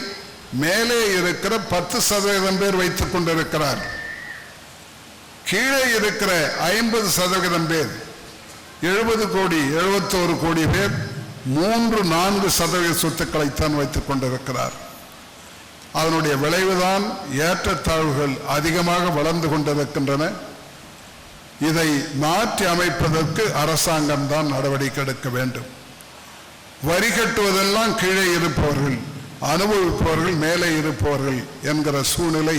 Speaker 11: மேலே இருக்கிற 10% பேர் வைத்துக் கொண்டிருக்கிறார். கீழே இருக்கிற 50% பேர், 70 கோடி 71 கோடி பேர் 3-4% சொத்துக்களைத்தான் வைத்துக் கொண்டிருக்கிறார். அதனுடைய விளைவுதான் ஏற்றத்தாழ்வுகள் அதிகமாக வளர்ந்து கொண்டிருக்கின்றன. இதை மாற்றி அமைப்பதற்கு அரசாங்கம் தான் நடவடிக்கை எடுக்க வேண்டும். வரி கட்டுவதெல்லாம் கீழே இருப்பவர்கள், அனுபவிப்பவர்கள் மேலே இருப்பவர்கள் என்கிற சூழ்நிலை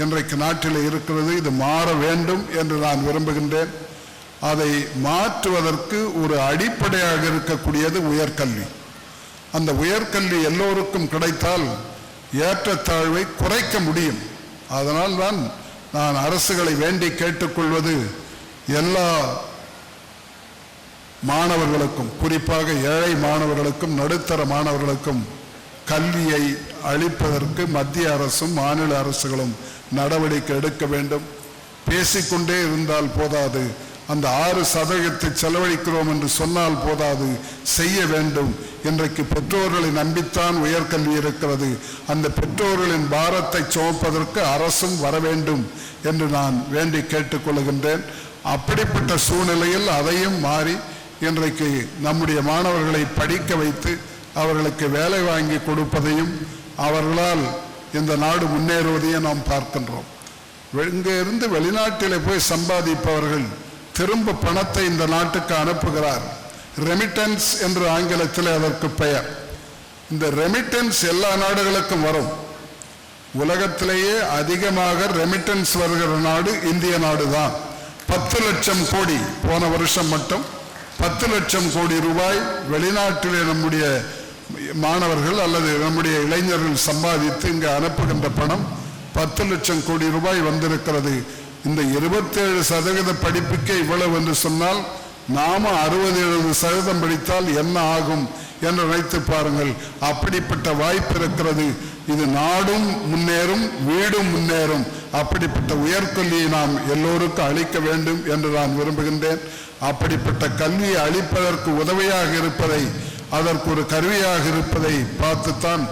Speaker 11: இன்றைக்கு நாட்டில் இருக்கிறது. இது மாற வேண்டும் என்று நான் விரும்புகின்றேன். அதை மாற்றுவதற்கு ஒரு அடிப்படையாக இருக்கக்கூடியது உயர்கல்வி. அந்த உயர்கல்வி எல்லோருக்கும் கிடைத்தால் ஏற்றத்தாழ்வை குறைக்க முடியும். அதனால் தான் நான் அரசுகளை வேண்டி கேட்டுக்கொள்வது, எல்லா மாணவர்களுக்கும், குறிப்பாக ஏழை மாணவர்களுக்கும் நடுத்தர மாணவர்களுக்கும் கல்வியை அளிப்பதற்கு மத்திய அரசும் மாநில அரசுகளும் நடவடிக்கை எடுக்க வேண்டும். பேசிக்கொண்டே இருந்தால் போதாது, அந்த 6% செலவழிக்கிறோம் என்று சொன்னால் போதாது, செய்ய வேண்டும். இன்றைக்கு பெற்றோர்களை நம்பித்தான் உயர்கல்வி இருக்கிறது. அந்த பெற்றோர்களின் பாரத்தை சுமப்பதற்கு அரசும் வர வேண்டும் என்று நான் வேண்டி கேட்டுக்கொள்கின்றேன். அப்படிப்பட்ட சூழ்நிலையில் அதையும் மாறி இன்றைக்கு நம்முடைய மாணவர்களை படிக்க வைத்து அவர்களுக்கு வேலை வாங்கி கொடுப்பதையும் அவர்களால் இந்த நாடு முன்னேறுவதையும் நாம் பார்க்கின்றோம். இங்கே இருந்து வெளிநாட்டில் போய் சம்பாதிப்பவர்கள் திரும்ப பணத்தை இந்த நாட்டுக்கு அனுப்புகிறார். ரெமிட்டன்ஸ் என்று ஆங்கிலத்தில் அதற்கு பெயர். இந்த ரெமிட்டன்ஸ் எல்லா நாடுகளுக்கும் வரும். உலகத்திலேயே அதிகமாக ரெமிட்டன்ஸ் வருகிற நாடு இந்திய நாடு தான். 10 லட்சம் கோடி, போன வருஷம் மட்டும் 10 லட்சம் கோடி ரூபாய் வெளிநாட்டிலே நம்முடைய மாணவர்கள் அல்லது நம்முடைய இளைஞர்கள் சம்பாதித்து இங்கு அனுப்புகின்ற பணம் 10 லட்சம் கோடி ரூபாய் வந்திருக்கிறது. இந்த 27% படிப்புக்கே இவ்வளவு என்று சொன்னால் நாம 60-70% படித்தால் என்ன ஆகும் என்று நினைத்து பாருங்கள். அப்படிப்பட்ட வாய்ப்பு இருக்கிறது. இது நாடும் முன்னேறும், வீடும் முன்னேறும். அப்படிப்பட்ட உயர்கல்வியை நாம் எல்லோருக்கும் அளிக்க வேண்டும் என்று நான் விரும்புகின்றேன். அப்படிப்பட்ட கல்வியை அளிப்பதற்கு உதவியாக இருப்பதை, அதற்கு ஒரு கருவியாக இருப்பதை பார்த்துத்தான்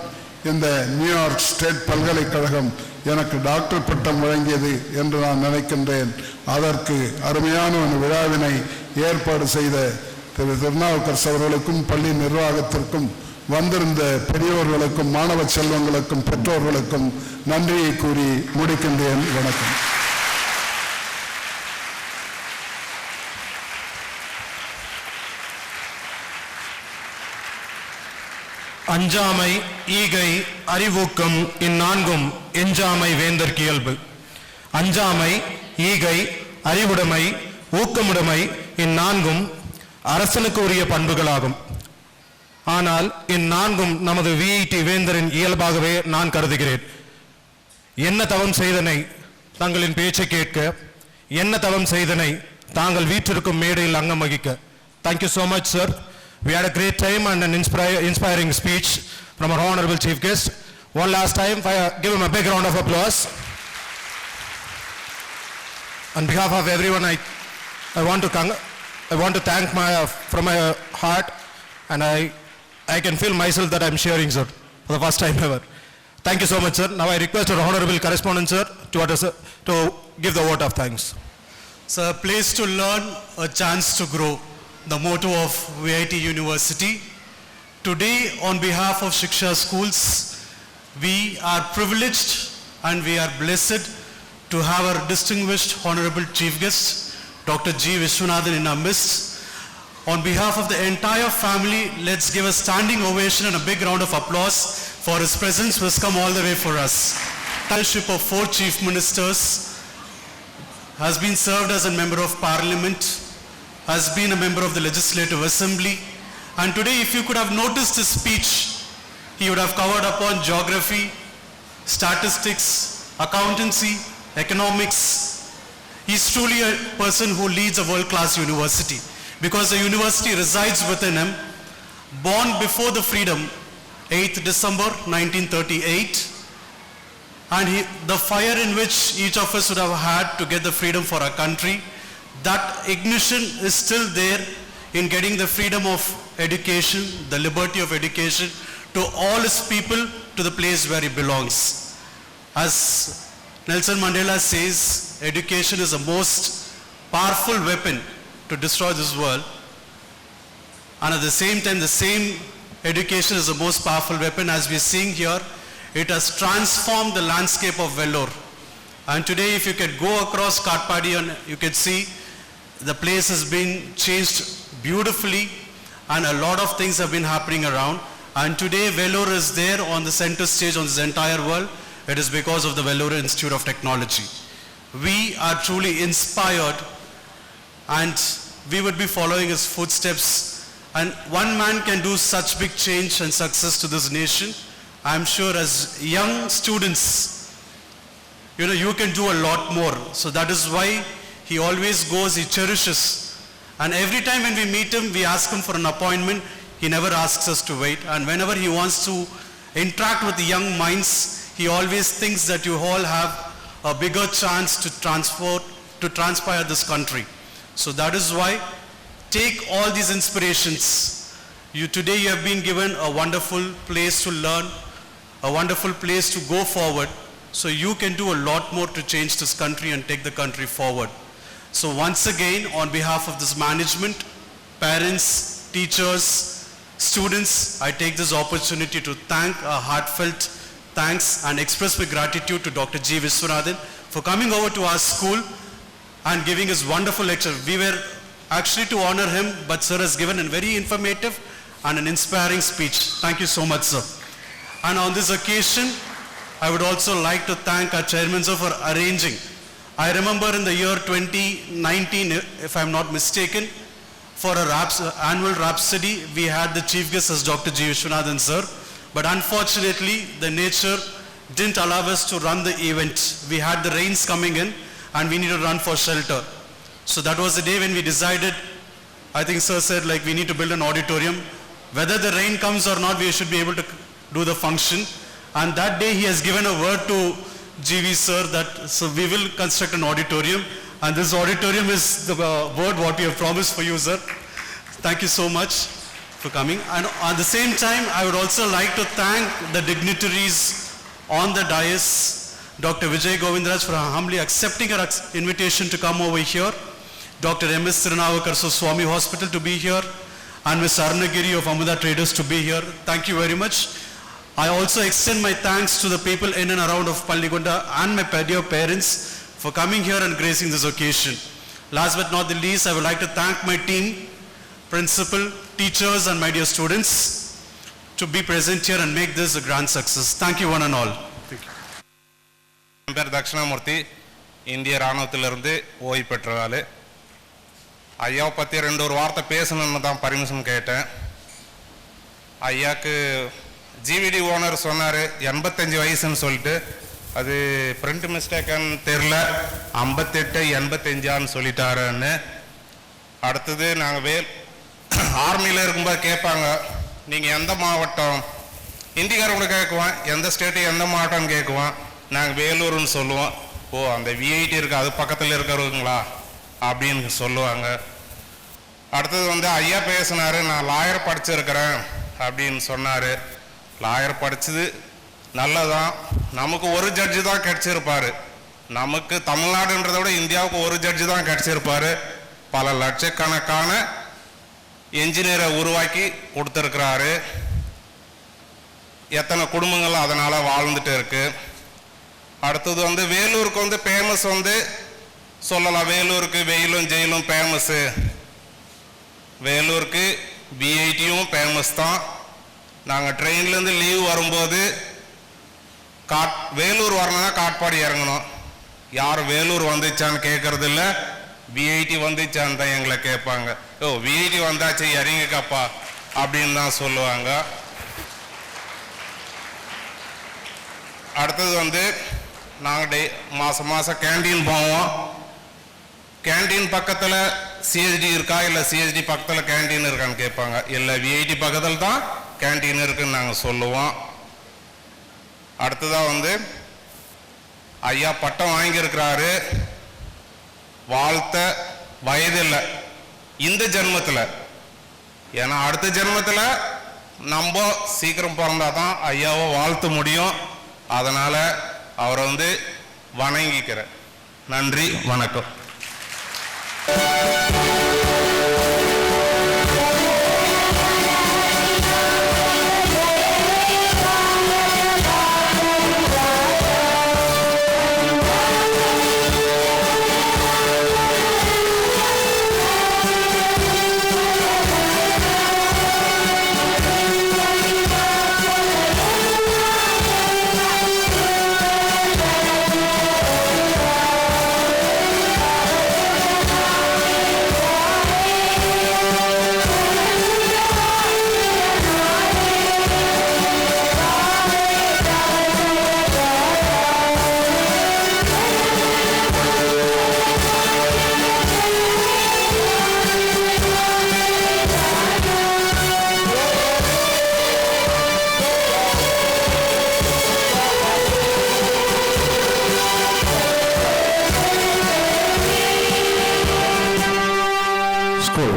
Speaker 11: இந்த நியூயார்க் ஸ்டேட் பல்கலைக்கழகம் எனக்கு டாக்டர் பட்டம் வழங்கியது என்று நான் நினைக்கின்றேன். அதற்கு அருமையான ஒரு விழாவினை ஏற்பாடு செய்த திரு திருநாவுக்கரசு அவர்களுக்கும் பள்ளி நிர்வாகத்திற்கும் வந்திருந்த பெரியோர்களுக்கும் மாணவ செல்வங்களுக்கும் பெற்றோர்களுக்கும் நன்றியை கூறி முடிக்கின்றேன். வணக்கம்.
Speaker 4: அஞ்சாமை, ஈகை, அறிவூக்கம் இந்நான்கும் எஞ்சாமை வேந்தற்கு இயல்பு. அஞ்சாமை, ஈகை, அறிவுடைமை, ஊக்கமுடைமை இந்நான்கும் அரசனுக்கு உரிய பண்புகளாகும். ஆனால் இந்நான்கும் நமது விஐடி வேந்தரின் இயல்பாகவே நான் கருதுகிறேன். என்ன தவம் செய்தனை தங்களின் பேச்சை கேட்க, என்ன தவம் செய்தனை தாங்கள் வீற்றிருக்கும் மேடையில் அங்கம் வகிக்க. Thank you so much, sir. We had a great time and an inspiring speech from our honorable chief guest. One last time, give him a big round of applause. On behalf of everyone, I want to thank from my heart, and I can feel myself that I'm sharing, sir, for the first time ever. Thank you so much, sir. Now I request our honorable correspondent, sir, to give the vote of thanks.
Speaker 12: Sir, place to learn, a chance to grow. The motto of VIT University. Today, on behalf of Shiksha Schools, we are privileged and we are blessed to have our distinguished honorable chief guest, Dr. G. Vishwanathan, in our midst. On behalf of the entire family, let's give a standing ovation and a big round of applause for his presence, who has come all the way for us. Fellowship of 4 chief ministers, has been served as a member of parliament, has been a member of the Legislative Assembly, and today if you could have noticed his speech, he would have covered upon geography, statistics, accountancy, economics. He's truly a person who leads a world-class university, because the university resides within him. Born before the freedom, 8th December 1938, and the fire in which each of us would have had to get the freedom for our country, that ignition is still there in getting the freedom of education, the liberty of education to all his people, to the place where he belongs. As Nelson Mandela says, education is the most powerful weapon to destroy this world, and at the same time the same education is the most powerful weapon. As we are seeing here, it has transformed the landscape of Vellore, and today if you could go across Katpadi and you could see the place has been changed beautifully, and a lot of things have been happening around, and today Vellore is there on the center stage on this entire world. It is because of the Vellore Institute of Technology. We are truly inspired, and we would be following his footsteps, and one man can do such big change and success to this nation. I am sure as young students, you can do a lot more. So that is why he always goes, he cherishes. And every time when we meet him, we ask him for an appointment. He never asks us to wait. And whenever he wants to interact with the young minds, he always thinks that you all have a bigger chance to transpire this country. So that is why, take all these inspirations. Today you have been given a wonderful place to learn, a wonderful place to go forward. So you can do a lot more to change this country and take the country forward. So once again, on behalf of this management, parents, teachers, students, I take this opportunity to thank a heartfelt thanks and express my gratitude to Dr. G. Vishwanathan for coming over to our school and giving his wonderful lecture. We were actually to honor him, but sir has given a very informative and an inspiring speech. Thank you so much, sir. And on this occasion, I would also like to thank our chairman, sir, for arranging. I remember in the year 2019, if I'm not mistaken, for our annual Rhapsody, we had the chief guest as Dr. G. Vishwanathan, sir. But unfortunately, the nature didn't allow us to run the event. We had the rains coming in, and we needed to run for shelter. So that was the day when we decided, I think sir said, like, we need to build an auditorium. Whether the rain comes or not, we should be able to do the function. And that day he has given a word to GV sir that so we will construct an auditorium, and this auditorium is the word what we have promised for you, sir. Thank you so much for coming. And at the same time, I would also like to thank the dignitaries on the dais, Dr. Vijay Govindraj for humbly accepting our invitation to come over here, Dr. M.S. Tirunavakarsu Swami Hospital to be here, and Ms. Arunagiri of Amada Traders to be here. Thank you very much. I also extend my thanks to the people in and around of Palnikonda and my dear parents for coming here and gracing this occasion. Last but not the least, I would like to thank my team, principal, teachers and my dear students to be present here and make this a grand success. Thank you one and all. Thank you.
Speaker 13: என் பேர் தட்சிணாமூர்த்தி, இந்திய இராணுவத்திலிருந்து ஓய்வு பெற்ற ஆள். ஐயாவை பற்றி ஒரு வார்த்தை பேசணுன்னு தான் பர்மிஷன் கேட்டேன். ஐயாவுக்கு ஜிவிடி ஓனர் சொன்னார் 85 வயசுன்னு சொல்லிட்டு, அது பிரிண்ட் மிஸ்டேக்கான்னு தெரில, 58 85 சொல்லிட்டாருன்னு. அடுத்தது நாங்கள் ஆர்மியில் இருக்கும்போது கேட்பாங்க, நீங்கள் எந்த மாவட்டம், இந்திக்காரங்களை கேட்குவோம், எந்த ஸ்டேட்டு எந்த மாவட்டம்னு கேட்குவோம், நாங்கள் வேலூர்னு சொல்லுவோம். ஓ, அந்த விஐடி இருக்குது அது பக்கத்தில் இருக்கிறவங்களா அப்படின்னு சொல்லுவாங்க. அடுத்தது ஐயா பேசினார், நான் லாயர் படிச்சிருக்கிறேன் அப்படின்னு சொன்னார். லாயர் படித்தது நல்லதான், நமக்கு ஒரு ஜட்ஜு தான் கிடச்சிருப்பார். நமக்கு தமிழ்நாடுன்றதை விட இந்தியாவுக்கு ஒரு ஜட்ஜு தான் கிடச்சிருப்பார். பல லட்சக்கணக்கான என்ஜினியரை உருவாக்கி கொடுத்துருக்கிறாரு. எத்தனை குடும்பங்கள் அதனால் வாழ்ந்துட்டு இருக்கு. அடுத்தது வேலூருக்கு ஃபேமஸ் சொல்லலாம், வேலூருக்கு வெயிலும் ஜெயிலும் ஃபேமஸ்ஸு, வேலூருக்கு விஐடியும் ஃபேமஸ் தான். நாங்கள் ட்ரெயின்லேருந்து லீவ் வரும்போது வேலூர் வரணும்னா காட்பாடி இறங்கணும். யாரும் வேலூர் வந்துச்சான்னு கேட்கறது இல்லை, விஐடி வந்துச்சான்னு தான் எங்களை கேட்பாங்க. ஓ, விஐடி வந்தாச்சு இறங்கிக்கப்பா அப்படின்னு தான் சொல்லுவாங்க. அடுத்தது நாங்கள் மாதம் மாதம் கேண்டீன் போவோம். கேண்டீன் பக்கத்தில் சிஹெச்டி இருக்கா, இல்லை சிஹெச்டி பக்கத்தில் கேண்டீன் இருக்கான்னு கேட்பாங்க. இல்லை, விஐடி பக்கத்தில் தான் கேண்டீன் இருக்குன்னு நாங்கள் சொல்லுவோம். அடுத்ததாக ஐயா பட்டம் வாங்கியிருக்கிறாரு. வாழ்த்த வயதில்லை இந்த ஜென்மத்தில், ஏன்னா அடுத்த ஜென்மத்தில் நம்ம சீக்கிரம் பிறந்தா தான் ஐயாவை வாழ்த்த முடியும். அதனால் அவரை வணங்கிக்கிறேன். நன்றி, வணக்கம்.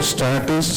Speaker 11: Status